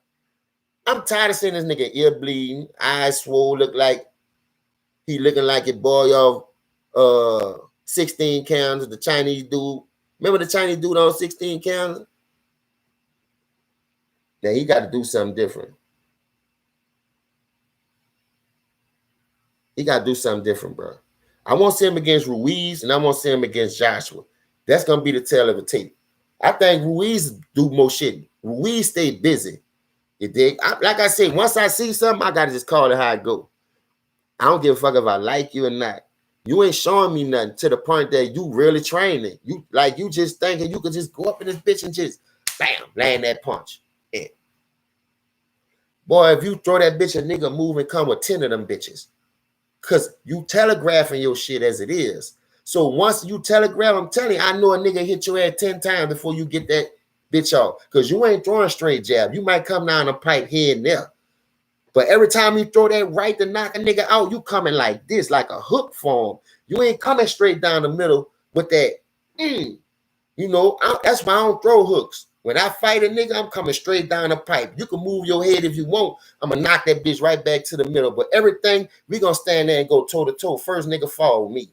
I'm tired of seeing this nigga ear bleeding, eyes swole, look like he looking like a boy of 16 counters, the Chinese dude. Remember the Chinese dude on 16 counters? Now he got to do something different. He got to do something different, bro. I won't see him against Ruiz, and I won't see him against Joshua. That's going to be the tail of the tape. I think Ruiz do more shit. Ruiz stay busy. You dig? Like I said, once I see something, I got to just call it how it go. I don't give a fuck if I like you or not. You ain't showing me nothing to the point that you really training. You just thinking you could just go up in this bitch and just, bam, land that punch. Yeah. Boy, if you throw that bitch a nigga move and come with 10 of them bitches. Because you telegraphing your shit as it is. So once you telegraph, I'm telling you, I know a nigga hit your ass 10 times before you get that bitch off. Because you ain't throwing straight jab. You might come down a pipe here and there. But every time you throw that right to knock a nigga out, you coming like this, like a hook form. You ain't coming straight down the middle with that. You know, that's why I don't throw hooks. When I fight a nigga, I'm coming straight down the pipe. You can move your head if you want. I'm going to knock that bitch right back to the middle. But everything, we going to stand there and go toe-to-toe. First nigga fall with me.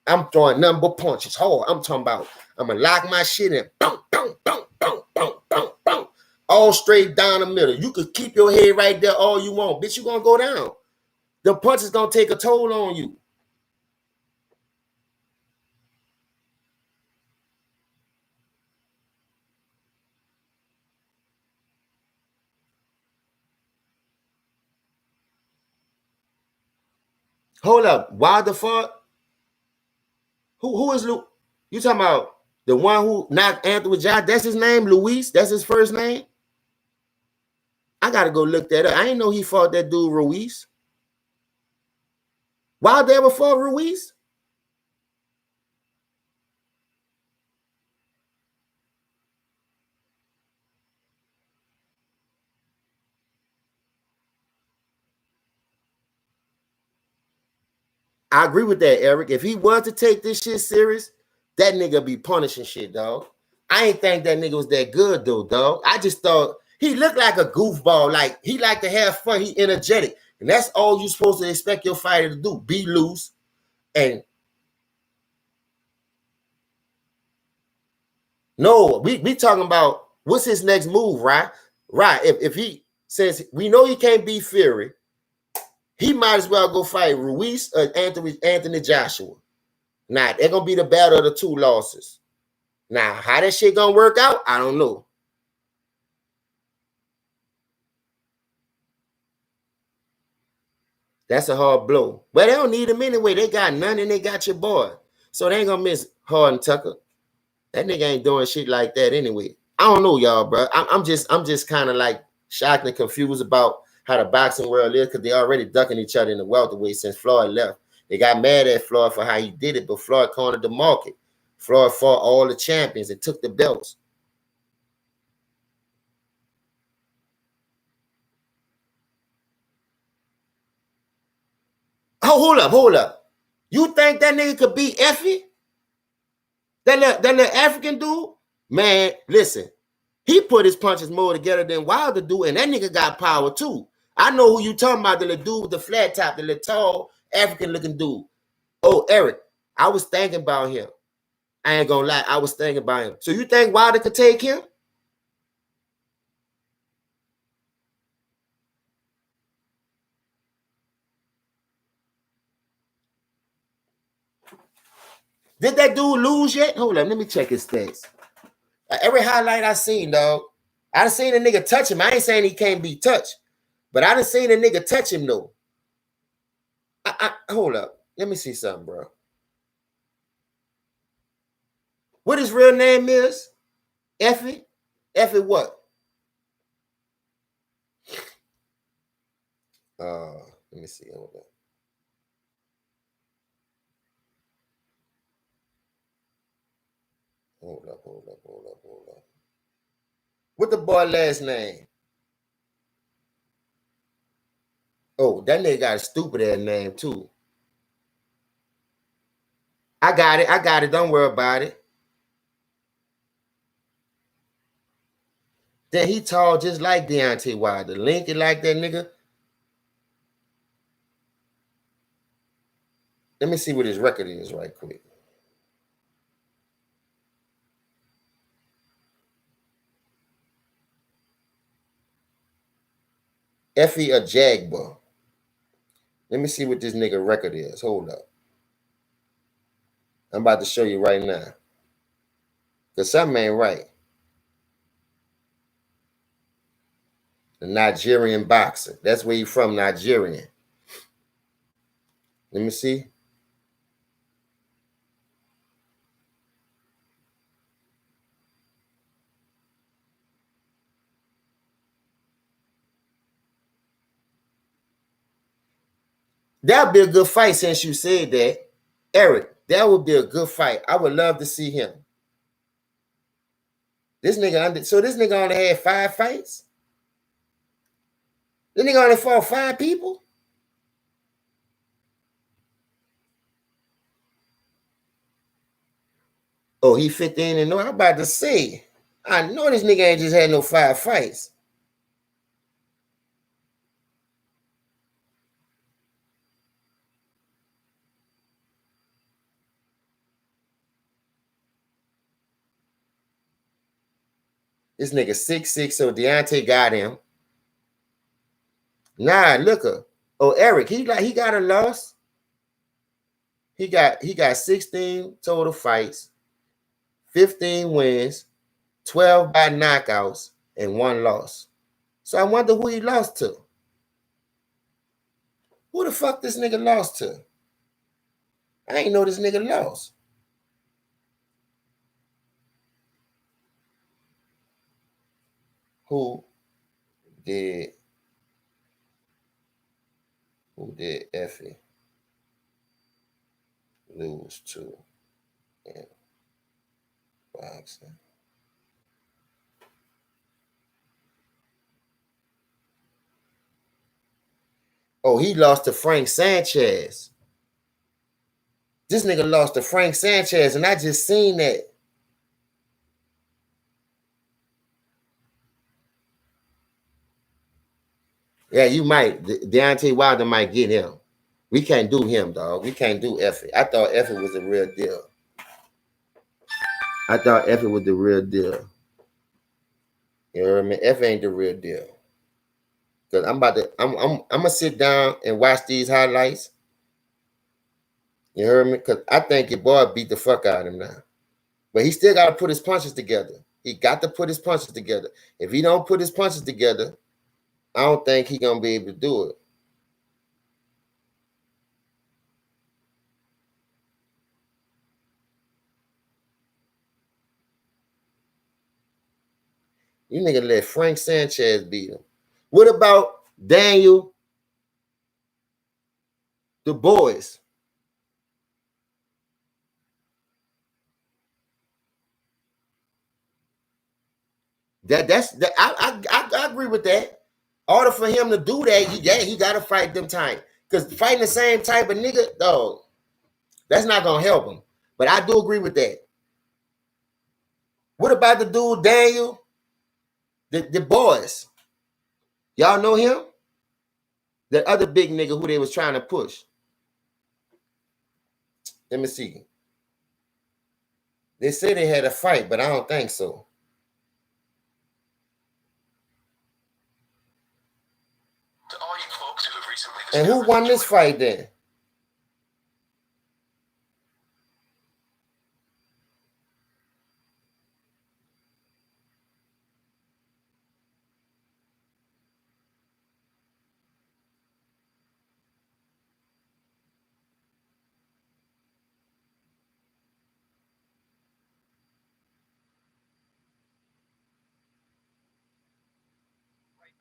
I'm throwing nothing but punches hard. I'm talking about, I'm going to lock my shit in. Boom, boom, boom, boom, boom, boom, boom. All straight down the middle. You could keep your head right there all you want. Bitch, you going to go down. The punch is going to take a toll on you. Hold up. Why the fuck? Who is Luke? You talking about the one who knocked Anthony Johnson? That's his name, Luis? That's his first name? I got to go look that up. I didn't know he fought that dude, Ruiz. Why they ever fought Ruiz? I agree with that, Eric. If he was to take this shit serious, that nigga be punishing shit, dog. I ain't think that nigga was that good, though, dog. I just thought he looked like a goofball. Like, he like to have fun. He energetic. And that's all you're supposed to expect your fighter to do. Be loose. And no, we talking about what's his next move, right? Right. If he says we know he can't beat Fury, he might as well go fight Ruiz or Anthony Joshua. Now, they're going to be the battle of the two losses. Now, how that shit going to work out, I don't know. That's a hard blow. But they don't need him anyway. They got none and they got your boy. So they ain't going to miss Harden Tucker. That nigga ain't doing shit like that anyway. I don't know, y'all, bro. I'm just kind of like shocked and confused about how the boxing world is because they already ducking each other in the welterweight since Floyd left. They got mad at Floyd for how he did it, but Floyd cornered the market. Floyd fought all the champions and took the belts. Oh, hold up. You think that nigga could beat Effie? That little African dude? Man, listen. He put his punches more together than Wilder do, and that nigga got power too. I know who you talking about, the little dude with the flat top, the little tall African-looking dude. Oh, Eric, I was thinking about him. I ain't gonna lie, I was thinking about him. So you think Wilder could take him? Did that dude lose yet? Hold on, let me check his stats. Every highlight I seen, dog, I done seen a nigga touch him. I ain't saying he can't be touched, but I done seen a nigga touch him though. Hold up. Let me see something, bro. What his real name is? Effie? Effie what? Let me see. Hold up. Hold up. What the boy last name? Oh, that nigga got a stupid ass name too. I got it. Don't worry about it. Then he tall just like Deontay Wilder. Lincoln like that nigga. Let me see what his record is right quick. Effie a Jagba. Let me see what this nigga record is. Hold up. I'm about to show you right now. Because something ain't right. The Nigerian boxer. That's where you from, Nigerian. Let me see. That'd be a good fight since you said that. Eric, that would be a good fight. I would love to see him. This nigga only had 5 fights? This nigga only fought 5 people? Oh, he 15-0. I'm about to say. I know this nigga ain't just had no 5 fights. This nigga 6'6", so Deontay got him. Nah, look her. Oh, Eric, he got a loss. He got 16 total fights, 15 wins, 12 by knockouts, and 1 loss. So I wonder who he lost to. Who the fuck this nigga lost to? I ain't know this nigga lost. Who did Effie lose to in boxing? Oh, he lost to Frank Sanchez. This nigga lost to Frank Sanchez, and I just seen that. Yeah, you might. Deontay Wilder might get him. We can't do him, dog. We can't do Effie. I thought Effie was the real deal. You know what I mean? Effie ain't the real deal. Cause I'm gonna sit down and watch these highlights. You heard me? Cause I think your boy beat the fuck out of him now. But he still gotta put his punches together. He got to put his punches together. If he don't put his punches together, I don't think he gonna be able to do it. You nigga let Frank Sanchez beat him. What about Daniel Du Bois? I agree with that. In order for him to do that, he got to fight them time. Because fighting the same type of nigga, dog, that's not gonna help him. But I do agree with that. What about the dude Daniel? The boys. Y'all know him? The other big nigga who they was trying to push. Let me see. They say they had a fight, but I don't think so. To all you folks who have recently And who won this fight then?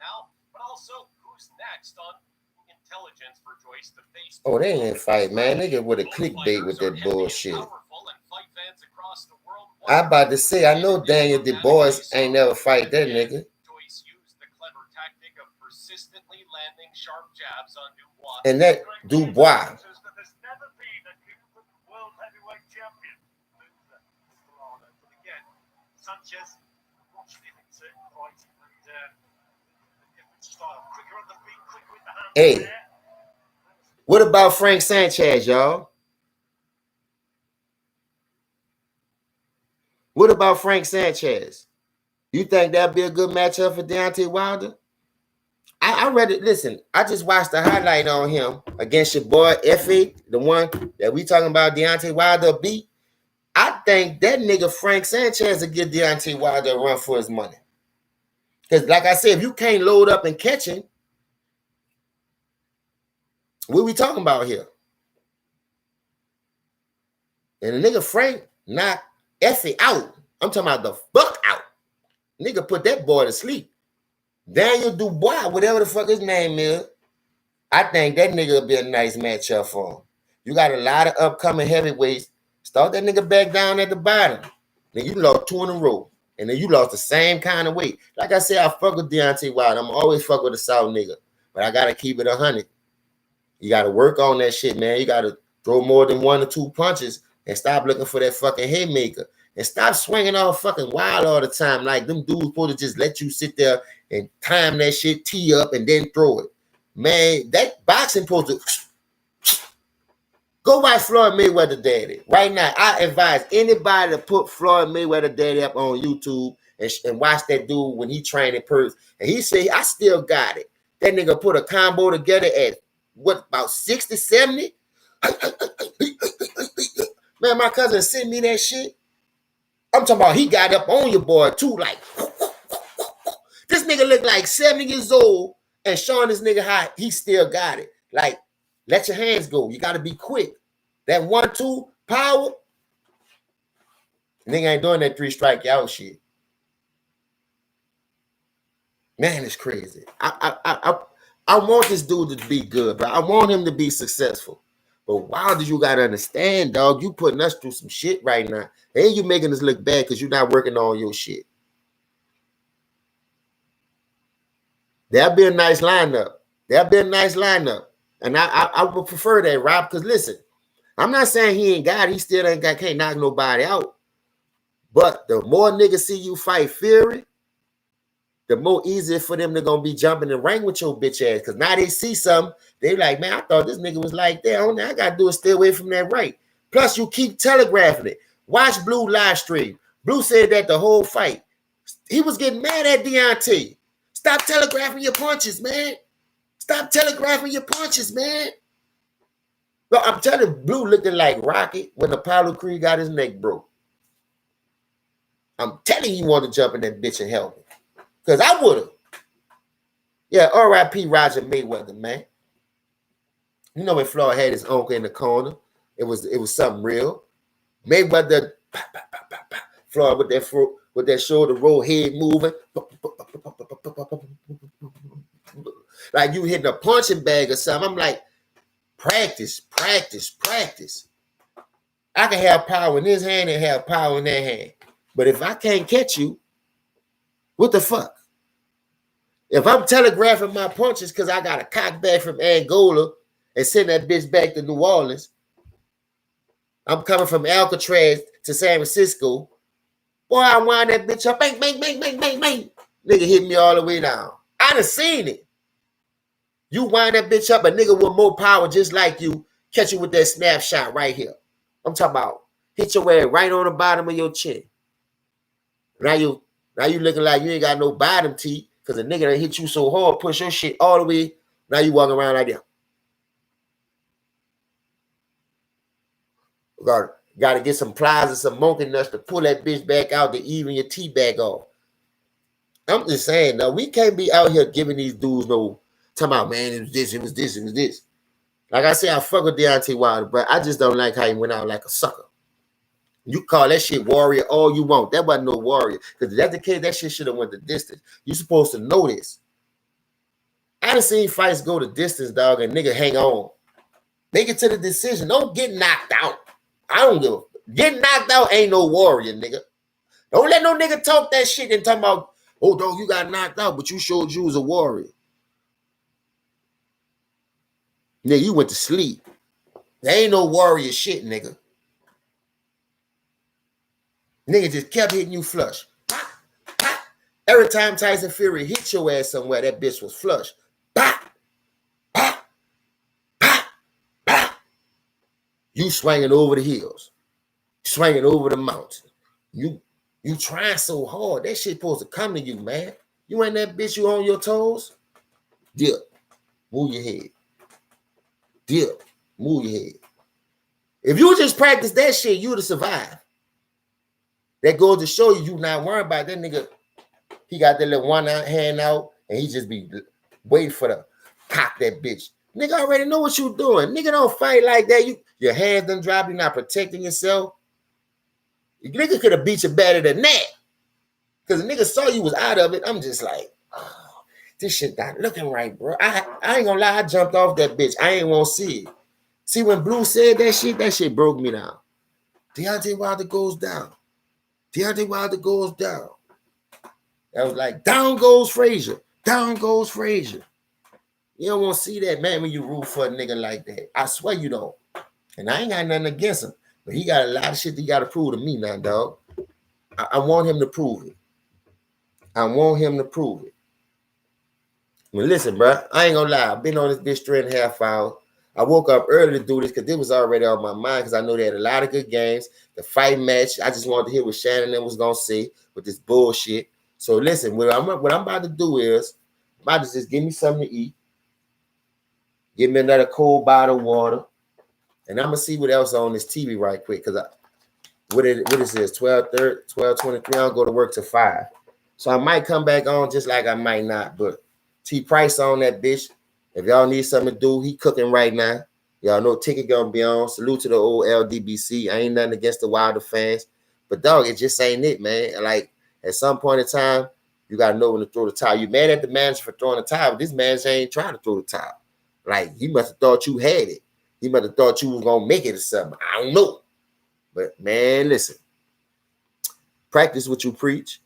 now, but also who's next on intelligence for Joyce to face. Oh, they ain't fight, man. Nigga with a clickbait with that bullshit. I about to say, I know Daniel Du Bois ain't never fight that nigga. Joyce used the clever tactic of persistently landing sharp jabs on Dubois. And that Dubois. There's never been a world heavyweight champion. But again, Sanchez watched him in certain fights and different style. Quicker on the feet, quicker with the hands. Hey, what about Frank Sanchez, y'all? What about Frank Sanchez? You think that'd be a good matchup for Deontay Wilder? I read it. Listen, I just watched the highlight on him against your boy Effie, the one that we talking about Deontay Wilder beat. I think that nigga Frank Sanchez will give Deontay Wilder a run for his money. Because like I said, if you can't load up and catch him, what we talking about here? And the nigga Frank knocked Effie out. I'm talking about the fuck out. Nigga put that boy to sleep. Daniel Dubois, whatever the fuck his name is, I think that nigga will be a nice matchup for him. You got a lot of upcoming heavyweights. Start that nigga back down at the bottom. Then you lost 2 in a row. And then you lost the same kind of weight. Like I said, I fuck with Deontay Wilder. I'm always fuck with a South nigga. But I got to keep it 100. You got to work on that shit, man. You got to throw more than 1 or 2 punches and stop looking for that fucking haymaker. And stop swinging all fucking wild all the time. Like them dudes supposed to just let you sit there and time that shit, tee up, and then throw it. Man, that boxing supposed to... Go watch Floyd Mayweather Daddy. Right now, I advise anybody to put Floyd Mayweather Daddy up on YouTube and watch that dude when he trained in Perth. And he said, I still got it. That nigga put a combo together at, what, about 60, 70? Man, my cousin sent me that shit. I'm talking about he got up on your boy too, like this nigga look like 70 years old and showing this nigga how he still got it. Like, let your hands go. You got to be quick. That 1-2 power, nigga ain't doing that 3 strike out shit. Man, it's crazy. I want this dude to be good, bro. I want him to be successful. But Wilder, you got to understand, dog, you putting us through some shit right now. And you making us look bad because you're not working on your shit. That'll be a nice lineup. And I would prefer that, Rob, because listen, I'm not saying he ain't got it. He still can't knock nobody out. But the more niggas see you fight Fury, the more easier for them to gonna be jumping the ring with your bitch ass. Because now they see something, they like, man, I thought this nigga was like that. Only I gotta do is stay away from that right. Plus, you keep telegraphing it. Watch Blue live stream. Blue said that the whole fight. He was getting mad at Deontay. Stop telegraphing your punches, man. Stop telegraphing your punches, man. But I'm telling you, Blue looking like Rocky when Apollo Creed got his neck broke. I'm telling you, he wanted to jump in that bitch and help me. Because I would have. Yeah, R.I.P. Roger Mayweather, man. You know when Floyd had his uncle in the corner, it was something real. Mayweather, Floyd with that shoulder roll, head moving. Like you hitting a punching bag or something. I'm like, practice. I can have power in this hand and have power in that hand. But if I can't catch you, what the fuck? If I'm telegraphing my punches because I got a cock back from Angola and send that bitch back to New Orleans, I'm coming from Alcatraz to San Francisco. Boy, I wind that bitch up. Bang, bang, bang, bang, bang, bang. Nigga hit me all the way down. I done seen it. You wind that bitch up, a nigga with more power just like you, catch you with that snapshot right here. I'm talking about hit your ass right on the bottom of your chin. Now you looking like you ain't got no bottom teeth because a nigga done hit you so hard, push your shit all the way. Now you walking around like that. Got to get some pliers and some monkey nuts to pull that bitch back out to even your teeth back off. I'm just saying, though, we can't be out here giving these dudes no talking about, man, it was this. Like I said, I fuck with Deontay Wilder, but I just don't like how he went out like a sucker. You call that shit warrior all you want. That wasn't no warrior. Because if that's the case, that shit should have went the distance. You supposed to know this. I done seen fights go the distance, dog, and nigga hang on. Make it to the decision. Don't get knocked out. I don't give a. Getting knocked out ain't no warrior, nigga. Don't let no nigga talk that shit and talk about, oh, dog, you got knocked out, but you showed you was a warrior. Nigga, you went to sleep. There ain't no warrior shit, nigga. Nigga just kept hitting you flush. Pop, pop. Every time Tyson Fury hit your ass somewhere, that bitch was flush. Pop, pop, pop, pop. You swinging over the hills. Swinging over the mountain. You trying so hard. That shit supposed to come to you, man. You ain't that bitch, you on your toes? Dip. Move your head. Dip. Move your head. If you just practice that shit, you would have survived. That goes to show you not worrying about that nigga. He got that little one hand out and he just be waiting for the cock that bitch. Nigga already know what you doing. Nigga don't fight like that. Your hands done drop. You're not protecting yourself. Nigga could have beat you better than that. Because the nigga saw you was out of it. I'm just like, oh, this shit not looking right, bro. I ain't gonna lie. I jumped off that bitch. I ain't want to see it. See, when Blue said that shit broke me down. Deontay Wilder goes down. Deontay Wilder goes down. That was like, down goes Frazier. Down goes Frazier. You don't want to see that, man, when you root for a nigga like that. I swear you don't. And I ain't got nothing against him. But he got a lot of shit that he got to prove to me now, dog. I want him to prove it. I want him to prove it. Well, listen, bro. I ain't gonna lie. I've been on this bitch 3.5 hours. I woke up early to do this because it was already on my mind because I know they had a lot of good games. The fight match, I just wanted to hear what Shannon was going to say with this bullshit. So listen, what I'm about to do is I'm about to just give me something to eat. Give me another cold bottle of water. And I'm going to see what else on this TV right quick because what is this, 12:23, I'll go to work till 5. So I might come back on just like I might not, but T Price on that bitch. If y'all need something to do, he cooking right now. Y'all know ticket gonna be on. Salute to the old LDBC. I ain't nothing against the Wilder fans. But dog, it just ain't it, man. Like at some point in time, you gotta know when to throw the towel. You mad at the manager for throwing the towel, but this manager ain't trying to throw the towel. Like he must have thought you had it. He must have thought you was gonna make it or something. I don't know. But man, listen. Practice what you preach.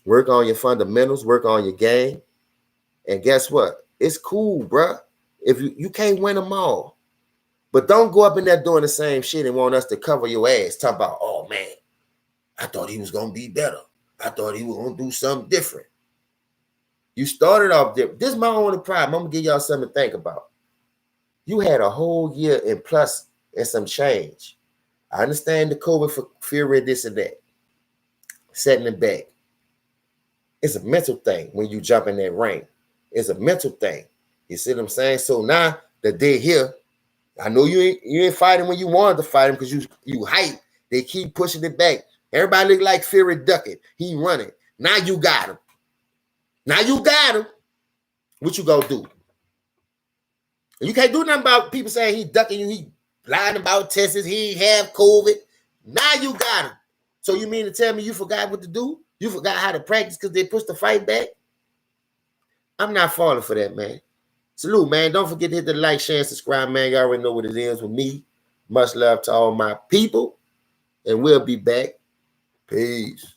Work on your fundamentals, work on your game. And guess what? It's cool, bro. If you can't win them all. But don't go up in there doing the same shit and want us to cover your ass. Talk about, oh, man, I thought he was going to be better. I thought he was going to do something different. You started off different. This is my only problem. I'm going to give y'all something to think about. You had a whole year and plus and some change. I understand the COVID for Fury, this and that. Setting it back. It's a mental thing when you jump in that ring. It's a mental thing. You see what I'm saying? So now that they're here, I know you ain't fighting when you wanted to fight him because you hype. They keep pushing it back. Everybody look like Fury ducking. He running. Now you got him. Now you got him. What you gonna do? You can't do nothing about people saying he ducking you. He lying about tests. He ain't have COVID. Now you got him. So you mean to tell me you forgot what to do? You forgot how to practice because they pushed the fight back? I'm not falling for that, man. Salute, man. Don't forget to hit the like, share, and subscribe, man. You already know what it is with me. Much love to all my people. And we'll be back. Peace.